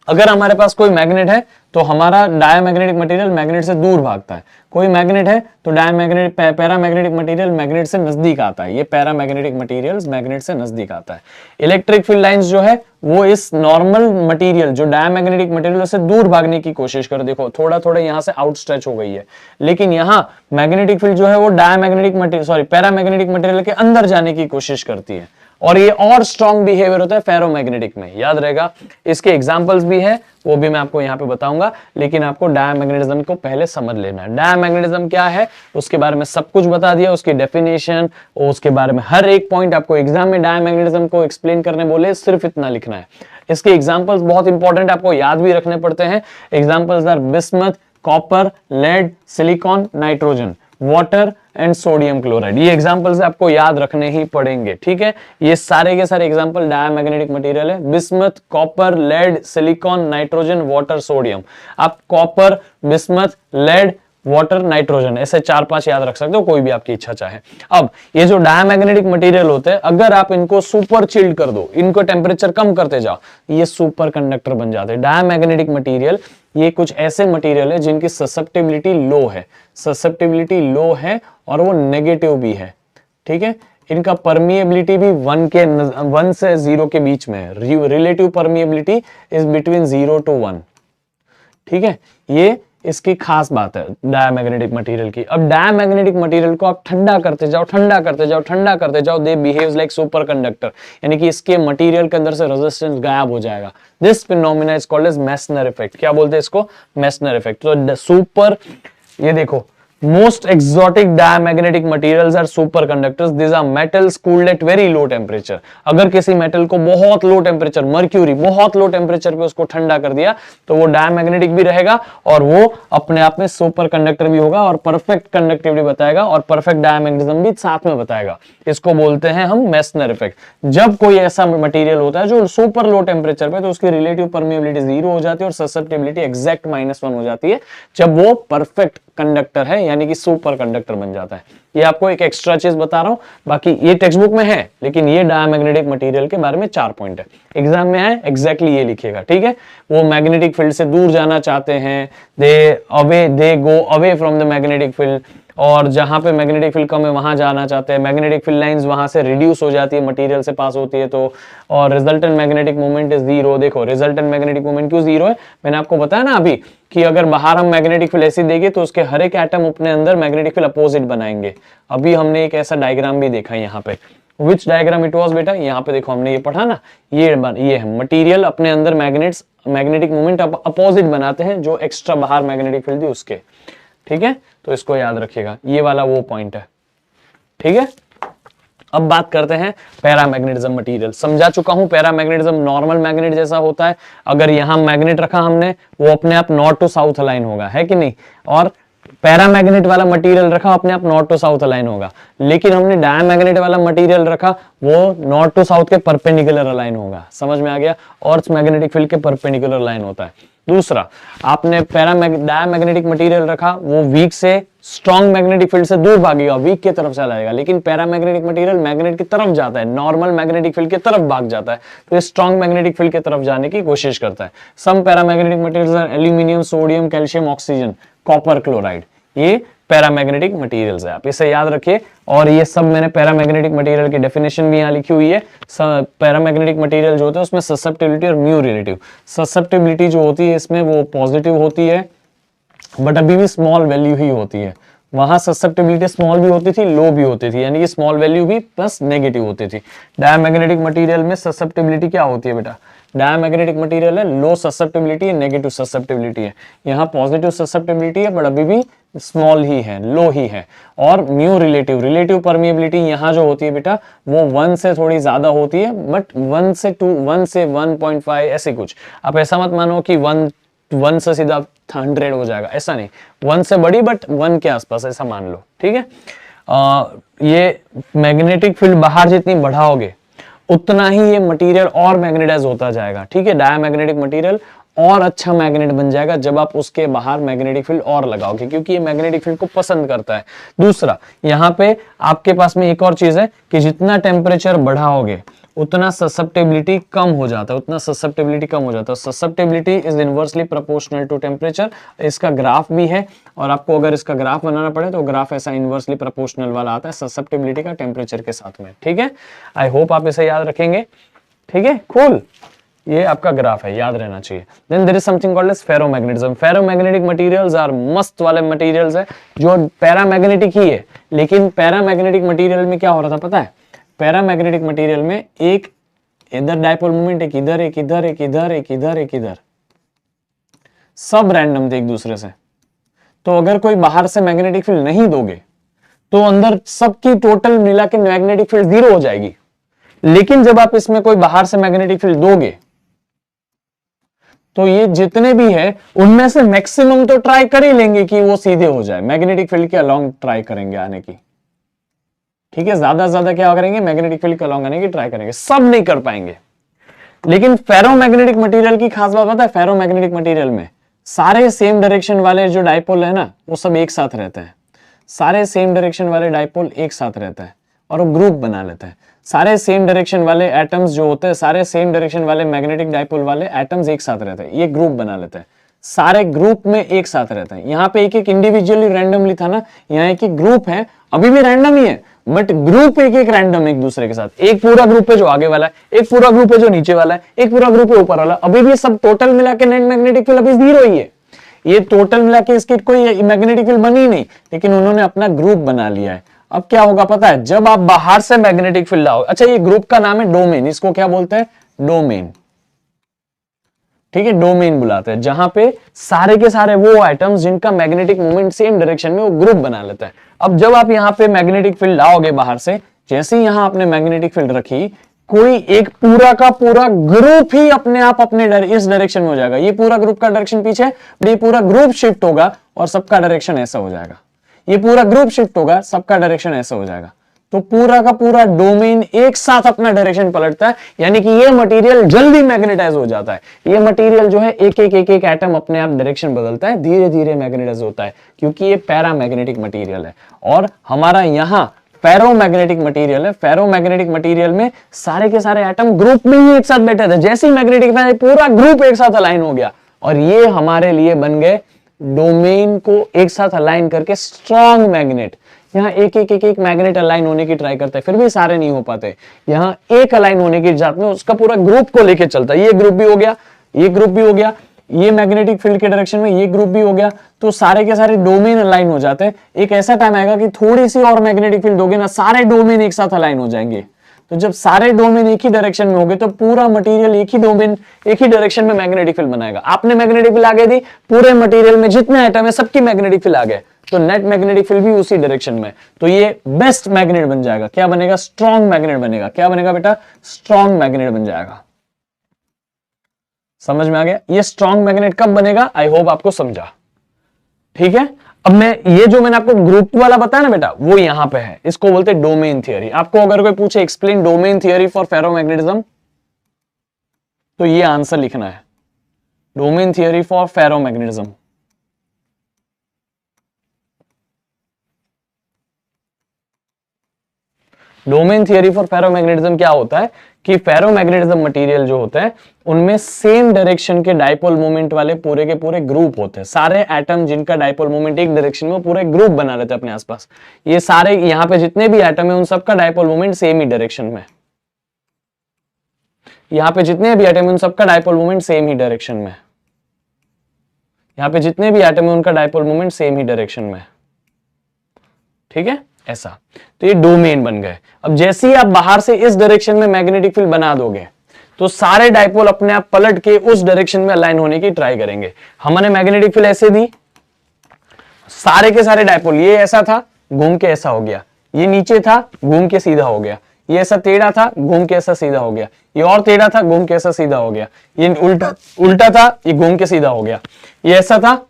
अगर हमारे पास कोई मैग्नेट है तो हमारा डायामैग्नेटिक मटेरियल मैग्नेट से दूर भागता है, कोई मैग्नेट है तो पैरामैग्नेटिक मटेरियल मैग्नेट से नजदीक आता है। ये पैरामैग्नेटिक मटेरियल्स मैग्नेट से नजदीक आता है। इलेक्ट्रिक फील्ड लाइंस जो है वो इस नॉर्मल मटेरियल जो डायामैग्नेटिक मटेरियल से दूर भागने की कोशिश कर, देखो थोड़ा थोड़ा यहां से आउटस्ट्रेच हो गई है, लेकिन यहां मैग्नेटिक फील्ड जो है वो पैरामैग्नेटिक मटेरियल के अंदर जाने की कोशिश करती है, और ये और स्ट्रॉन्ग बिहेवियर होता है फेरोमैग्नेटिक में। याद रहेगा, इसके एग्जांपल्स भी है, वो भी मैं आपको यहाँ पे बताऊंगा, लेकिन आपको डायामैग्नेटिज्म को पहले समझ लेना है। डायामैग्नेटिज्म क्या है उसके बारे में सब कुछ बता दिया, उसकी डेफिनेशन, उसके बारे में हर एक पॉइंट आपको एग्जाम में डायामैग्नेटिज्म को एक्सप्लेन करने बोले सिर्फ इतना लिखना है। इसके एग्जाम्पल्स बहुत इंपॉर्टेंट, आपको याद भी रखने पड़ते हैं। Examples are bismuth, copper, lead, silicon, nitrogen, water and sodium chloride. ये एग्जांपल्स आपको याद रखने ही पड़ेंगे। ठीक है, ये सारे के सारे एग्जांपल डायामैग्नेटिक मटेरियल है। Bismuth, copper, lead, silicon, nitrogen, water, sodium. आप copper, bismuth, lead, water, nitrogen ऐसे 4-5 याद रख सकते हो, कोई भी आपकी इच्छा चाहे। अब ये जो डायामैग्नेटिक मटेरियल होते हैं, अगर आप इनको सुपर चिल्ड कर दो, इनको टेम्परेचर कम करते जाओ, ये सुपर कंडक्टर बन जाते हैं। डायामैग्नेटिक मटेरियल ये कुछ ऐसे मटेरियल है जिनकी ससेप्टिबिलिटी लो है, ससेप्टिबिलिटी लो है और वो नेगेटिव भी है। ठीक है, इनका परमिएबिलिटी भी 1 से 0 के बीच में है। Relative permeability is between 0 to 1। ठीक है, ये इसकी खास बात है डायामैग्नेटिक मटेरियल की। अब डायामैग्नेटिक मटेरियल को आप ठंडा करते जाओ, ठंडा करते जाओ, ठंडा करते जाओ, दे बिहेव्स लाइक सुपर कंडक्टर, यानी कि इसके मटेरियल के अंदर से रेजिस्टेंस गायब हो जाएगा। This phenomena is called as Meissner effect. क्या बोलते हैं इसको? Meissner effect. तो सुपर, ये देखो, most exotic diamagnetic materials are superconductors. These are metals cooled at very low temperature. अगर किसी मेटल को बहुत लो टेम्परेचर, मर्क्यूरी बहुत लो टेम्परेचर पे उसको ठंडा कर दिया तो वो डायमैग्नेटिक भी रहेगा और वो अपने आप में सुपर कंडक्टर भी होगा और परफेक्ट कंडक्टिविटी बताएगा और परफेक्ट डायमैग्नेटिज्म भी साथ में बताएगा। इसको बोलते हैं हम मेसनर इफेक्ट। जब कोई ऐसा मटेरियल होता है जो सुपर लो टेम्परेचर पे, तो उसकी रिलेटिव परमिएबिलिटी 0 हो जाती है और ससेप्टिबिलिटी एग्जैक्ट -1 हो जाती है जब वो परफेक्ट कंडक्टर है, यानी कि सुपर कंडक्टर बन जाता है। ये आपको एक एक्स्ट्रा चीज बता रहा हूं, बाकी ये टेक्स्ट बुक में है, लेकिन ये डायमैग्नेटिक मटेरियल के बारे में 4 पॉइंट है। एग्जाम में है एग्जैक्टली ये लिखिएगा। ठीक है, वो मैग्नेटिक फील्ड से दूर जाना चाहते हैं, they go away from the magnetic field, और जहां पे मैग्नेटिक फील्ड कम है वहां जाना चाहते हैं। मैग्नेटिक फील्ड लाइंस वहां से रिड्यूस हो जाती है, मटेरियल से पास होती है तो, और रिजल्टेंट मैग्नेटिक मोमेंट इज 0। देखो रिजल्टेंट मैग्नेटिक मोमेंट क्यों 0 है, मैंने आपको बताया ना अभी कि अगर बाहर हम मैग्नेटिक फील्ड ऐसी देंगे तो उसके हर एक एटम अपने अंदर मैग्नेटिक फील्ड अपोजिट बनाएंगे। अभी हमने एक ऐसा डायग्राम भी देखा यहाँ पे। विच डायग्राम इट वाज बेटा? यहाँ पे देखो, हमने ये पढ़ा ना, ये है मटेरियल अपने अंदर मैग्नेटिक मोमेंट अपोजिट बनाते हैं जो एक्स्ट्रा बाहर मैग्नेटिक फील्ड थी उसके। ठीक है, तो इसको याद रखिएगा, ये वाला वो पॉइंट है। ठीक है, अब बात करते हैं पैरामैग्नेटिज्म मटेरियल। समझा चुका हूं पैरामैग्नेटिज्म नॉर्मल मैग्नेट जैसा होता है। अगर यहां मैग्नेट रखा हमने, वो अपने आप नॉर्थ टू साउथ अलाइन होगा, है कि नहीं, और पैरामैग्नेट वाला मटेरियल रखा अपने आप नॉर्थ टू साउथ अलाइन होगा। लेकिन हमने डायमैग्नेट वाला मटेरियल रखा, वो नॉर्थ टू साउथ के परपेंडिकुलर अलाइन होगा, समझ में आ गया, अर्थ मैग्नेटिक फील्ड के परपेंडिकुलर अलाइन होता है। दूसरा, आपने डायमैग्नेटिक मटेरियल रखा, वो वीक से स्ट्रॉन्ग मैग्नेटिक फील्ड से दूर भागेगा, वीक की तरफ चला जाएगा, लेकिन पैरामैग्नेटिक मटेरियल मैग्नेट की तरफ जाता है, नॉर्मल मैग्नेटिक फील्ड की तरफ भाग जाता है, तो ये स्ट्रॉन्ग मैग्नेटिक फील्ड की तरफ जाने की कोशिश करता है। Some paramagnetic materials are aluminium, sodium, calcium, oxygen, copper chloride, ये पैरामैग्नेटिक मटेरियल्स है, आप इसे याद रखिए। और ये सब मैंने पैरामैग्नेटिक मटेरियल की डेफिनेशन भी यहाँ लिखी हुई है। पैरामैग्नेटिक मटेरियल जो होता है उसमें ससेप्टिबिलिटी और म्यू रिलेटिव, ससेप्टिबिलिटी जो होती है इसमें वो पॉजिटिव होती है, बट अभी भी स्मॉल वैल्यू ही होती है। वहां ससेप्टिबिलिटी स्मॉल भी होती थी, लो भी होती थी, यानी कि स्मॉल वैल्यू भी प्लस नेगेटिव होती थी। डायमैग्नेटिक मटेरियल में ससेप्टिबिलिटी क्या होती है बेटा, डायमैग्नेटिक मटेरियल है लो ससेप्टिबिलिटी है, नेगेटिव ससेप्टिबिलिटी है, यहाँ पॉजिटिव ससेप्टिबिलिटी है बट अभी भी स्मॉल ही है, लो ही है। और म्यू रिलेटिव, रिलेटिव परमिएबिलिटी यहाँ जो होती है बेटा वो 1 से थोड़ी ज्यादा होती है, बट 1 से 2, 1 से 1.5 ऐसे कुछ। आप ऐसा मत मानो कि 1 से सीधा 100 हो जाएगा, ऐसा नहीं, 1 से बड़ी बट 1 के आसपास ऐसा मान लो, ठीक है। ये मैग्नेटिक फील्ड बाहर जितनी बढ़ाओगे उतना ही ये मटेरियल और मैग्नेटाइज होता जाएगा, ठीक है। डायमैग्नेटिक मटेरियल और अच्छा मैग्नेट बन जाएगा जब आप उसके बाहर मैग्नेटिक फील्ड और लगाओगे, क्योंकि ये मैग्नेटिक फील्ड को पसंद करता है। दूसरा, यहाँ पे आपके पास में एक और चीज है कि जितना टेम्परेचर बढ़ाओगे उतना ससेप्टिबिलिटी कम हो जाता है, उतना ससेप्टिबिलिटी कम हो जाता है। Susceptibility is inversely proportional to temperature, इसका ग्राफ भी है, और आपको अगर इसका ग्राफ बनाना पड़े तो ग्राफ ऐसा इनवर्सली प्रोपोर्शनल वाला आता है ससेप्टिबिलिटी का टेम्परेचर के साथ में, ठीक है। आई होप आप इसे याद रखेंगे, ठीक है, कूल। ये आपका ग्राफ है, याद रहना चाहिए। Then there is something called as ferromagnetism. Ferromagnetic materials are मस्त वाले मटेरियल्स है जो पैरामैग्नेटिक ही है, लेकिन पैरामैग्नेटिक मटेरियल में क्या हो रहा था पता है, पैरामैग्नेटिक मटेरियल में एक इधर डायपोल मोमेंट, एक इधर, एक इधर, एक इधर, एक इधर, एक इधर, सब रैंडम थे एक दूसरे से। तो अगर कोई बाहर से मैग्नेटिक फील्ड नहीं दोगे तो अंदर सबकी टोटल मिला के मैग्नेटिक फील्ड 0 हो जाएगी। लेकिन जब आप इसमें कोई बाहर से मैग्नेटिक फील्ड दोगे तो ये जितने भी है उनमें से मैक्सिमम तो ट्राई कर ही लेंगे कि वो सीधे हो जाए, मैग्नेटिक फील्ड के अलोंग ट्राई करेंगे आने की, ठीक है। ज्यादा से ज्यादा क्या करेंगे, मैग्नेटिक फील्ड के अलोंग आने की ट्राई करेंगे, सब नहीं कर पाएंगे। लेकिन फेरोमैग्नेटिक मटेरियल की खास बात पता है, फेरोमैग्नेटिक मटेरियल में सारे सेम डायरेक्शन वाले जो डायपोल है ना वो सब एक साथ रहते हैं, सारे सेम डायरेक्शन वाले डायपोल एक साथ रहते हैं और वो ग्रुप बना लेते हैं। सारे सेम डायरेक्शन वाले एटम्स जो होते हैं, सारे सेम डायरेक्शन वाले मैग्नेटिक डायपोल वाले एटम्स एक साथ रहते हैं, ये ग्रुप बना लेते हैं, सारे ग्रुप में एक साथ रहते हैं। यहाँ पे एक एक इंडिविजुअली रैंडमली था ना, यहाँ एक एक ग्रुप है, अभी भी रैंडम ही है बट ग्रुप एक एक रैंडम एक दूसरे के साथ। एक पूरा ग्रुप है जो आगे वाला है, एक पूरा ग्रुप है जो नीचे वाला है, एक पूरा ग्रुप है ऊपर वाला, अभी भी सब टोटल मिला के नेट मैग्नेटिक फील्ड अभी 0 ही है। ये टोटल मिला के इसकी कोई मैग्नेटिक फील्ड बनी नहीं, लेकिन उन्होंने अपना ग्रुप बना लिया है। अब क्या होगा पता है, जब आप बाहर से मैग्नेटिक फील्ड लाओ, अच्छा ये ग्रुप का नाम है डोमेन, इसको क्या बोलते हैं, डोमेन, ठीक है, डोमेन बुलाते हैं, जहां पे सारे के सारे वो आइटम्स जिनका मैग्नेटिक मोमेंट सेम डायरेक्शन में वो ग्रुप बना लेता है। अब जब आप यहाँ पे मैग्नेटिक फील्ड लाओगे बाहर से, जैसे ही यहां आपने मैग्नेटिक फील्ड रखी, कोई एक पूरा का पूरा ग्रुप ही अपने आप अपने इस डायरेक्शन में हो जाएगा। ये पूरा ग्रुप का डायरेक्शन पीछे, ये पूरा ग्रुप शिफ्ट होगा और सबका डायरेक्शन ऐसा हो जाएगा। ये पूरा ग्रुप शिफ्ट होगा, सबका डायरेक्शन ऐसा हो जाएगा। तो पूरा का पूरा डोमेन एक साथ अपना डायरेक्शन पलटता है, यानी कि ये मटेरियल जल्दी मैग्नेटाइज हो जाता है। ये मटेरियल जो है एक एक एटम अपने आप डायरेक्शन बदलता है, धीरे धीरे मैग्नेटाइज होता है, क्योंकि ये पैरामैग्नेटिक मटेरियल है। और हमारा यहाँ फेरोमैग्नेटिक मटेरियल है। फेरोमैग्नेटिक मटेरियल में सारे के सारे एटम ग्रुप में ही एक साथ बैठे थे, जैसे ही मैग्नेटिक पूरा ग्रुप एक साथ अलाइन हो गया और ये हमारे लिए बन गए डोमेन को एक साथ अलाइन करके स्ट्रॉन्ग मैग्नेट। यहाँ एक मैग्नेट अलाइन होने की ट्राई करता है, फिर भी सारे नहीं हो पाते। यहाँ एक अलाइन होने की जात में उसका पूरा ग्रुप को लेके चलता है। ये ग्रुप भी हो गया, ये ग्रुप भी हो गया, ये मैग्नेटिक फील्ड के डायरेक्शन में ये ग्रुप भी हो गया, तो सारे के सारे डोमेन अलाइन हो जाते हैं। एक ऐसा टाइम आएगा कि थोड़ी सी और मैग्नेटिक फील्ड दोगे ना, सारे डोमेन एक साथ अलाइन हो जाएंगे। तो जब सारे डोमेन एक ही डायरेक्शन में होंगे तो पूरा मटेरियल एक ही डोमेन एक ही डायरेक्शन में मैग्नेटिक फील्ड बनाएगा। आपने मैग्नेटिक फील्ड आगे दी, पूरे मटेरियल में जितने आइटम है सबकी मैग्नेटिक फील्ड आ गए, तो नेट मैग्नेटिक फील्ड भी उसी डायरेक्शन में, तो ये बेस्ट मैग्नेट बन जाएगा। क्या बनेगा, स्ट्रॉन्ग मैग्नेट बनेगा। क्या बनेगा बेटा, स्ट्रॉन्ग मैग्नेट बन जाएगा। समझ में आ गया। ये स्ट्रॉन्ग मैग्नेट कब बनेगा, आई होप आपको समझा, ठीक है। अब मैं ये जो मैंने आपको ग्रुप वाला बताया ना बेटा, वो यहां पे है, इसको बोलते हैं डोमेन थियरी। आपको अगर कोई पूछे explain domain theory for ferromagnetism, तो ये आंसर लिखना है, domain theory for ferromagnetism. Domain theory for ferromagnetism क्या होता है कि फेरोमैग्नेटिज्म मटेरियल जो होता है उनमें सेम डायरेक्शन के डाइपोल मोमेंट वाले पूरे के पूरे ग्रुप होते हैं। सारे एटम जिनका डाइपोल मोमेंट एक डायरेक्शन में, पूरे ग्रुप बना लेते हैं अपने आसपास। ये सारे यहां पे जितने भी एटम है उन सबका डाइपोल मोमेंट सेम ही डायरेक्शन में, यहां पे जितने भी एटम है उन सबका डाइपोल मोमेंट सेम ही डायरेक्शन में, यहां पे जितने भी एटम है उनका डाइपोल मोमेंट सेम ही डायरेक्शन में। ठीक है, ऐसा। तो ये डोमेन बन गए। अब जैसे ही आप बाहर से इस डायरेक्शन में मैग्नेटिक फील्ड बना दोगे तो सारे डाइपोल अपने आप पलट के उस डायरेक्शन में अलाइन होने की ट्राई करेंगे। हमने मैग्नेटिक फील्ड ऐसे दी, सारे के सारे डाइपोल, ये ऐसा था घूम के ऐसा हो गया, ये नीचे था घूम के सीधा हो गया, ये ऐसा टेढ़ा था घूम के ऐसा सीधा हो गया, ये और टेढ़ा था घूम के ऐसा सीधा हो गया, ये उल्टा था ये घूम के सीधा हो गया, ये ऐसा था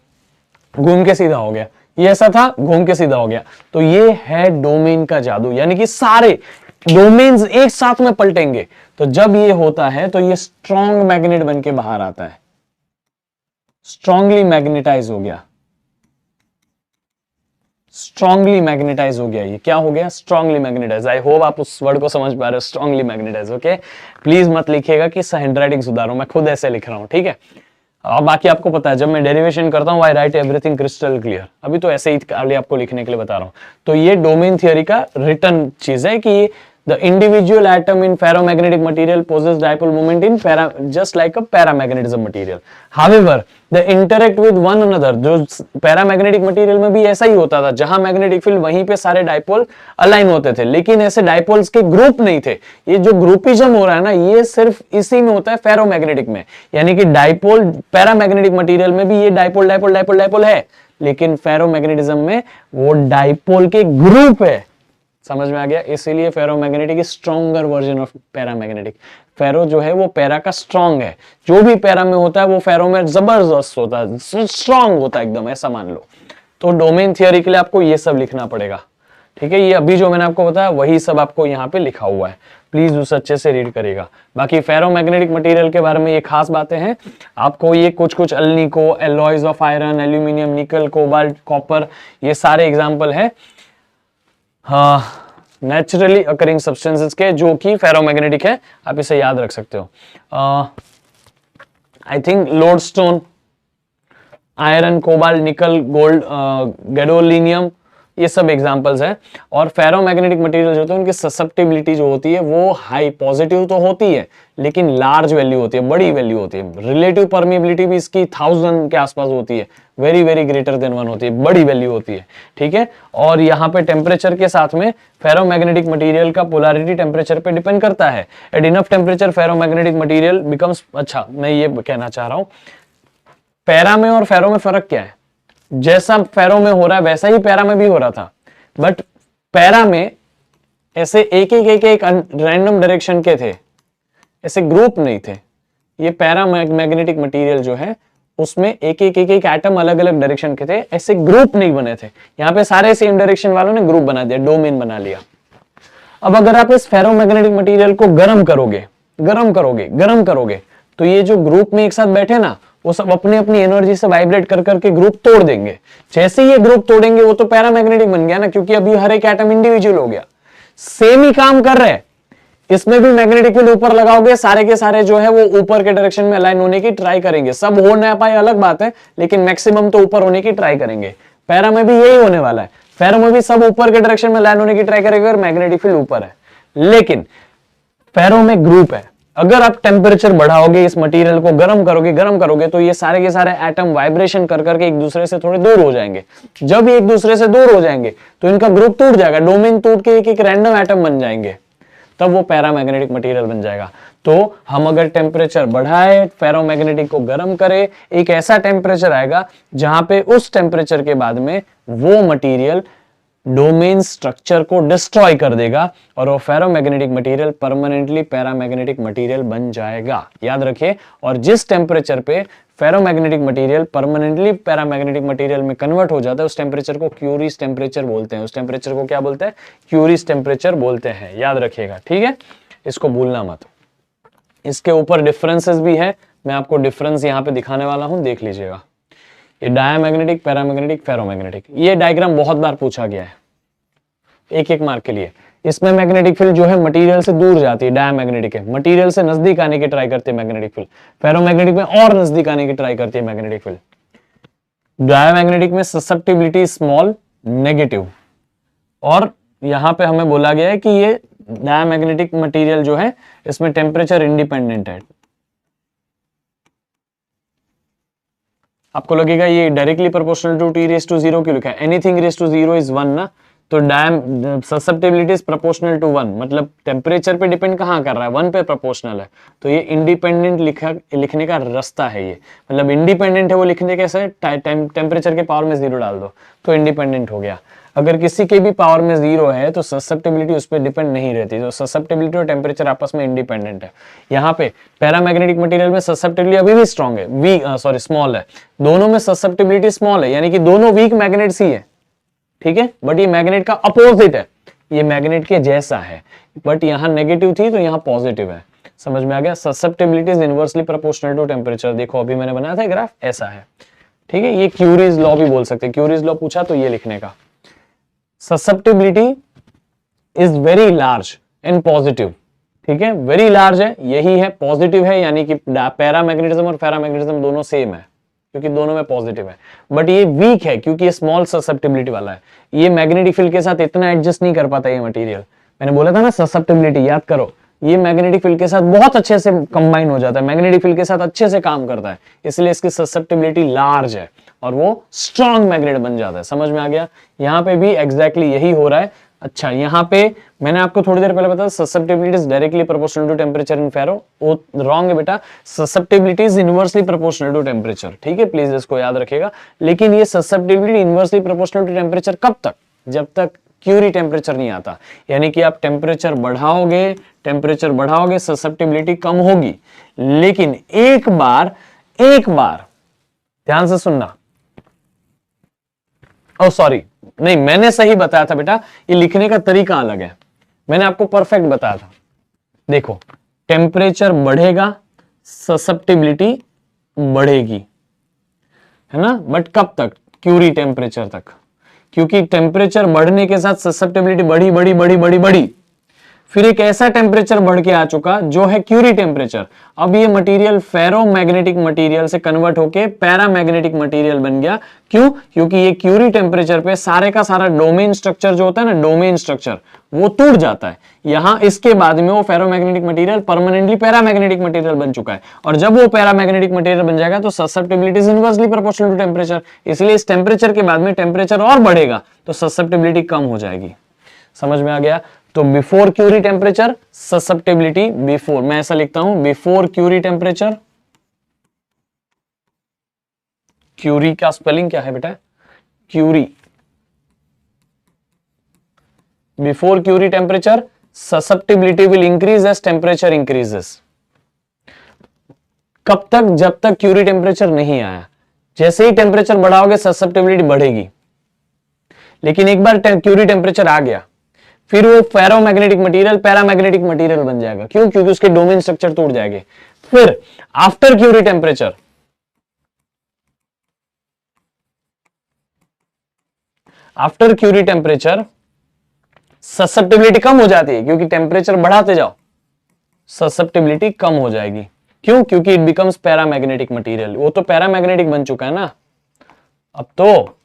घूम के सीधा हो गया, ये ऐसा था घूम के सीधा हो गया। तो ये है डोमेन का जादू, यानी कि सारे डोमेन्स एक साथ में पलटेंगे। तो जब ये होता है तो ये स्ट्रॉन्ग मैग्नेट बन के बाहर आता है, स्ट्रांगली मैग्नेटाइज हो गया, स्ट्रांगली मैग्नेटाइज हो गया। ये क्या हो गया? Strongly magnetise. आई होप आप उस वर्ड को समझ पा रहे हो, स्ट्रांगली मैग्नेटाइज। ओके, प्लीज मत लिखिएगा कि हैंडराइटिंग सुधारो, मैं खुद ऐसे लिख रहा हूं, ठीक है। और बाकी आपको पता है जब मैं डेरिवेशन करता हूं आई राइट एवरीथिंग क्रिस्टल क्लियर। अभी तो ऐसे ही खाली आपको लिखने के लिए बता रहा हूं। तो ये डोमेन थियरी का रिटर्न चीज है कि the individual atom in ferromagnetic material possess dipole moment in just like a paramagnetism material. However, they interact with one another. जो पैरामैग्नेटिक मटेरियल में भी ऐसा ही होता था, जहां मैग्नेटिक फील्ड वहीं पे सारे डाइपोल अलाइन होते थे, लेकिन ऐसे डाइपोल्स के ग्रुप नहीं थे। ये जो ग्रुपिज्म हो रहा है ना, ये सिर्फ इसी में होता है फेरोमैग्नेटिक में, यानी कि डाइपोल पैरामैग्नेटिक मटेरियल में भी ये डाइपोल डाइपोल डाइपोल डाइपोल है, लेकिन फेरोमैग्नेटिज्म में वो डाइपोल के ग्रुप है। समझ में आ गया? इसीलिए ferromagnetic stronger version of paramagnetic. Ferro जो है वो पैरा का स्ट्रॉन्ग है, जो भी पैरा में होता है वो फेरो में जबरदस्त होता है, स्ट्रॉन्ग होता है एकदम, ऐसा मान लो। तो डोमेन थियरी के लिए आपको ये सब लिखना पड़ेगा, ठीक है। ये अभी जो मैंने आपको बताया वही सब आपको यहाँ पे लिखा हुआ है, प्लीज उस अच्छे से रीड करिएगा। बाकी फेरोमैग्नेटिक मटेरियल के बारे में ये खास बातें हैं, आपको ये कुछ कुछ alnico, alloys of iron, aluminium, निकल, कोबाल्ट, कॉपर, ये सारे एग्जाम्पल है नेचुरली अकरिंग सब्सटेंसेस के, जो कि फेरोमैग्नेटिक है। आप इसे याद रख सकते हो। I think lodestone, iron, cobalt, निकल, गोल्ड, गैडोलिनियम, ये सब एग्जांपल्स हैं। और फेरोमैग्नेटिक मटेरियल जो होते हैं उनकी ससेप्टिबिलिटी जो होती है वो हाई, पॉजिटिव तो होती है लेकिन लार्ज वैल्यू होती है, बड़ी वैल्यू होती है। रिलेटिव परमिएबिलिटी भी इसकी 1000 के आसपास होती है, वेरी वेरी ग्रेटर देन 1 होती है, बड़ी वैल्यू होती है, ठीक है। और यहाँ पे टेम्परेचर के साथ में फेरोमैग्नेटिक मटेरियल का पोलैरिटी टेम्परेचर पे डिपेंड करता है। At enough temperature ferromagnetic material becomes, अच्छा मैं ये कहना चाह रहा हूँ, पैरा में और फेरो में फर्क क्या है? जैसा फेरो में हो रहा है वैसा ही पैरा में भी हो रहा था, बट पैरा में ऐसे एक एक रैंडम डायरेक्शन के थे, ऐसे ग्रुप नहीं थे। ये पैरा मैग्नेटिक मटेरियल जो है उसमें एक एक एटम अलग अलग डायरेक्शन के थे, ऐसे ग्रुप नहीं बने थे। यहाँ पे सारे सेम डायरेक्शन वालों ने ग्रुप बना दिया, डोमेन बना लिया। अब अगर आप इस फेरोमैग्नेटिक मटेरियल को गर्म करोगे तो ये जो ग्रुप में एक साथ बैठे ना, वो सब अपनी अपनी एनर्जी से वाइब्रेट कर करके ग्रुप तोड़ देंगे। जैसे ये ग्रुप तोड़ेंगे वो तो पैरामैग्नेटिक बन गया ना, क्योंकि अभी हर एक एटम इंडिविजुअल हो गया। सेम ही काम कर रहे हैं, इसमें भी मैग्नेटिक फील्ड ऊपर लगाओगे, सारे के सारे जो है वो ऊपर के डायरेक्शन में अलाइन होने की ट्राई करेंगे। सब हो ना पाए अलग बात है, लेकिन मैक्सिमम तो ऊपर होने की ट्राई करेंगे। पैरा में भी यही होने वाला है, फेरो में भी सब ऊपर के डायरेक्शन में अलाइन होने की ट्राई करेंगे और मैग्नेटिक फील्ड ऊपर है। लेकिन फेरो में ग्रुप है, अगर आप टेम्परेचर बढ़ाओगे, इस मटेरियल को गर्म करोगे तो ये सारे के सारे एटम वाइब्रेशन कर करके एक दूसरे से थोड़े दूर हो जाएंगे। जब ये एक दूसरे से दूर हो जाएंगे तो इनका ग्रुप टूट जाएगा, डोमेन टूट के एक एक रैंडम एटम बन जाएंगे, तब वो पैरामैग्नेटिक मटेरियल बन जाएगा। तो हम अगर टेम्परेचर बढ़ाए, फेरोमैग्नेटिक को गर्म करे, एक ऐसा टेम्परेचर आएगा जहां पे उस टेम्परेचर के बाद में वो मटेरियल डोमेन स्ट्रक्चर को डिस्ट्रॉय कर देगा और वो ferromagnetic material permanently paramagnetic material बन जाएगा। याद रखिए। और जिस टेम्परेचर पे ferromagnetic material permanently paramagnetic material में कन्वर्ट हो जाता है, उस टेम्परेचर को क्यूरिस टेम्परेचर बोलते हैं। उस टेम्परेचर को क्या बोलते हैं? क्यूरिस टेम्परेचर बोलते हैं, याद रखिएगा, ठीक है, इसको भूलना मत। इसके ऊपर डिफरेंसेस भी है, मैं आपको डिफरेंस यहां पे दिखाने वाला हूं, देख लीजिएगा। ये डायमैग्नेटिक, पैरामैग्नेटिक, फेरोमैग्नेटिक, ये डायग्राम बहुत बार पूछा गया है, एक एक मार्क के लिए। इसमें मैग्नेटिक फील्ड जो है मटेरियल से दूर जाती है, डायमैग्नेटिक है, मटेरियल से नजदीक आने की ट्राई करती है मैग्नेटिक फील्ड। फेरोमैग्नेटिक में और नजदीक आने की ट्राई करती है मैग्नेटिक फील्ड। डायमैग्नेटिक में ससेप्टिबिलिटी स्मॉल, नेगेटिव, और यहां पे हमें बोला गया है कि ये डायमैग्नेटिक मटेरियल जो है इसमें टेम्परेचर इंडिपेंडेंट है। आपको लगेगा ये directly proportional to T raise to 0 क्यों लिखा है? एनीथिंग रेज टू 0 इज 1 ना, तो ससेप्टिबिलिटी इज प्रोपोर्शनल टू 1, मतलब टेम्परेचर पे डिपेंड कहां कर रहा है? 1 पे प्रोपोर्शनल है, तो ये इंडिपेंडेंट लिखने का रास्ता है ये, मतलब इंडिपेंडेंट है वो लिखने कैसे? टेम्परेचर के पावर में 0 डाल दो तो इंडिपेंडेंट हो गया। अगर किसी के भी पावर में 0 है तो ससेप्टिबिलिटी उस पर डिपेंड नहीं रहती, तो ससेप्टिबिलिटी और टेम्परेचर आपस में इंडिपेंडेंट है। यहाँ पे पैरामैग्नेटिक मटेरियल में ससेप्टिबिलिटी अभी भी स्ट्रॉन्ग है, स्मॉल है, दोनों में ससेप्टिबिलिटी स्मॉल है, यानी कि दोनों वीक मैग्नेट्स ही है, ठीक है, बट ये मैग्नेट का अपोजिट है, ये मैग्नेट के जैसा है, बट यहाँ नेगेटिव थी तो यहाँ पॉजिटिव है। समझ में आ गया? Susceptibility is inversely proportional to temperature. देखो अभी मैंने बनाया था ग्राफ, ऐसा है, ठीक है, ये क्यूरीज लॉ भी बोल सकते हैं, क्यूरीज लॉ पूछा तो ये लिखने का। Susceptibility is very large and positive, ठीक है, वेरी लार्ज है, यही है, पॉजिटिव है, यानी कि पैरामैग्नेटिज्म और फेरामैग्नेटिज्म दोनों सेम है क्योंकि दोनों में पॉजिटिव है, बट ये वीक है क्योंकि ये स्मॉल ससेप्टिबिलिटी वाला है, ये मैग्नेटिक फील्ड के साथ इतना एडजस्ट नहीं कर पाता ये मटेरियल। मैंने बोला था ना ससेप्टिबिलिटी, याद करो, ये मैग्नेटिक फील्ड के साथ बहुत अच्छे से कंबाइन हो जाता है, मैग्नेटिक फील्ड के साथ अच्छे से काम करता है, इसलिए इसकी ससेप्टिबिलिटी लार्ज है और वो स्ट्रॉन्ग मैग्नेट बन जाता है। समझ में आ गया? यहाँ पे भी एग्जैक्टली यही हो रहा है। अच्छा, यहाँ पे मैंने आपको थोड़ी देर पहले बताया susceptibility is directly proportional to temperature in ferro, वो रॉन्ग है बेटा, susceptibility is inversely proportional to temperature, ठीक है, प्लीज इसको याद रखिएगा। लेकिन ये susceptibility inversely proportional to temperature कब तक? जब तक क्यूरी टेम्परेचर नहीं आता, यानी कि आप टेम्परेचर बढ़ाओगे ससेप्टिबिलिटी कम होगी, लेकिन एक बार ध्यान से सुनना, सॉरी नहीं, मैंने सही बताया था बेटा, ये लिखने का तरीका अलग है, मैंने आपको परफेक्ट बताया था। देखो, टेम्परेचर बढ़ेगा, ससेप्टिबिलिटी बढ़ेगी, है ना, बट कब तक? क्यूरी टेम्परेचर तक, क्योंकि टेम्परेचर बढ़ने के साथ ससेप्टिबिलिटी बढ़ी, फिर एक ऐसा टेम्परेचर बढ़ के आ चुका जो है क्यूरी टेम्परेचर। अब ये मटेरियल फेरोमैग्नेटिक मटेरियल से कन्वर्ट होके पैरामैग्नेटिक मटेरियल बन गया। क्यों? क्योंकि ये क्यूरी टेम्परेचर पे सारे का सारा डोमेन स्ट्रक्चर जो होता है ना, डोमेन स्ट्रक्चर, वो टूट जाता है। यहां इसके बाद में वो ferromagnetic material permanently paramagnetic material बन चुका है, और जब वो पैरामैग्नेटिक मटेरियल बन जाएगा तो susceptibility is inversely proportional to temperature, इसलिए इस टेम्परेचर के बाद में टेम्परेचर और बढ़ेगा तो ससेप्टिबिलिटी कम हो जाएगी। समझ में आ गया? तो before Curie temperature susceptibility, before, मैं ऐसा लिखता हूं, बिफोर क्यूरी टेम्परेचर, क्यूरी का स्पेलिंग क्या है बेटा? Curie, before Curie temperature susceptibility will increase as temperature increases. कब तक? जब तक क्यूरी टेम्परेचर नहीं आया। जैसे ही टेम्परेचर बढ़ाओगे ससेप्टिबिलिटी बढ़ेगी, लेकिन एक बार क्यूरी टेम्परेचर आ गया फिर वो फेरोमैग्नेटिक मटेरियल पैरामैग्नेटिक मटेरियल बन जाएगा। क्यों? क्योंकि उसके डोमेन स्ट्रक्चर टूट जाएंगे। फिर after Curie temperature, after Curie temperature susceptibility कम हो जाती है, क्योंकि टेम्परेचर बढ़ाते जाओ ससेप्टिबिलिटी कम हो जाएगी। क्यों? क्योंकि इट बिकम्स पैरामैग्नेटिक मटेरियल, वो तो पैरामैग्नेटिक बन चुका है ना अब तो,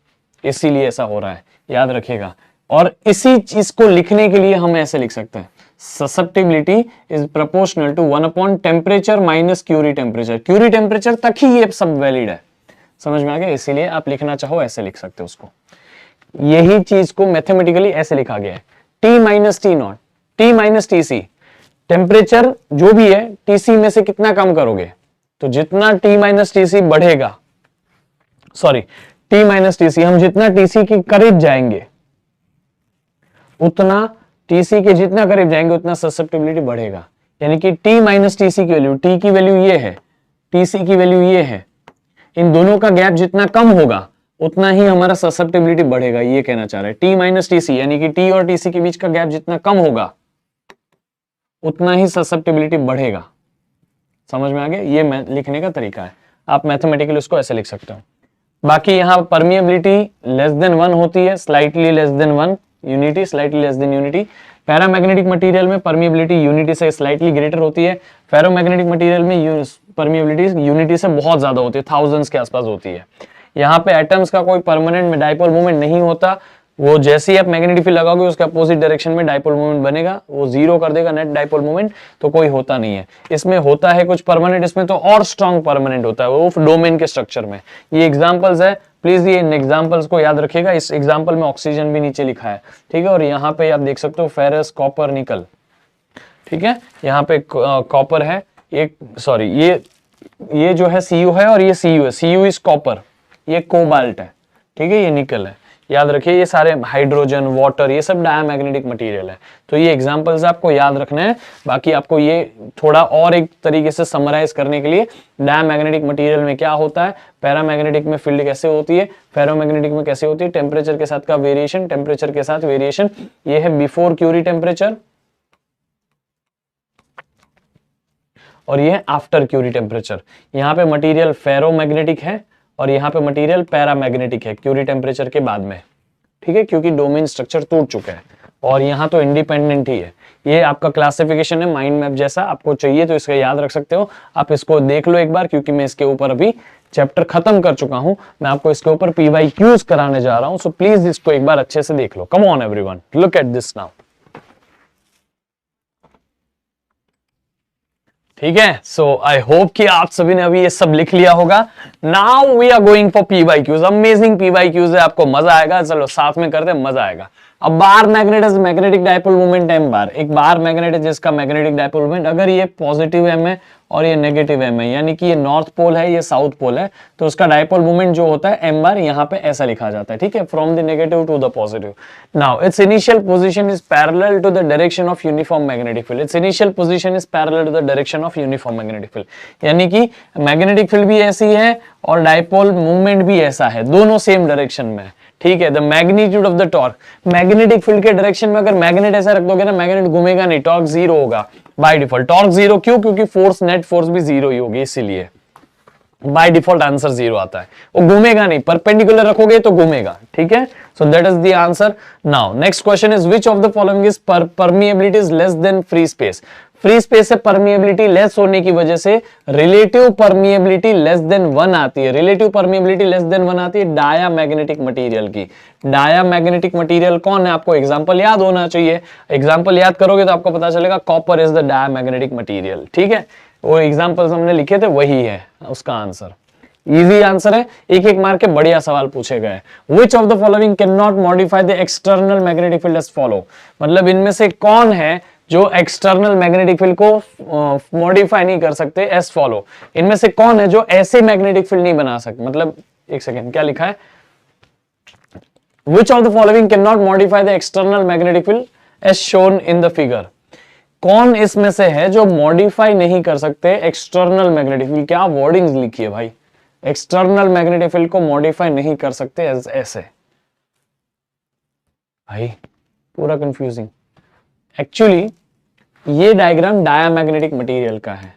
इसीलिए ऐसा हो रहा है, याद रखिएगा। और इसी चीज को लिखने के लिए हम ऐसे लिख सकते हैं, susceptibility is proportional to 1 upon temperature minus Curie temperature. Curie temperature तक ही ये सब वैलिड है। समझ में आ गया? इसीलिए आप लिखना चाहो ऐसे लिख सकते हो उसको। यही चीज को मैथमेटिकली ऐसे लिखा गया है, T minus T naught, T minus T C, temperature जो भी है टीसी में से कितना कम करोगे, तो जितना T माइनस टी सी बढ़ेगा, sorry T minus T C, हम जितना टीसी के करीब जाएंगे उतना, टीसी के जितना करीब जाएंगे उतना ससेप्टिबिलिटी बढ़ेगा। यानी कि T माइनस टीसी की वैल्यू, T की वैल्यू ये है, टीसी की वैल्यू ये है, इन दोनों का गैप जितना कम होगा उतना ही हमारा ससेप्टिबिलिटी बढ़ेगा, ये कहना चाह रहा है। टी माइनस टीसी यानी कि टी और टीसी के बीच का गैप जितना कम होगा उतना ही ससेप्टिबिलिटी बढ़ेगा। समझ में आ गया? ये लिखने का तरीका है, आप मैथमेटिकली उसको ऐसे लिख सकते हो। बाकी यहाँ परमिएबिलिटी लेस देन 1 होती है, slightly less than 1 unity, slightly less than unity. Paramagnetic material में परमिएबिलिटी यूनिटी से स्लाइटली ग्रेटर होती है। फेरोमैग्नेटिक मटेरियल में परमिएबिलिटी यूनिटी से बहुत ज्यादा होती है, थाउजेंड्स के आसपास होती है। यहाँ पे एटम्स का कोई परमानेंट डाइपोल मूवमेंट नहीं होता, वो जैसे ही आप मैग्नेटिक फील्ड लगाओगे उसके अपोजिट डायरेक्शन में डाइपोल मूवमेंट बनेगा, वो जीरो कर देगा नेट डाइपोल मूवमेंट, तो कोई होता नहीं है। इसमें होता है कुछ परमानेंट, इसमें तो और स्ट्रॉन्ग परमानेंट होता है वो डोमेन के स्ट्रक्चर में। ये एग्जांपल्स है, प्लीज ये एग्जांपल्स को याद रखिएगा। इस एग्जांपल में ऑक्सीजन भी नीचे लिखा है, ठीक है। और यहाँ पे आप देख सकते हो फेरस, कॉपर, निकल, ठीक है। यहाँ पे कॉपर है, एक सॉरी ये जो है Cu है और ये Cu है, Cu इज कॉपर, ये कोबाल्ट है, ठीक है, ये निकल है। याद रखिए ये सारे हाइड्रोजन, वाटर, ये सब डायमैग्नेटिक मटेरियल है। तो ये एग्जांपल्स आपको याद रखने हैं। बाकी आपको ये थोड़ा और एक तरीके से समराइज करने के लिए, डायमैग्नेटिक मटेरियल में क्या होता है, पैरामैग्नेटिक में फील्ड कैसे होती है, फेरोमैग्नेटिक में कैसे होती है, टेम्परेचर के साथ का वेरिएशन, टेम्परेचर के साथ वेरिएशन। ये है बिफोर क्यूरी टेम्परेचर और ये है आफ्टर क्यूरी टेम्परेचर। यहाँ पे मटेरियल फेरोमैग्नेटिक है और यहाँ पे मटेरियल पैरामैग्नेटिक है क्यूरी टेम्परेचर के बाद में, ठीक है, क्योंकि डोमेन स्ट्रक्चर टूट चुका है। और यहाँ तो इंडिपेंडेंट ही है। ये आपका क्लासिफिकेशन है माइंड मैप जैसा, आपको चाहिए तो इसका याद रख सकते हो। आप इसको देख लो एक बार, क्योंकि मैं इसके ऊपर अभी चैप्टर खत्म कर चुका हूं, मैं आपको इसके ऊपर PYQs कराने जा रहा हूं। सो प्लीज इसको एक बार अच्छे से देख लो। Come on everyone, look at this now, ठीक है। सो आई होप कि आप सभी ने अभी ये सब लिख लिया होगा। Now we are going for PYQs। Amazing PYQs है, आपको मजा आएगा। चलो साथ में करते हैं, मजा आएगा। अब बार magnet is magnetic dipole moment m बार, एक बार मैग्नेट है जिसका मैग्नेटिक डाइपोल मोमेंट अगर ये पॉजिटिव m है और ये नेगेटिव m है, यानी कि ये नॉर्थ पोल है, ये साउथ पोल है, तो उसका डाइपोल मोमेंट जो होता है m बार, यहाँ पे ऐसा लिखा जाता है, ठीक है, from the negative to the positive. Now its initial position is parallel to the direction of uniform magnetic field. Its initial position is parallel to the direction of uniform magnetic field, यानी कि magnetic field भी ऐसी है और dipole movement भी ऐसा है, दोनों सेम डायरेक्शन में, ठीक है। The magnitude of the torque, magnetic field के डायरेक्शन में अगर मैग्नेट ऐसा रख दोगे ना, मैग्नेट घूमेगा नहीं, टॉर्क जीरो होगा बाय डिफॉल्ट। टॉर्क जीरो क्यों? क्योंकि फोर्स, नेट फोर्स भी जीरो ही होगी, इसीलिए बाय डिफॉल्ट आंसर जीरो आता है। वो घूमेगा नहीं, परपेंडिकुलर रखोगे तो घूमेगा, ठीक है। So that is the answer. Now next question is which of the following is permeability is less than free space. Free space से परमिएबिलिटी लेस होने की वजह से रिलेटिव परमिएबिलिटी लेस देन 1 आती है। रिलेटिव परमिएबिलिटी लेस देन 1 आती है diamagnetic material की। डायामैग्नेटिक मटेरियल कौन है? आपको एग्जांपल याद होना चाहिए। एग्जांपल याद करोगे तो आपको पता चलेगा copper is the diamagnetic material, ठीक है। वो एग्जांपल्स हमने लिखे थे, वही है उसका आंसर। इजी आंसर है, एक एक मार्क के बढ़िया सवाल पूछे गए। Which of the following cannot modify the external magnetic field as follow? मतलब इनमें से कौन है जो एक्सटर्नल मैग्नेटिक फील्ड को मॉडिफाई नहीं कर सकते एस फॉलो? इनमें से कौन है जो ऐसे मैग्नेटिक फील्ड नहीं बना सकते? मतलब एक सेकेंड, क्या लिखा है? Which of the following cannot modify the external magnetic field as shown in the figure? कौन इसमें से है जो मॉडिफाई नहीं कर सकते एक्सटर्नल मैग्नेटिक फील्ड? क्या वर्डिंग्स लिखी है भाई, एक्सटर्नल मैग्नेटिक फील्ड को मॉडिफाई नहीं कर सकते ऐसे, भाई पूरा कंफ्यूजिंग। एक्चुअली ये डायग्राम डायामैग्नेटिक मटेरियल का है,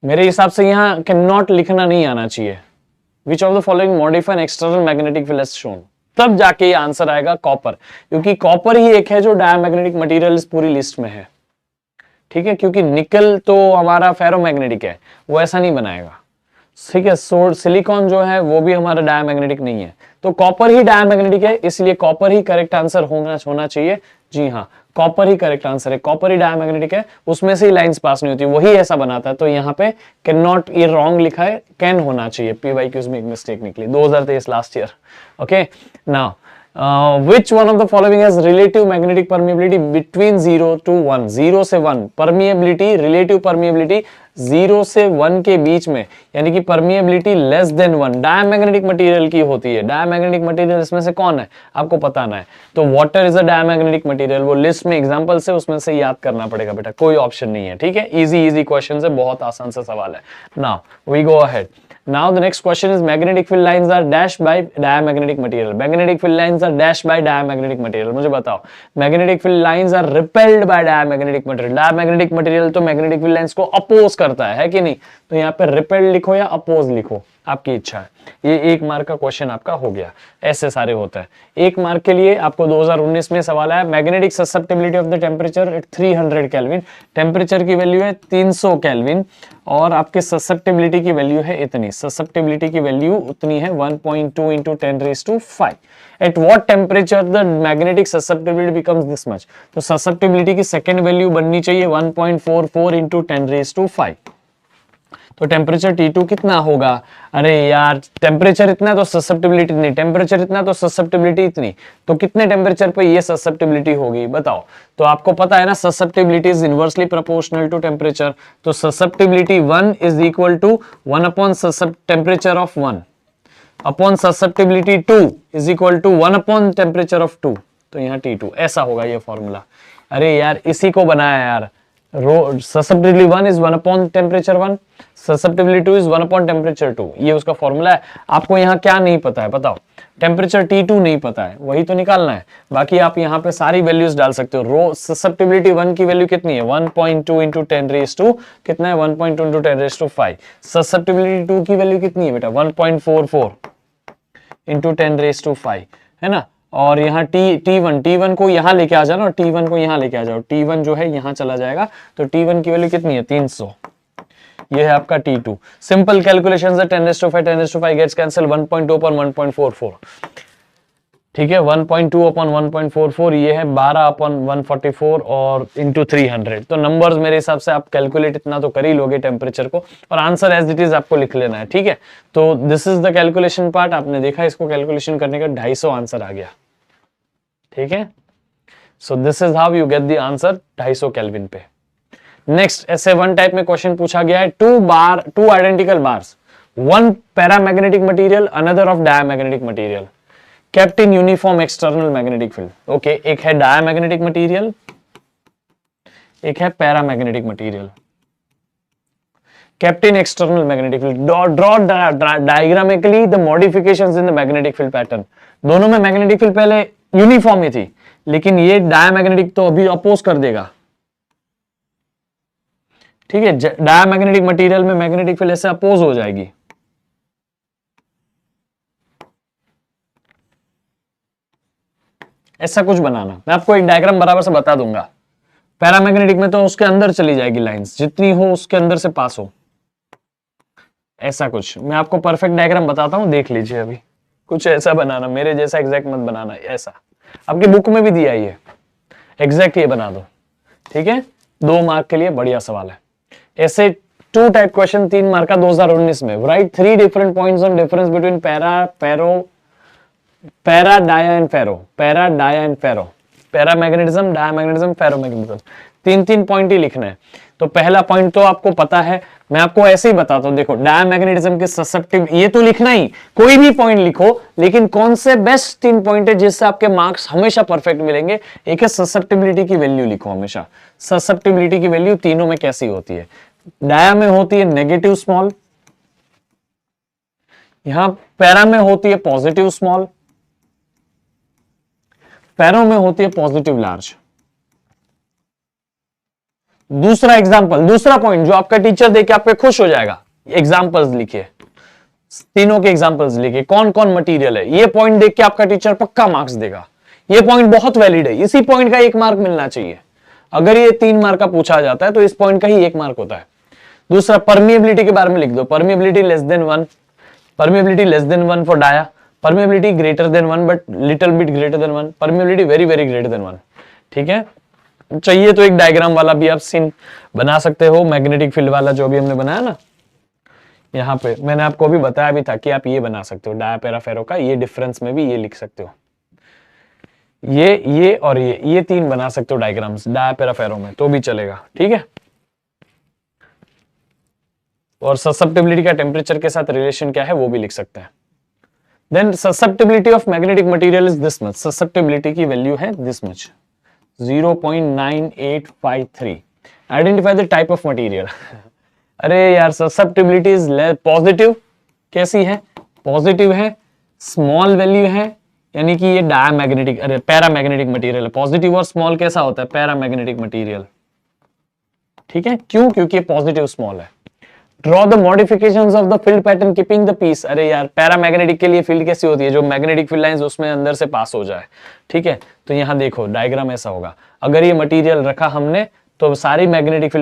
मेरे हिसाब से यहां कैन नॉट लिखना नहीं आना चाहिए। Which of the following modify an external magnetic field as shown, तब जाके ये आंसर आएगा कॉपर, क्योंकि कॉपर ही एक है जो डायामैग्नेटिक मटेरियल इस पूरी लिस्ट में है, ठीक है। क्योंकि निकल तो हमारा फेरोमैग्नेटिक है, वो ऐसा नहीं बनाएगा, ठीक है। सिलिकॉन जो है वो भी हमारा डायामैग्नेटिक नहीं है, तो कॉपर ही डायामैग्नेटिक है, इसलिए कॉपर ही करेक्ट आंसर होना चाहिए। जी हाँ, कॉपर ही करेक्ट आंसर है, कॉपर ही डायामैग्नेटिक है, उसमें से ही लाइंस पास नहीं होती, वही ऐसा बनाता है। तो यहाँ पे कैन नॉट, ये रॉन्ग लिखा है, कैन होना चाहिए। PYQs में एक मिस्टेक निकली 2023 last year. Okay, now which one of the following has relative magnetic permeability between 0 to 1? 0 से 1 permeability, relative permeability 0 से 1 के बीच में, यानी कि permeability less than 1 diamagnetic material की होती है। डायमैग्नेटिक मटेरियल इसमें से कौन है आपको बताना है। तो water is a diamagnetic material, वो लिस्ट में एग्जांपल्स है, उसमें से याद करना पड़ेगा बेटा, कोई ऑप्शन नहीं है। ठीक है, इजी इजी क्वेश्चन है, बहुत आसान सा सवाल है। Now we go ahead. Now the next question is magnetic field lines are dashed by diamagnetic material. Magnetic field lines are dashed by diamagnetic material. मुझे बताओ, magnetic field lines are repelled by diamagnetic material. Diamagnetic material तो magnetic field lines को oppose करता है कि नहीं? तो यहाँ पे repelled लिखो या अपोज लिखो, आपकी इच्छा है। ये 1 मार्क का क्वेश्चन आपका हो गया। ऐसे सारे होता है। 1 मार्क के लिए आपको 2019 में सवाल आया, magnetic susceptibility of the temperature at 300 kelvin. Temperature की वैल्यू है 300 केल्विन और आपके ससेप्टिबिलिटी की वैल्यू है इतनी। ससेप्टिबिलिटी की वैल्यू उतनी है 1.2 into 10⁵. At what temperature the magnetic susceptibility becomes this much. तो ससेप्टिबिलिटी की सेकेंड वैल्यू बननी चाहिए 1.44 into 10⁵. तो टेम्परेचर T2 कितना होगा? अरे यार, टेम्परेचर इतना तो ससेप्टिबिलिटी नहीं, टेम्परेचर इतना तो ससेप्टिबिलिटी इतनी, तो कितने टेम्परेचर पे ये ससेप्टिबिलिटी होगी बताओ। तो आपको पता है ना, susceptibility is inversely proportional to temperature. तो susceptibility 1 is equal to 1 upon temperature of 1 upon susceptibility 2 is equal to 1 upon temperature of 2। तो यहाँ T2 ऐसा होगा ये फॉर्मूला। अरे यार, इसी को बनाया यार। susceptibility 1 is 1 upon temperature 1, susceptibility 2 is 1 upon temperature 2। ये उसका फॉर्मूला है। आपको यहाँ क्या नहीं पता है बताओ? टेम्परेचर T2 नहीं पता है, वही तो निकालना है। बाकी आप यहाँ पे सारी वैल्यूज डाल सकते हो। ससेप्टिबिलिटी 1 की वैल्यू कितनी है? 1.2 into 10⁵ कितना है? 1.2 into 10⁵. ससेप्टिबिलिटी 2 की वैल्यू कितनी है बेटा? 1.44 into 10⁵, है ना। और यहाँ T1 को यहाँ लेके आ जाओ, T1 को यहाँ लेके आ जाओ। T1 जो है यहाँ चला जाएगा, तो T1 की वैल्यू कितनी है? 300। ये है आपका T2। सिंपल कैलकुलेशन है, 10⁵ गेट्स कैंसिल, 1.2 upon 1.44। ठीक है, 1.2 upon 1.44, ये है 12 upon 144 और into 300। तो नंबर्स मेरे हिसाब से आप कैलकुलेट इतना तो कर ही लोगे टेम्परेचर को, और आंसर एज इट इज आपको लिख लेना है। ठीक है, तो this is the calculation part. आपने देखा, इसको कैलकुलेशन करने का 250 आंसर आ गया। ठीक है, so this is how you get the answer 250 kelvin पे। नेक्स्ट SA1 टाइप में क्वेश्चन पूछा गया है, two identical bars, one paramagnetic material, another of diamagnetic material, kept in uniform external magnetic field। Okay, एक है डायमैग्नेटिक मटेरियल, एक है paramagnetic material, kept in external magnetic field। draw diagrammatically the modifications in the magnetic field pattern। दोनों में magnetic field पहले uniform ही थी, लेकिन ये डायमैग्नेटिक तो अभी अपोज कर देगा। ठीक है, डायमैग्नेटिक मटेरियल में मैग्नेटिक फील्ड ऐसे अपोज हो जाएगी। ऐसा कुछ बनाना, मैं आपको एक डायग्राम बराबर से बता दूंगा। पैरामैग्नेटिक में तो उसके अंदर चली जाएगी लाइंस, जितनी हो उसके अंदर से पास हो, ऐसा कुछ। मैं आपको परफेक्ट डायग्राम बताता हूं, देख लीजिए। अभी कुछ ऐसा बनाना, मेरे जैसा एग्जैक्ट मत बनाना, ऐसा आपकी बुक में भी दिया ही है, एग्जैक्ट ये बना दो। ठीक है, 2 मार्क के लिए बढ़िया सवाल है। ऐसे 2 टाइप क्वेश्चन 3 मार्क का 2019 में। Write 3 different points on difference between para dia and ferro, paramagnetism, diamagnetism, ferromagnetism. 3 point ही लिखना है। तो पहला पॉइंट तो आपको पता है, मैं आपको ऐसे ही बताता हूं। देखो, डायमैग्नेटिज्म के ससेप्टिव, ये तो लिखना ही, कोई भी पॉइंट लिखो, लेकिन कौन से बेस्ट 3 पॉइंट है जिससे आपके मार्क्स हमेशा परफेक्ट मिलेंगे। एक है ससेप्टिबिलिटी की वैल्यू लिखो हमेशा। ससेप्टिबिलिटी की वैल्यू तीनों में कैसी होती है? डाया में होती है नेगेटिव स्मॉल, यहां पैरा में होती है पॉजिटिव स्मॉल, फेरो में होती है पॉजिटिव लार्ज। दूसरा एग्जांपल, दूसरा पॉइंट जो आपका टीचर देके आपके खुश हो जाएगा, एग्जांपल्स लिखिए, तीनों के एग्जांपल्स लिखिए, कौन कौन मटेरियल है। ये पॉइंट देख के आपका टीचर पक्का मार्क्स देगा। ये पॉइंट बहुत वैलिड है, इसी पॉइंट का 1 मार्क मिलना चाहिए। अगर ये 3 मार्क का पूछा जाता है तो इस पॉइंट का ही 1 मार्क होता है। दूसरा, परमिएबिलिटी के बारे में लिख दो, permeability less than 1, permeability less than 1 for dia, permeability greater than 1 but little bit greater than 1, permeability very very greater than 1। ठीक है, चाहिए तो एक डायग्राम वाला भी आप सीन बना सकते हो, मैग्नेटिक फील्ड वाला जो भी हमने बनाया ना, यहाँ पे मैंने आपको अभी बताया भी था कि आप ये बना सकते हो डाया पैरा फेरो का। ये डिफरेंस में भी ये लिख सकते हो, ये और ये 3 बना सकते हो डायग्राम्स डाया पैरा फेरो में, तो भी चलेगा। ठीक है, और ससेप्टिबिलिटी का टेम्परेचर के साथ रिलेशन क्या है वो भी लिख सकते हैं। Then susceptibility of magnetic material is this much, susceptibility की वैल्यू है this much 0.9853। Identify the type of material. अरे यार ससेप्टिबिलिटी इज पॉजिटिव, कैसी है, पॉजिटिव है, स्मॉल वैल्यू है, यानी कि ये डायमैग्नेटिक, अरे पैरामैग्नेटिक मटेरियल है। पॉजिटिव और स्मॉल कैसा होता है, पैरामैग्नेटिक मटेरियल, ठीक है, क्यों, क्योंकि ये पॉजिटिव स्मॉल है। Draw the modifications of the field pattern keeping the piece. अरे यार पैरामैग्नेटिक के लिए फील्ड कैसी होती है, जो मैग्नेटिक फील्ड लाइंस उसमें अंदर से पास हो जाए, ठीक है। तो यहां देखो डायग्राम ऐसा होगा, अगर ये मटेरियल रखा हमने तो सारी मैग्नेटिक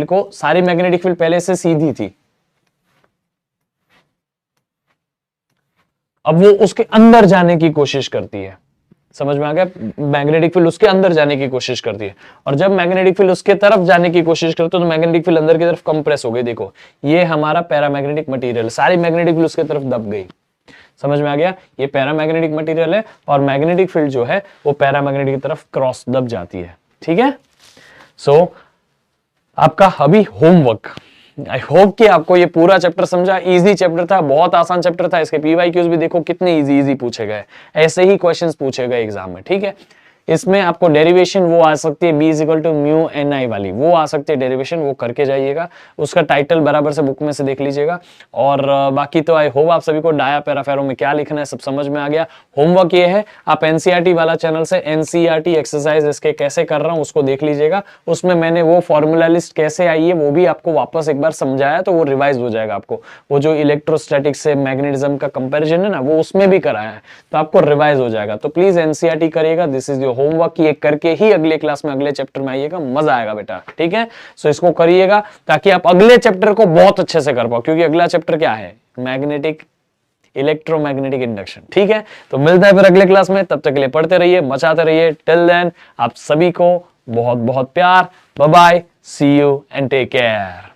फील्ड पहले से सीधी थी, अब वो उसके अंदर जाने की कोशिश करती है, समझ में आ गया, मैग्नेटिक फील्ड उसके अंदर जाने की कोशिश करती है, और जब मैग्नेटिक फील्ड उसके तरफ जाने की कोशिश करते हो तो मैग्नेटिक फील्ड अंदर की तरफ कंप्रेस हो गई। देखो ये हमारा पैरामैग्नेटिक मटेरियल, सारी मैग्नेटिक फील्ड उसके तरफ दब गई, समझ में आ गया, ये पैरामैग्नेटिक मटेरियल है और मैग्नेटिक फील्ड जो है वो पैरामैग्नेटिक की तरफ क्रॉस दब जाती है, ठीक है। सो आपका अभी होमवर्क, आई होप कि आपको ये पूरा चैप्टर समझा। इजी चैप्टर था, बहुत आसान चैप्टर था, इसके पीवाईक्यूज भी देखो कितने इजी पूछे गए, ऐसे ही क्वेश्चंस पूछे गए एग्जाम में, ठीक है। इसमें आपको डेरिवेशन वो आ सकती है b equal to mu N I वाली, वो आ सकती है डेरिवेशन, वो करके जाइएगा, उसका टाइटल बराबर से बुक में से देख लीजिएगा। और बाकी तो आई होप आप सभी को डाया पैराफेरो में क्या लिखना है सब समझ में आ गया। होमवर्क ये है, आप एनसीईआरटी वाला चैनल से एनसीईआरटी एक्सरसाइज इसके कैसे कर रहा हूं उसको देख लीजिएगा, उसमें मैंने वो फॉर्मूला लिस्ट कैसे आई है वो भी आपको वापस एक बार समझाया, तो वो रिवाइज हो जाएगा आपको। वो जो इलेक्ट्रोस्टैटिक से मैग्नेटिज्म का कंपैरिजन है ना, वो उसमें भी कराया है, तो आपको रिवाइज हो जाएगा। तो प्लीज एनसीईआरटी करिएगा, दिस इज योर होमवर्क, ये करके ही अगले क्लास में अगले चैप्टर में आइएगा, मजा आएगा बेटा, ठीक है। सो इसको करिएगा ताकि आप अगले चैप्टर को बहुत अच्छे से कर पाओ, क्योंकि अगला चैप्टर क्या है, मैग्नेटिक इलेक्ट्रोमैग्नेटिक इंडक्शन, ठीक है। तो मिलता है फिर अगले क्लास में, तब तक के लिए पढ़ते रहिए, मचाते रहिए। टिल देन आप सभी को बहुत बहुत प्यार, bye bye, see you and take care.